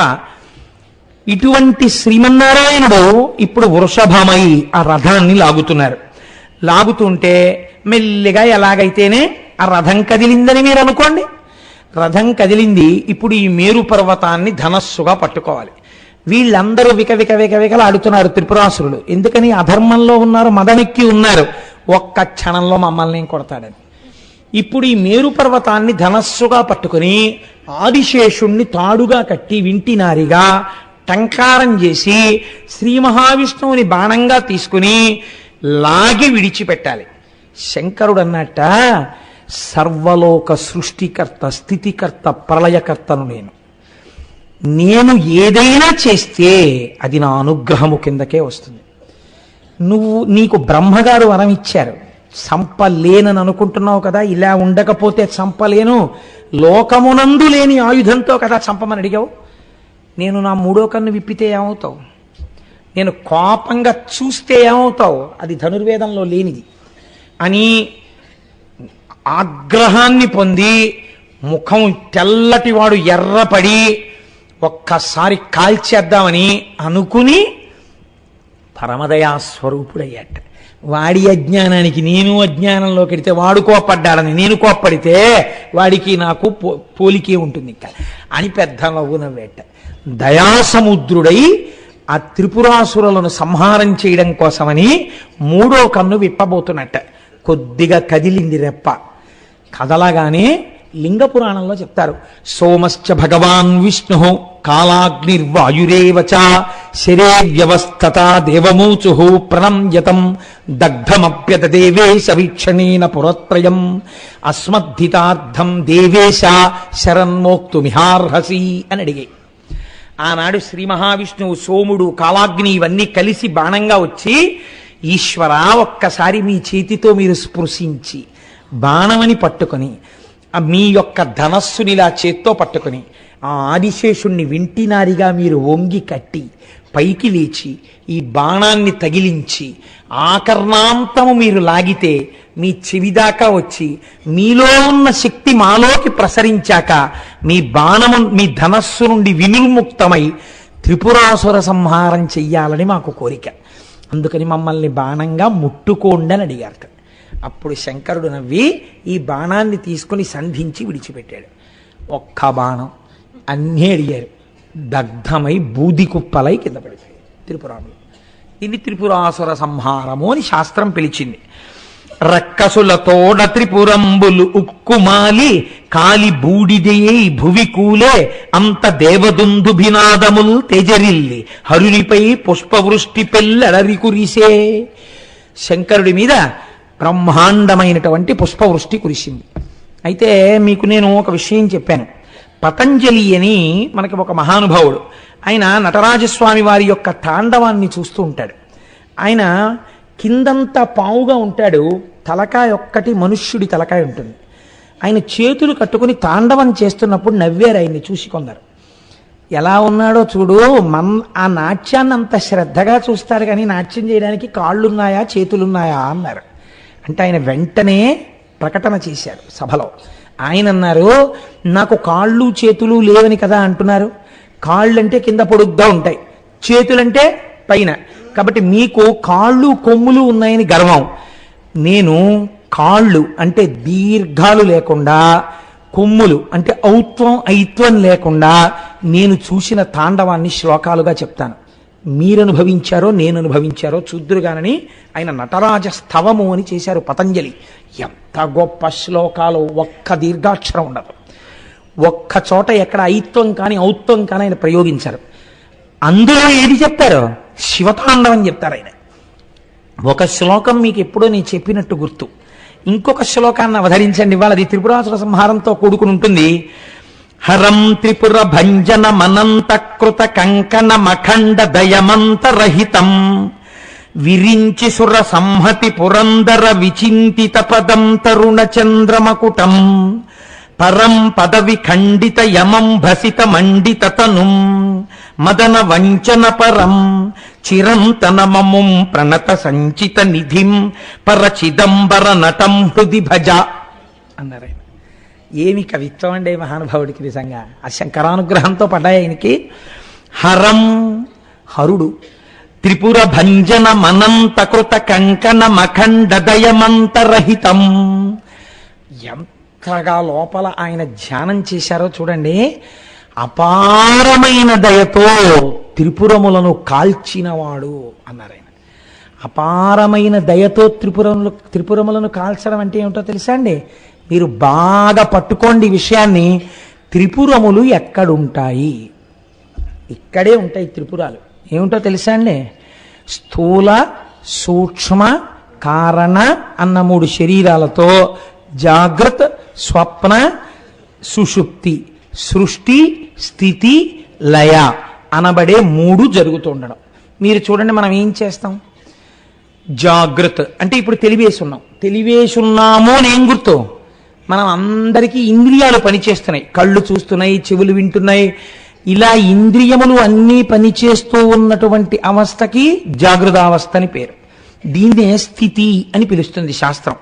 A: ఇటువంటి శ్రీమన్నారాయణుడు ఇప్పుడు వృషభమై ఆ రథాన్ని లాగుతున్నారు. లాగుతుంటే మెల్లిగా ఎలాగైతేనే ఆ రథం కదిలిందని మీరు అనుకోండి. రథం కదిలింది. ఇప్పుడు ఈ మేరు పర్వతాన్ని ధనస్సుగా పట్టుకోవాలి. వీళ్ళందరూ వికలాడుతున్నారు త్రిపురాసురులు. ఎందుకని? అధర్మంలో ఉన్నారు, మదమెక్కి ఉన్నారు. ఒక్క క్షణంలో మమ్మల్ని కొడతాడని. ఇప్పుడు ఈ మేరు పర్వతాన్ని ధనస్సుగా పట్టుకుని ఆదిశేషుణ్ణి తాడుగా కట్టి వింటినారిగా టంకారం చేసి శ్రీ మహావిష్ణువుని బాణంగా తీసుకుని లాగి విడిచిపెట్టాలి. శంకరుడు అన్నట్ట, సర్వలోక సృష్టికర్త, స్థితికర్త, ప్రళయకర్తను నేను ఏదైనా చేస్తే అది నా అనుగ్రహము కిందకే వస్తుంది. నీకు బ్రహ్మగారు వరం ఇచ్చారు, చంపలేనని అనుకుంటున్నావు కదా, ఇలా ఉండకపోతే చంపలేను, లోకమునందు లేని ఆయుధంతో కదా చంపమని అడిగావు. నేను నా 3వ కన్ను విప్పితే ఏమవుతావు? నేను కోపంగా చూస్తే ఏమవుతావు? అది ధనుర్వేదంలో లేనిది అని ఆగ్రహాన్ని పొంది ముఖం తెల్లటివాడు ఎర్రపడి ఒక్కసారి కాల్చేద్దామని అనుకుని పరమదయాస్వరూపుడయ్యాట. వాడి అజ్ఞానానికి నేను అజ్ఞానంలో కెడితే వాడు కోప్పడ్డాడని నేను కోప్పడితే వాడికి నాకు పోలికే ఉంటుంది ఇంకా అని పెద్ద నవ్వు నవ్వేట. దయాసముద్రుడై ఆ త్రిపురాసురులను సంహారం చేయడం కోసమని 3వ కన్ను విప్పబోతున్నట్ట. కొద్దిగా కదిలింది రెప్ప. కదలగానే లింగ పురాణంలో చెప్తారు, సోమశ్చ భగవాన్ విష్ణు కాలాగ్నిర్వాయురేవచ శరే వ్యవస్థత దేవమూచు ప్రణమ్యతం దగ్ధమప్యత దేవేశ వీక్షణేన పురత్రయం అస్మద్ధితార్థం దేవేశ శరన్మోక్తుమిహార్హసి అని అడిగాయి. ఆనాడు శ్రీ మహావిష్ణువు, సోముడు, కాలాగ్ని ఇవన్నీ కలిసి బాణంగా వచ్చి, ఈశ్వర ఒక్కసారి మీ చేతితో మీరు స్పృశించి బాణమని పట్టుకొని మీ యొక్క ధనస్సునిలా చేత్తో పట్టుకొని ఆ ఆదిశేషుణ్ణి వింటినారిగా మీరు వంగి కట్టి పైకి లేచి ఈ బాణాన్ని తగిలించి ఆకర్ణాంతము మీరు లాగితే మీ చెవిదాకా వచ్చి మీలో ఉన్న శక్తి మాలోకి ప్రసరించాక మీ బాణము మీ ధనస్సు నుండి వినిర్ముక్తమై త్రిపురాసుర సంహారం చెయ్యాలని మాకు కోరిక. అందుకని మమ్మల్ని బాణంగా ముట్టుకోండి అని అడిగారు. అప్పుడు శంకరుడు నవ్వి ఈ బాణాన్ని తీసుకుని సంధించి విడిచిపెట్టాడు. ఒక్క బాణం అన్నీ అడిగారు, దగ్ధమై బూది కుప్పలై కింద పడిపోయాయి త్రిపురాములు. ఇది త్రిపురాసుర సంహారము అని శాస్త్రం పిలిచింది. రక్కసులతోడ త్రిపురంబులు ఉక్కుమాలి కాలి బూడిదయే భువి కూలే అంత దేవదుందుభినాదముల్ తెజరిల్లి హరునిపై పుష్పవృష్టి పెల్లడరి కురిసే. శంకరుడి మీద బ్రహ్మాండమైనటువంటి పుష్పవృష్టి కురిసింది. అయితే మీకు నేను ఒక విషయం చెప్పాను. పతంజలి అని మనకి ఒక మహానుభావుడు, ఆయన నటరాజస్వామి వారి యొక్క తాండవాన్ని చూస్తూ ఉంటాడు. ఆయన కిందంతా పావుగా ఉంటాడు, తలకాయ ఒక్కటి మనుష్యుడి తలకాయ ఉంటుంది. ఆయన చేతులు కట్టుకుని తాండవం చేస్తున్నప్పుడు నవ్వారు ఆయన్ని చూసి కొందరు. ఎలా ఉన్నాడో చూడు, ఆ నాట్యాన్ని అంత శ్రద్ధగా చూస్తారు కానీ నాట్యం చేయడానికి కాళ్ళున్నాయా చేతులున్నాయా అన్నారు. అంటే ఆయన వెంటనే ప్రకటన చేశారు సభలో. ఆయన అన్నారు, నాకు కాళ్ళు చేతులు లేవని కదా అంటున్నారు. కాళ్ళంటే కింద పొడుగ్గా ఉంటాయి, చేతులంటే పైన, కాబట్టి మీకు కాళ్ళు కొమ్ములు ఉన్నాయని గర్వం. నేను కాళ్ళు అంటే దీర్ఘాలు లేకుండా, కొమ్ములు అంటే ఔత్వం ఐత్వం లేకుండా నేను చూసిన తాండవాన్ని శ్లోకాలుగా చెప్తాను. మీరు అనుభవించారో నేను అనుభవించారో చూద్దురుగానని ఆయన నటరాజ స్తవము అని చేశారు పతంజలి. ఎంత గొప్ప శ్లోకాలు, ఒక్క దీర్ఘాక్షరం ఉండదు, ఒక్క చోట ఎక్కడ ఐత్వం కానీ ఔత్వం కానీ ఆయన ప్రయోగించారు. అందులో ఏది చెప్తారో శివతాండవం చెప్తారు ఆయన. ఒక శ్లోకం మీకు ఎప్పుడో నేను చెప్పినట్టు గుర్తు, ఇంకొక శ్లోకాన్ని అవధరించండి. ఇవాళ అది త్రిపురాసుర సంహారంతో కూడుకుని ఉంటుంది. హరం త్రిపుర భంజన మనంత కృత కంకణ మఖండ దయమంతరహితం విరించి సుర సంహతి పురందర విచింతిత పదం తరుణ చంద్రమకుటం పరం పదవి ఖండిత యమం భసిత మండిత తనుం మదన వంచన పరం చిరంతన మముం ప్రణత సంచిత నిధిం పరచిదంబర నటం హృది భజ అన్నారు. ఏమి కవిత్వం అండి మహానుభావుడికి, నిజంగా ఆ శంకరానుగ్రహంతో పడ్డాయి ఆయనకి. హరం హరుడు, త్రిపుర భంజన మనంత కృత కంకణ మఖండ దయమంతరహితం. ఎంతగా లోపల ఆయన ధ్యానం చేశారో చూడండి. అపారమైన దయతో త్రిపురములను కాల్చినవాడు అన్నారు ఆయన. అపారమైన దయతో త్రిపురములను కాల్చడం అంటే ఏమిటో తెలుసా అండి? మీరు బాగా పట్టుకోండి ఈ విషయాన్ని. త్రిపురములు ఎక్కడుంటాయి? ఇక్కడే ఉంటాయి త్రిపురాలు. ఏమిటో తెలుసా అండి? స్థూల, సూక్ష్మ, కారణ అన్న 3 శరీరాలతో జాగ్రత్త, స్వప్న, సుషుప్తి, సృష్టి, స్థితి, లయ అనబడే 3 జరుగుతుండడం. మీరు చూడండి, మనం ఏం చేస్తాం? జాగ్రత్త అంటే ఇప్పుడు తెలివేసున్నాము అని ఏం గుర్తు? మనం అందరికీ ఇంద్రియాలు పనిచేస్తున్నాయి, కళ్ళు చూస్తున్నాయి, చెవులు వింటున్నాయి. ఇలా ఇంద్రియములు అన్నీ పనిచేస్తూ ఉన్నటువంటి అవస్థకి జాగృతావస్థ అని పేరు. దీన్నే స్థితి అని పిలుస్తుంది శాస్త్రం.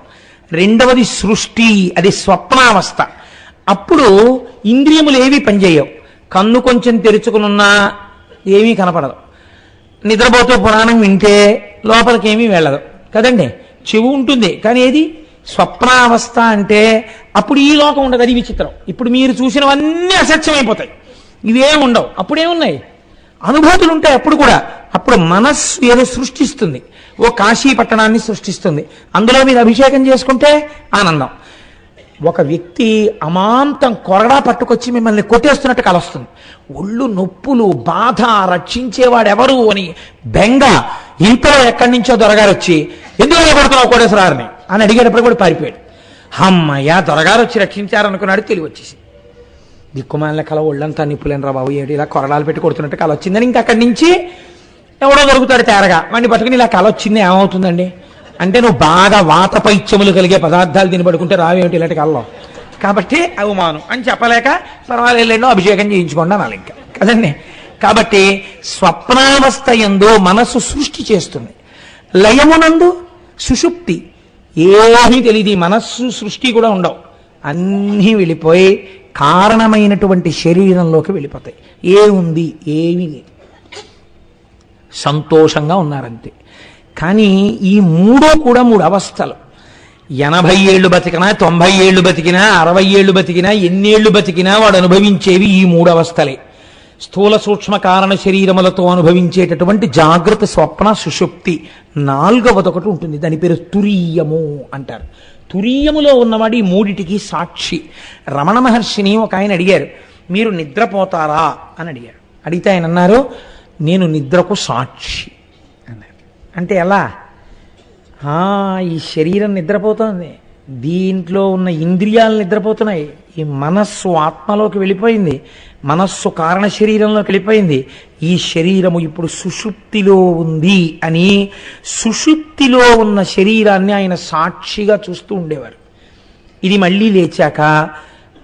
A: రెండవది సృష్టి, అది స్వప్నావస్థ. అప్పుడు ఇంద్రియములు ఏవి పనిచేయవు. కన్ను కొంచెం తెరుచుకునున్నా ఏమీ కనపడదు. నిద్రపోతూ పురాణం వింటే లోపలికేమీ వెళ్ళదు కదండి. చెవు ఉంటుంది కానీ ఏది స్వప్నావస్థ అంటే అప్పుడు ఈ లోకం ఉండదు. అది విచిత్రం. ఇప్పుడు మీరు చూసినవన్నీ అసత్యమైపోతాయి, ఇవేం ఉండవు. అప్పుడేమున్నాయి? అనుభూతులు ఉంటాయి. అప్పుడు కూడా అప్పుడు మనస్సు ఏదో సృష్టిస్తుంది, ఓ కాశీ పట్టణాన్ని సృష్టిస్తుంది. అందులో మీరు అభిషేకం చేసుకుంటే ఆనందం. ఒక వ్యక్తి అమాంతం కొరడా పట్టుకొచ్చి మిమ్మల్ని కొట్టేస్తున్నట్టు కల వస్తుంది. ఒళ్ళు నొప్పులు, బాధ, రక్షించేవాడెవరు అని బెంగ. ఇంతలో ఎక్కడి నుంచో దొరగారు వచ్చి ఎందుకు కొడుతున్నావు కోటేశ్వరారిని అని అడిగేటప్పుడు కూడా పారిపోయాడు. అమ్మయ్య, దొరగారు వచ్చి రక్షించారనుకున్నాడు. తెలివి వచ్చేసి దిక్కుమాల కల ఒళ్ళంతా నిప్పులేనరా బాబు, ఏడు ఇలా కొరడాలు పెట్టి కొడుతున్నట్టు కల వచ్చిందని ఇంకా అక్కడి నుంచి ఎవడో దొరుకుతాడు తేరగా, వాడిని పట్టుకుని ఇలా కల వచ్చింది ఏమవుతుందండి అంటే, నువ్వు బాగా వాత పైత్యములు కలిగే పదార్థాలు తిని పడుకుంటే రావేమిటి ఇలాంటి కల్లో, కాబట్టి అవమానం అని చెప్పలేక పర్వాలేదో అభిషేకం చేయించుకోండి అనాలి ఇంకా కదండి. కాబట్టి స్వప్నావస్థ యందు మనస్సు సృష్టి చేస్తుంది, లయమునందు సుషుప్తి ఏమీ తెలియదు. మనస్సు సృష్టి కూడా ఉండవు, అన్నీ వెళ్ళిపోయి కారణమైనటువంటి శరీరంలోకి వెళ్ళిపోతాయి. ఏముంది, ఏమీ లేదు, సంతోషంగా ఉన్నారంతే. కానీ ఈ మూడో కూడా 3 అవస్థలు. 80 ఏళ్ళు బతికినా, 90 ఏళ్ళు బతికినా, 60 ఏళ్ళు బతికినా, ఎన్నేళ్లు బతికినా వాడు అనుభవించేవి ఈ 3 అవస్థలే. స్థూల సూక్ష్మ కారణ శరీరములతో అనుభవించేటటువంటి జాగ్రత్త, స్వప్న, సుషుప్తి. 4వది ఒకటి ఉంటుంది, దాని పేరు తురీయము అంటారు. తురీయములో ఉన్నవాడు ఈ మూడిటికి సాక్షి. రమణ మహర్షిని ఒక ఆయన అడిగారు, మీరు నిద్రపోతారా అని అడిగారు. అడిగితే ఆయన అన్నారు, నేను నిద్రకు సాక్షి అన్నారు. అంటే ఎలా? ఈ శరీరం నిద్రపోతుంది, దీంట్లో ఉన్న ఇంద్రియాలు నిద్రపోతున్నాయి, ఈ మనస్సు ఆత్మలోకి వెళ్ళిపోయింది, మనస్సు కారణ శరీరంలోకి వెళ్ళిపోయింది, ఈ శరీరము ఇప్పుడు సుషుప్తిలో ఉంది అని సుషుప్తిలో ఉన్న శరీరాన్ని ఆయన సాక్షిగా చూస్తూ ఉండేవారు. ఇది మళ్ళీ లేచాక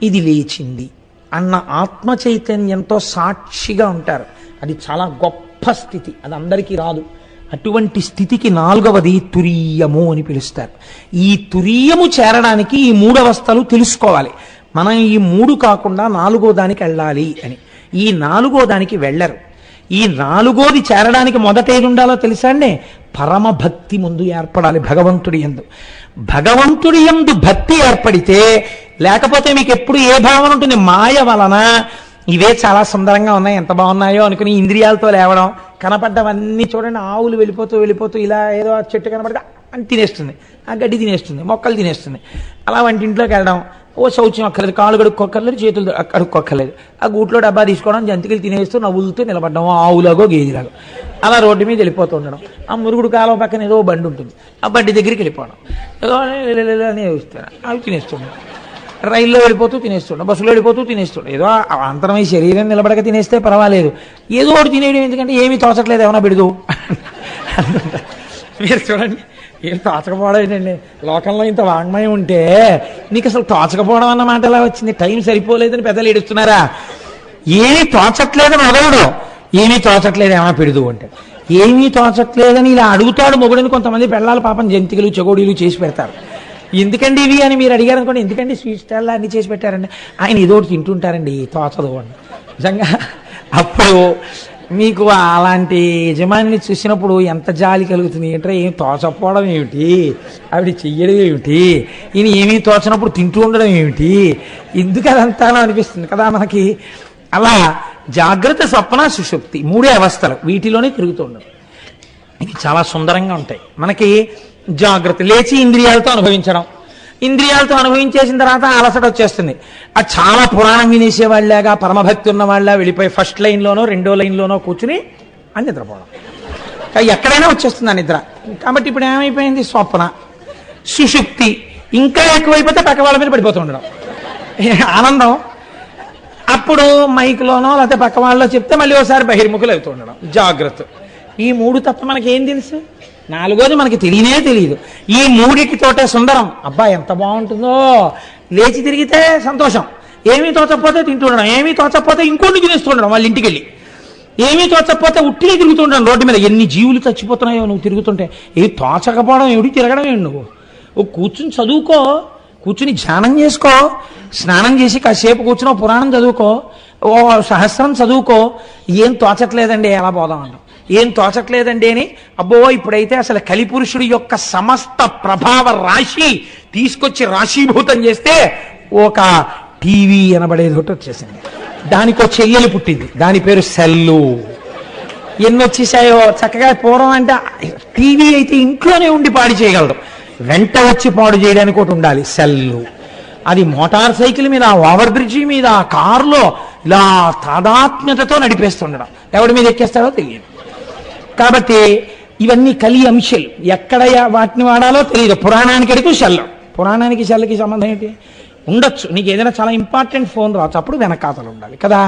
A: ఇది లేచింది అన్న ఆత్మ చైతన్యంతో సాక్షిగా ఉంటారు. అది చాలా గొప్ప స్థితి, అది అందరికీ రాదు. అటువంటి స్థితికి 4వది తురీయము అని పిలుస్తారు. ఈ తురీయము చేరడానికి ఈ 3 అవస్థలు తెలుసుకోవాలి. మనం ఈ 3 కాకుండా 4వ దానికి వెళ్ళాలి అని. ఈ 4వ దానికి వెళ్ళరు. ఈ 4వది చేరడానికి మొదట ఏది ఉండాలో తెలుసా అండి? పరమ భక్తి ముందు ఏర్పడాలి భగవంతుడి యందు. భగవంతుడి యందు భక్తి ఏర్పడితే, లేకపోతే మీకు ఎప్పుడు ఏ భావన ఉంటుంది? మాయ వలన ఇవే చాలా సుందరంగా ఉన్నాయి, ఎంత బాగున్నాయో అనుకుని ఇంద్రియాలతో లేవడం, కనపడ్డవన్నీ చూడండి, ఆవులు వెళ్ళిపోతూ వెళ్ళిపోతూ ఇలా ఏదో చెట్టు కనపడితే అని తినేస్తుంది, ఆ గడ్డి తినేస్తుంది, మొక్కలు తినేస్తుంది. అలా వంటింట్లోకి వెళ్ళడం, ఓ శౌచ్యం అక్కర్లేదు, కాళ్ళు కడుక్కోక్కర్లేదు, చేతులు కడుక్కోక్కర్లేదు, ఆ గూట్లో డబ్బా తీసుకోవడం, జంతికలు తినేస్తూ నవ్వులతో నిలబడడం, ఆవులాగో గేదిలాగో అలా రోడ్డు మీద వెళ్ళిపోతూ ఉండడం. ఆ మురుగుడు కాలం పక్కన ఏదో బండి ఉంటుంది, ఆ బండి దగ్గరికి వెళ్ళిపోవడం, ఏదో అని చూస్తారు, అవి తినేస్తుండడం. రైల్లో వెళ్ళిపోతూ తినేస్తుండే, బస్సులో వెళ్ళిపోతూ తినేస్తుండే, ఏదో అంతరమై శరీరం నిలబడక తినేస్తే పర్వాలేదు, ఏదో ఒకటి తినేయడం ఎందుకంటే ఏమీ తోచట్లేదు, ఏమైనా పెడదు. మీరు చూడండి, ఏం తోచకపోవడం ఏంటండి? లోకంలో ఇంత వాంగ్మయం ఉంటే నీకు అసలు తోచకపోవడం అన్న మాట ఎలా వచ్చింది? టైం సరిపోలేదని పెద్దలు ఏడుస్తున్నారా? ఏమీ తోచట్లేదని మొదలుడు, ఏమీ తోచట్లేదు ఏమైనా పెడదు అంటే, ఏమీ తోచట్లేదని ఇలా అడుగుతాడు మొగుడని కొంతమంది పెళ్ళాలి పాపం జంతికలు చెగోడీలు చేసి పెడతారు. ఎందుకండి ఇవి అని మీరు అడిగారు అనుకోండి, ఎందుకండి స్వీట్ స్టాల్లో అన్ని చేసి పెట్టారండి, ఆయన ఏదో ఒకటి తింటుంటారండి, తోచదు అని. నిజంగా అప్పుడు మీకు అలాంటి యజమానిని చూసినప్పుడు ఎంత జాలి కలుగుతుంది అంటే, ఏం తోచకపోవడం ఏమిటి, ఆవిడ చెయ్యడం ఏమిటి, ఈయన ఏమీ తోచనప్పుడు తింటూ ఉండడం ఏమిటి, ఎందుకు అదంతా అనిపిస్తుంది కదా మనకి. అలా జాగ్రత్త, స్వప్న, సుషుప్తి 3 అవస్థలు, వీటిలోనే తిరుగుతూ ఉండడం. ఇవి చాలా సుందరంగా ఉంటాయి. మనకి జాగ్రత్త లేచి ఇంద్రియాలతో అనుభవించడం, ఇంద్రియాలతో అనుభవించేసిన తర్వాత అలసట వచ్చేస్తుంది. అది చాలా పురాణం వినేసేవాళ్ళగా, పరమభక్తి ఉన్న వాళ్ళ వెళ్ళిపోయి ఫస్ట్ లైన్లోనో 2వ లైన్లోనో కూర్చుని అని నిద్రపోవడం. ఎక్కడైనా వచ్చేస్తుంది ఆ నిద్ర. కాబట్టి ఇప్పుడు ఏమైపోయింది? స్వప్న, సుషుప్తి. ఇంకా ఎక్కువైపోతే పక్క వాళ్ళ మీద పడిపోతూ ఉండడం, ఆనందం. అప్పుడు మైక్లోనో లేకపోతే పక్క వాళ్ళలో చెప్తే మళ్ళీ ఒకసారి బహిర్ముఖులు అవుతూ ఉండడం, జాగ్రత్త. ఈ 3 తప్ప మనకి ఏం తెలుసు? 4వది మనకి తెలియనే తెలియదు. ఈ 3తోటే సుందరం. అబ్బా ఎంత బాగుంటుందో, లేచి తిరిగితే సంతోషం, ఏమీ తోచకపోతే తింటుండడం, ఏమీ తోచకపోతే ఇంకోటి తినేస్తుండడం, వాళ్ళ ఇంటికి వెళ్ళి ఏమీ తోచకపోతే ఉట్టినే తిరుగుతుండడం రోడ్డు మీద. ఎన్ని జీవులు చచ్చిపోతున్నాయో నువ్వు తిరుగుతుంటే. ఏమి తోచకపోవడం ఏమిటి, తిరగడం ఏంటి? నువ్వు కూర్చుని చదువుకో, కూర్చుని ధ్యానం చేసుకో, స్నానం చేసి కాసేపు కూర్చుని పురాణం చదువుకో, ఓ సహస్రం చదువుకో. ఏం తోచట్లేదండి, ఎలా పోదామంటాం? ఏం తోచట్లేదండి అని, అబ్బో ఇప్పుడైతే అసలు కలిపురుషుడి యొక్క సమస్త ప్రభావ రాశి తీసుకొచ్చి రాశీభూతం చేస్తే ఒక టీవీ అనబడేది ఒకటి వచ్చేసింది. దానికి ఒక చెయ్యలు పుట్టింది, దాని పేరు సెల్లు. ఎన్ని వచ్చేసాయో చక్కగా. పూర్వం అంటే టీవీ అయితే ఇంట్లోనే ఉండి పాడు చేయగలరు, వెంట వచ్చి పాడు చేయడానికి ఒకటి ఉండాలి, సెల్లు. అది మోటార్ సైకిల్ మీద, ఓవర్ బ్రిడ్జి మీద, కారులో ఇలా తాదాత్మ్యతతో నడిపేస్తుండడం. ఎవడి మీద ఎక్కేస్తాడో తెలియదు. కాబట్టి ఇవన్నీ కలి అంశాలు. ఎక్కడ వాటిని వాడాలో తెలియదు. పురాణానికి అడిగి శల్లం. పురాణానికి శల్లకి సంబంధం ఏంటి? ఉండొచ్చు, నీకు ఏదైనా చాలా ఇంపార్టెంట్ ఫోన్ రావచ్చు, అప్పుడు వెనకాతలు ఉండాలి కదా.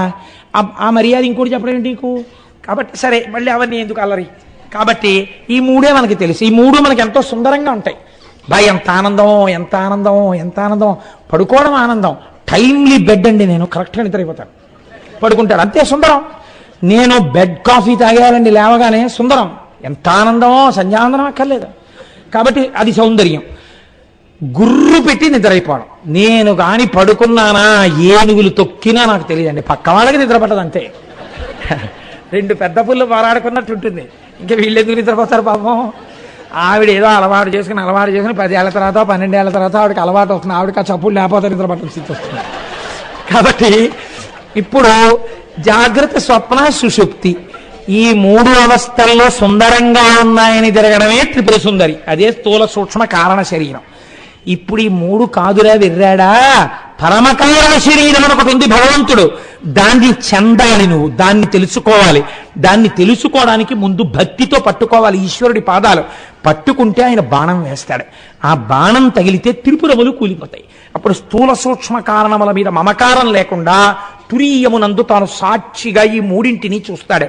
A: ఆ మర్యాద ఇంకోటి చెప్పడం ఏంటి నీకు? కాబట్టి సరే, మళ్ళీ అవన్నీ ఎందుకు అల్లరి. కాబట్టి ఈ మూడే మనకి తెలుసు. ఈ మూడు మనకి ఎంతో సుందరంగా ఉంటాయి. ఎంత ఆనందం, ఎంత ఆనందం, ఎంత ఆనందం. పడుకోవడం ఆనందం. టైమ్లీ బెడ్ అండి, నేను కరెక్ట్గా నిద్రైపోతాను. పడుకుంటాడు, అంతే సుందరం. నేను బెడ్ కాఫీ తాగేయాలండి లేవగానే, సుందరం. ఎంత ఆనందమో, సంధ్యానందనం అక్కర్లేదు. కాబట్టి అది సౌందర్యం. గుర్రు పెట్టి నిద్రైపోవడం. నేను కానీ పడుకున్నానా, ఏనుగులు తొక్కినా నాకు తెలియదండి, పక్క వాళ్ళకి నిద్ర పట్టదు అంతే. రెండు పెద్ద పుల్లు పోరాడుకున్నట్టు ఉంటుంది. ఇంకా వీళ్ళు ఎందుకు నిద్రపోతారు పాపం. ఆవిడ ఏదో అలవాటు చేసుకుని 10 ఏళ్ల తర్వాత 12 ఏళ్ల తర్వాత ఆవిడకి అలవాటు వస్తుంది. ఆవిడకి ఆ చప్పులు లేకపోతే నిద్ర పట్టడం స్థితి వస్తుంది. కాబట్టి ఇప్పుడు జాగ్రత్త, స్వప్న, సుషుప్తి ఈ 3 అవస్థల్లో సుందరంగా ఉన్నాయని తిరగడమే త్రిపుర సుందరి. అదే స్థూల సూక్ష్మ కారణ శరీరం. ఇప్పుడు ఈ 3 కాదురా విర్రాడా, పరమకారణ శరీరం ఒకటి ఉంది భగవంతుడు. దాన్ని చెందాలి నువ్వు, దాన్ని తెలుసుకోవాలి. దాన్ని తెలుసుకోవడానికి ముందు భక్తితో పట్టుకోవాలి ఈశ్వరుడి పాదాలు. పట్టుకుంటే ఆయన బాణం వేస్తాడు. ఆ బాణం తగిలితే త్రిపురములు కూలిపోతాయి. అప్పుడు స్థూల సూక్ష్మ కారణముల మీద మమకారం లేకుండా తురీయమునందు తాను సాక్షిగా ఈ 3ంటిని చూస్తాడు.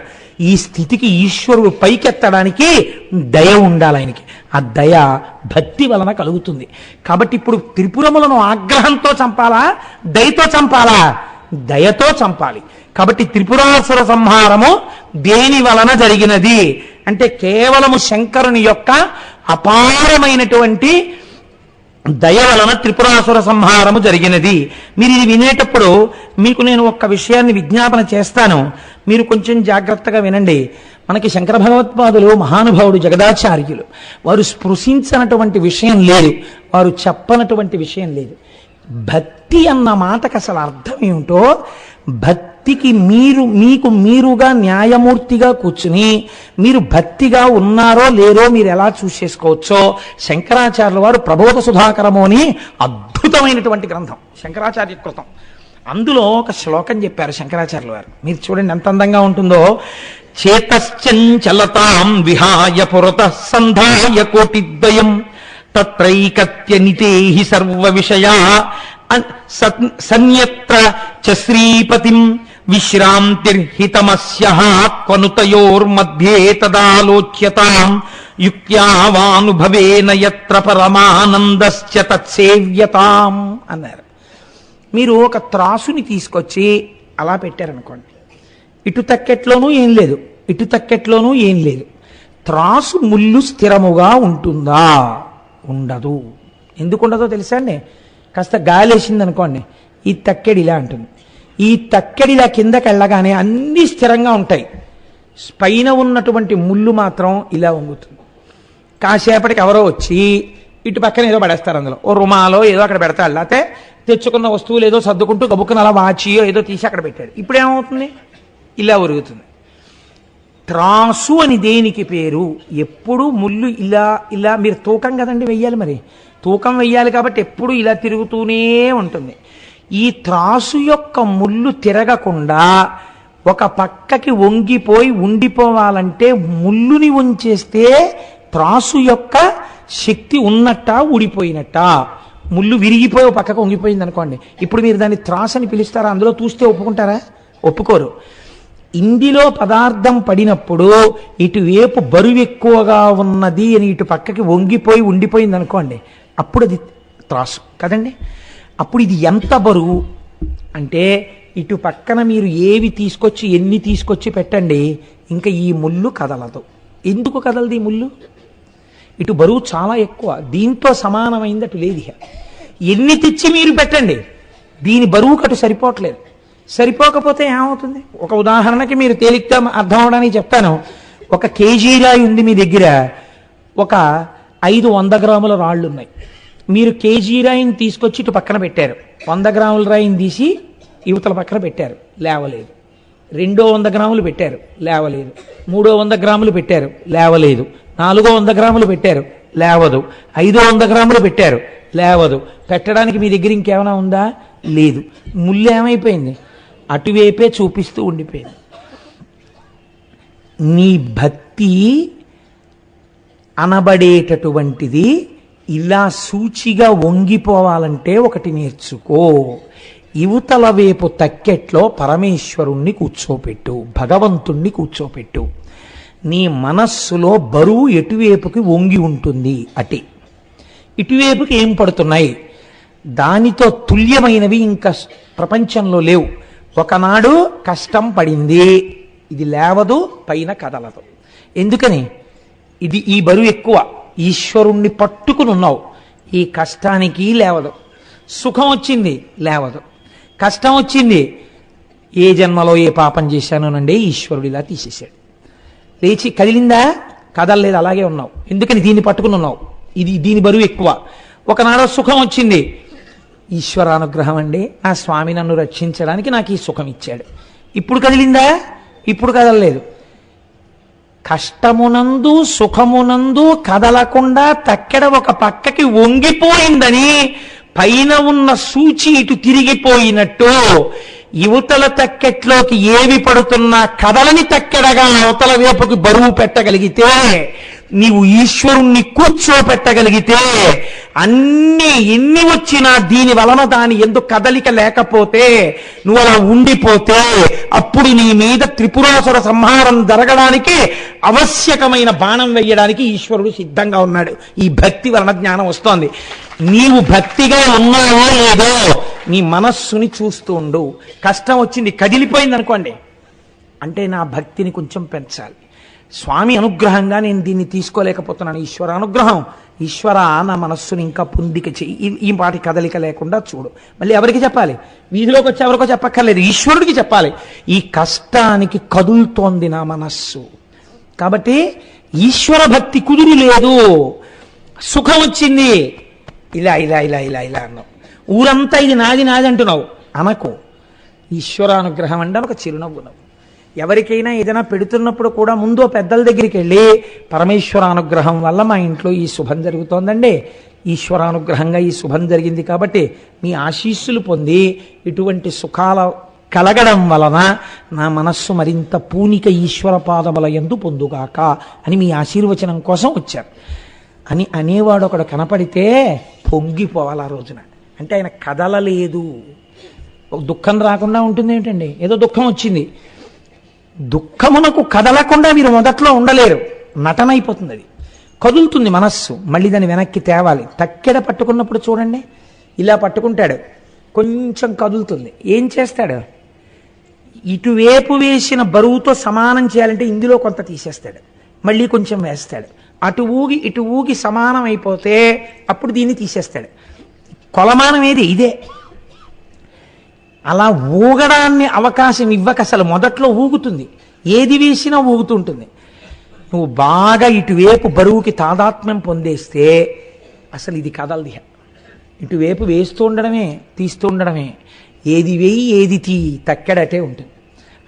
A: ఈ స్థితికి ఈశ్వరుడు పైకెత్తడానికి దయ ఉండాలి ఆయనకి. ఆ దయ భక్తి వలన కలుగుతుంది. కాబట్టి ఇప్పుడు త్రిపురములను ఆగ్రహంతో చంపాలా, దయతో చంపాలా? దయతో చంపాలి. కాబట్టి త్రిపురాసుర సంహారము దేని వలన జరిగినది అంటే కేవలము శంకరుని యొక్క అపారమైనటువంటి దయ వలన త్రిపురాసుర సంహారము జరిగినది. మీరు ఇది వినేటప్పుడు మీకు నేను ఒక్క విషయాన్ని విజ్ఞాపన చేస్తాను, మీరు కొంచెం జాగ్రత్తగా వినండి. మనకి శంకర భగవత్పాదులు మహానుభావుడు జగదాచార్యులు. వారు స్పృశించినటువంటి విషయం లేదు, వారు చెప్పనటువంటి విషయం లేదు. భక్తి అన్న మాటకు అసలు అర్థం ఏమిటో, భక్తికి మీకు మీరుగా న్యాయమూర్తిగా కూర్చుని మీరు భక్తిగా ఉన్నారో లేరో మీరు ఎలా చూసేసుకోవచ్చో శంకరాచార్యుల వారు ప్రబోధ సుధాకరము అని అద్భుతమైనటువంటి గ్రంథం శంకరాచార్య కృతం. అందులో ఒక శ్లోకం చెప్పారు శంకరాచార్యుల వారు. మీరు చూడండి ఎంత అందంగా ఉంటుందో. చేతశ్చంచలతాం విహాయ పురతః సంధాయ కోటిద్వయం తత్రైకత్య నితేహి సర్వ విషయా సన్యత్ర చ శ్రీపతిం విశ్రాంతిర్హితమస్యః క్వనుతయోర్మధ్యే తదాలోచ్యతాం యుక్త్యావానుభవేన యత్ర పరమానందశ్చ తత్సేవ్యతాం అన్నారు. మీరు ఒక త్రాసుని తీసుకొచ్చి అలా పెట్టారనుకోండి, ఇటు తక్కెట్లోనూ ఏం లేదు, ఇటు తక్కెట్లోనూ ఏం లేదు. త్రాసు ముళ్ళు స్థిరముగా ఉంటుందా? ఉండదు. ఎందుకు ఉండదో తెలుసా అండి? కాస్త గాలి వేసింది అనుకోండి, ఈ తక్కెడి ఇలా ఉంటుంది. ఈ తక్కెడి ఇలా కిందకి వెళ్ళగానే అన్నీ స్థిరంగా ఉంటాయి, పైన ఉన్నటువంటి ముళ్ళు మాత్రం ఇలా వంగుతుంది. కాసేపటికి ఎవరో వచ్చి ఇటు పక్కన ఏదో పడేస్తారు, అందులో ఓ రుమాలో ఏదో అక్కడ పెడతాడు, లేకపోతే తెచ్చుకున్న వస్తువులు ఏదో సర్దుకుంటూ గబుక్కున అలా వాచియో ఏదో తీసి అక్కడ పెట్టాడు. ఇప్పుడు ఏమవుతుంది? ఇలా ఒరుగుతుంది. త్రాసు అని దేనికి పేరు? ఎప్పుడు ముళ్ళు ఇలా ఇలా మీరు తూకం కదండి వెయ్యాలి, మరి తూకం వెయ్యాలి కాబట్టి ఎప్పుడు ఇలా తిరుగుతూనే ఉంటుంది. ఈ త్రాసు యొక్క ముళ్ళు తిరగకుండా ఒక పక్కకి వంగిపోయి ఉండిపోవాలంటే ముళ్ళుని ఉంచేస్తే త్రాసు యొక్క శక్తి ఉన్నట్ట ఊడిపోయినట్ట. ముళ్ళు విరిగిపోయి పక్కకు వంగిపోయింది అనుకోండి, ఇప్పుడు మీరు దాన్ని త్రాసు అని పిలుస్తారా? అందులో చూస్తే ఒప్పుకుంటారా? ఒప్పుకోరు. ఇందులో పదార్థం పడినప్పుడు ఇటువైపు బరువు ఎక్కువగా ఉన్నది అని ఇటు పక్కకి వంగిపోయి ఉండిపోయింది అనుకోండి, అప్పుడు అది త్రాసు కదండి. అప్పుడు ఇది ఎంత బరువు అంటే ఇటు పక్కన మీరు ఏవి తీసుకొచ్చి ఎన్ని తీసుకొచ్చి పెట్టండి, ఇంకా ఈ ముళ్ళు కదలదు. ఎందుకు కదలదు ఈ ముళ్ళు? ఇటు బరువు చాలా ఎక్కువ, దీంతో సమానమైంది అటు లేదు. ఎన్ని తెచ్చి మీరు పెట్టండి, దీని బరువుకు అటు సరిపోవట్లేదు. సరిపోకపోతే ఏమవుతుంది? ఒక ఉదాహరణకి మీరు తేలిగ్గా అర్థం అవడానికి చెప్తాను. 1 కేజీ రాయి ఉంది మీ దగ్గర, ఒక 500 గ్రాముల రాళ్ళు ఉన్నాయి. మీరు కేజీ రాయిని తీసుకొచ్చి ఇటు పక్కన పెట్టారు, 100 గ్రాముల రాయిని తీసి యువతల పక్కన పెట్టారు, లేవలేదు. 200 గ్రాములు పెట్టారు, లేవలేదు. 300 గ్రాములు పెట్టారు, లేవలేదు. 400 గ్రాములు పెట్టారు, లేవదు. 500 గ్రాములు పెట్టారు, లేవదు. పెట్టడానికి మీ దగ్గర ఇంకేమైనా ఉందా? లేదు. ముళ్ళు ఏమైపోయింది? అటువైపే చూపిస్తూ ఉండిపోయింది. నీ భక్తి అనబడేటటువంటిది ఇలా సూచిగా వంగిపోవాలంటే ఒకటి నేర్చుకో. యువతల వైపు తక్కెట్లో పరమేశ్వరుణ్ణి కూర్చోపెట్టు, భగవంతుణ్ణి కూర్చోపెట్టు. నీ మనస్సులో బరువు ఎటువైపుకి వంగి ఉంటుంది అటే. ఇటువైపుకి ఏం పడుతున్నాయి? దానితో తుల్యమైనవి ఇంకా ప్రపంచంలో లేవు. ఒకనాడు కష్టం పడింది, ఇది లేవదు, పైన కదలదు. ఎందుకని? ఇది ఈ బరువు ఎక్కువ. ఈశ్వరుణ్ణి పట్టుకుని ఉన్నావు, ఈ కష్టానికి లేవదు. సుఖం వచ్చింది, లేవదు. కష్టం వచ్చింది, ఏ జన్మలో ఏ పాపం చేశానోనండి ఈశ్వరుడు ఇలా తీసేశాడు. లేచి కదిలిందా? కదలలేదు, అలాగే ఉన్నావు. ఎందుకని? దీన్ని పట్టుకుని ఉన్నావు, దీని బరువు ఎక్కువ. ఒకనాడు సుఖం వచ్చింది, ఈశ్వరానుగ్రహం అండి, నా స్వామి నన్ను రక్షించడానికి నాకు ఈ సుఖం ఇచ్చాడు. ఇప్పుడు కదిలిందా? ఇప్పుడు కదలలేదు. కష్టమునందు సుఖమునందు కదలకుండా తక్కెడ ఒక పక్కకి వంగిపోయిందని పైన ఉన్న సూచి ఇటు తిరిగిపోయినట్టు యువతల తక్కెట్లోకి ఏవి పడుతున్నా కదలని తక్కెడగా అవతల వైపుకి బరువు పెట్టగలిగితే, నీవు ఈశ్వరుణ్ణి కూర్చోపెట్టగలిగితే, అన్నీ ఎన్ని వచ్చినా దీని వలన దాని ఎందుకు కదలిక లేకపోతే, నువ్వు అలా ఉండిపోతే, అప్పుడు నీ మీద త్రిపురాసుర సంహారం జరగడానికి ఆవశ్యకమైన బాణం వేయడానికి ఈశ్వరుడు సిద్ధంగా ఉన్నాడు. ఈ భక్తి వలన జ్ఞానం వస్తోంది. నీవు భక్తిగా ఉన్నావో లేదో నీ మనస్సుని చూస్తూ ఉండు. కష్టం వచ్చింది, కదిలిపోయింది అనుకోండి, అంటే నా భక్తిని కొంచెం పెంచాలి. స్వామి అనుగ్రహంగా నేను దీన్ని తీసుకోలేకపోతున్నాను, ఈశ్వర అనుగ్రహం, ఈశ్వర నా మనస్సుని ఇంకా పొందిక చెయ్యి, ఈ పాటి కదలిక లేకుండా చూడు. మళ్ళీ ఎవరికి చెప్పాలి? వీధిలోకి వచ్చి ఎవరికో చెప్పక్కర్లేదు, ఈశ్వరుడికి చెప్పాలి. ఈ కష్టానికి కదులుతోంది నా మనస్సు, కాబట్టి ఈశ్వర భక్తి కుదిరి లేదు. సుఖం వచ్చింది, ఇలా ఇలా ఇలా ఇలా ఇలా అన్నావు. ఊరంతా ఇది నాది నాది అంటున్నావు, అనకు. ఈశ్వరానుగ్రహం అంటే ఒక చిరునవ్వు నవ్వు. ఎవరికైనా ఏదైనా పెడుతున్నప్పుడు కూడా ముందు పెద్దల దగ్గరికి వెళ్ళి, పరమేశ్వరానుగ్రహం వల్ల మా ఇంట్లో ఈ శుభం జరుగుతోందండి, ఈశ్వరానుగ్రహంగా ఈ శుభం జరిగింది కాబట్టి మీ ఆశీస్సులు పొంది ఇటువంటి సుఖాల కలగడం వలన నా మనస్సు మరింత పూనిక ఈశ్వర పాదముల యందు పొందుగాక అని మీ ఆశీర్వచనం కోసం వచ్చారు అని అనేవాడు ఒకడు కనపడితే పొంగిపోవాలి ఆ రోజున. అంటే ఆయన కదలలేదు. దుఃఖం రాకుండా ఉంటుంది ఏంటండి? ఏదో దుఃఖం వచ్చింది, దుఃఖమునకు కదలకుండా మీరు మొదట్లో ఉండలేరు, నటన అయిపోతుంది. అది కదులుతుంది మనస్సు, మళ్ళీ దాన్ని వెనక్కి తేవాలి. తక్కెడ పట్టుకున్నప్పుడు చూడండి, ఇలా పట్టుకుంటాడు, కొంచెం కదులుతుంది. ఏం చేస్తాడు? ఇటువైపు వేసిన బరువుతో సమానం చేయాలంటే ఇందులో కొంత తీసేస్తాడు, మళ్ళీ కొంచెం వేస్తాడు. అటు ఊగి ఇటు ఊగి సమానం అయిపోతే అప్పుడు దీన్ని తీసేస్తాడు. కొలమానం ఏది? ఇదే. అలా ఊగడాన్ని అవకాశం ఇవ్వక అసలు మొదట్లో ఊగుతుంది, ఏది వేసినా ఊగుతుంటుంది. నువ్వు బాగా ఇటువైపు బరువుకి తాదాత్మ్యం పొందేస్తే అసలు ఇది కదలది. ఇటువైపు వేస్తూ ఉండడమే, తీస్తూ ఉండడమే. ఏది వేయి ఏది తీ, తక్కెడటే ఉంటుంది.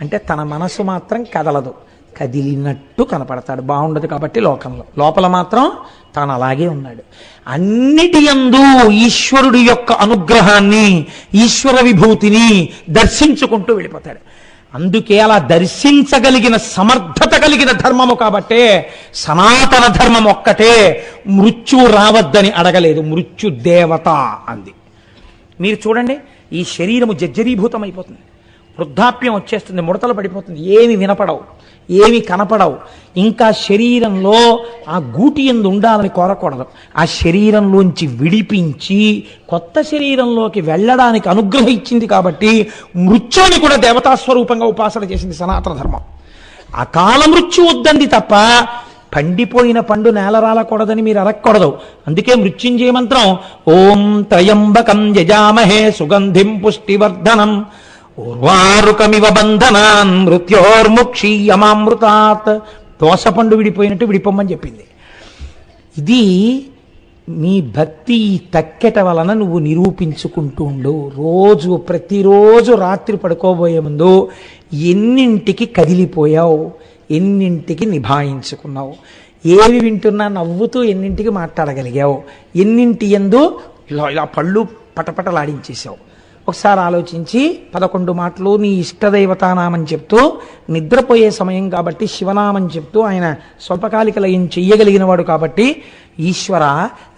A: అంటే తన మనసు మాత్రం కదలదు, కదిలినట్టు కనపడతాడు. బాగుండదు కాబట్టి లోకంలో, లోపల మాత్రం తాను అలాగే ఉన్నాడు. అన్నిటి యందు ఈశ్వరుడి యొక్క అనుగ్రహాన్ని, ఈశ్వర విభూతిని దర్శించుకుంటూ వెళ్ళిపోతాడు. అందుకే అలా దర్శించగలిగిన సమర్థత కలిగిన ధర్మము కాబట్టే సనాతన ధర్మం ఒక్కటే మృత్యువు రావద్దని అడగలేదు, మృత్యు దేవత అంది. మీరు చూడండి, ఈ శరీరము జర్జరీభూతం అయిపోతుంది, వృద్ధాప్యం వచ్చేస్తుంది, ముడతలు పడిపోతుంది, ఏమి వినపడవు, ఏమి కనపడవు. ఇంకా శరీరంలో ఆ గూటి యందు ఉండాలని కోరకూడదు. ఆ శరీరంలోంచి విడిపించి కొత్త శరీరంలోకి వెళ్ళడానికి అనుగ్రహం ఇచ్చింది కాబట్టి మృత్యుని కూడా దేవతాస్వరూపంగా ఉపాసన చేసింది సనాతన ధర్మం. అకాల మృత్యు వద్దంది తప్ప పండిపోయిన పండు నేలరాలకూడదని మీరు అరక్కూడదు. అందుకే మృత్యుంజయ మంత్రం ఓం త్రయంబకం యజామహే సుగంధిం పుష్టివర్ధనం ఉర్వారుకమివ బంధనాన్ మృత్యోర్ముక్షీయమామృతాత్. దోసపండు విడిపోయినట్టు విడిపోమని చెప్పింది. ఇది నీ భక్తి తక్కెట వలన నువ్వు నిరూపించుకుంటూ ఉండు. రోజు ప్రతిరోజు రాత్రి పడుకోబోయే ముందు ఎన్నింటికి కదిలిపోయావు, ఎన్నింటికి నిభాయించుకున్నావు, ఏవి వింటున్నా నవ్వుతూ ఎన్నింటికి మాట్లాడగలిగావు, ఎన్నింటి యందు ఇలా ఇలా పళ్ళు పటపటలాడించేసావు. ఒకసారి ఆలోచించి 11 మాటలు నీ ఇష్టదైవతానామని చెప్తూ, నిద్రపోయే సమయం కాబట్టి శివనామం చెప్తూ, ఆయన స్వల్పకాలిక లయం చెయ్యగలిగిన వాడు కాబట్టి, ఈశ్వర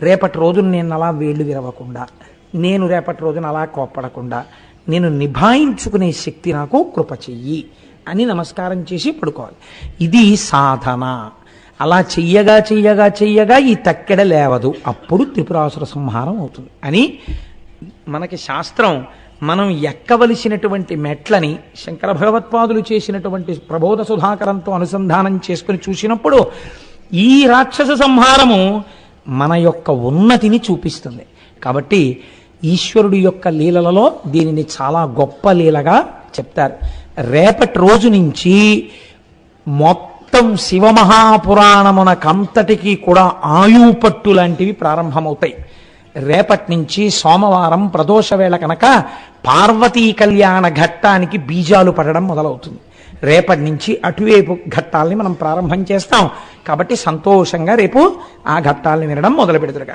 A: రేపటి రోజున నేను అలా వేళ్ళు విరవకుండా, నేను రేపటి రోజున అలా కోప్పడకుండా, నేను నిభాయించుకునే శక్తి నాకు కృప చెయ్యి అని నమస్కారం చేసి పడుకోవాలి. ఇది సాధన. అలా చెయ్యగా చెయ్యగా చెయ్యగా ఈ తక్కెడ లేవదు, అప్పుడు త్రిపురాసుర సంహారం అవుతుంది అని మనకి శాస్త్రం మనం ఎక్కవలసినటువంటి మెట్లని శంకర భగవత్పాదులు చేసినటువంటి ప్రబోధ సుధాకరంతో అనుసంధానం చేసుకుని చూసినప్పుడు ఈ రాక్షస సంహారము మన యొక్క ఉన్నతిని చూపిస్తుంది. కాబట్టి ఈశ్వరుడి యొక్క లీలలలో దీనిని చాలా గొప్ప లీలగా చెప్తారు. రేపటి రోజు నుంచి మొత్తం శివమహాపురాణమునకంతటికీ కూడా ఆయుపట్టు లాంటివి ప్రారంభమవుతాయి. రేపటి నుంచి సోమవారం ప్రదోష వేళ కనుక పార్వతీ కళ్యాణ ఘట్టానికి బీజాలు పడడం మొదలవుతుంది. రేపటి నుంచి అటువైపు ఘట్టాలని మనం ప్రారంభం చేస్తాం. కాబట్టి సంతోషంగా రేపు ఆ ఘట్టాలను వినడం మొదలు పెడతారు.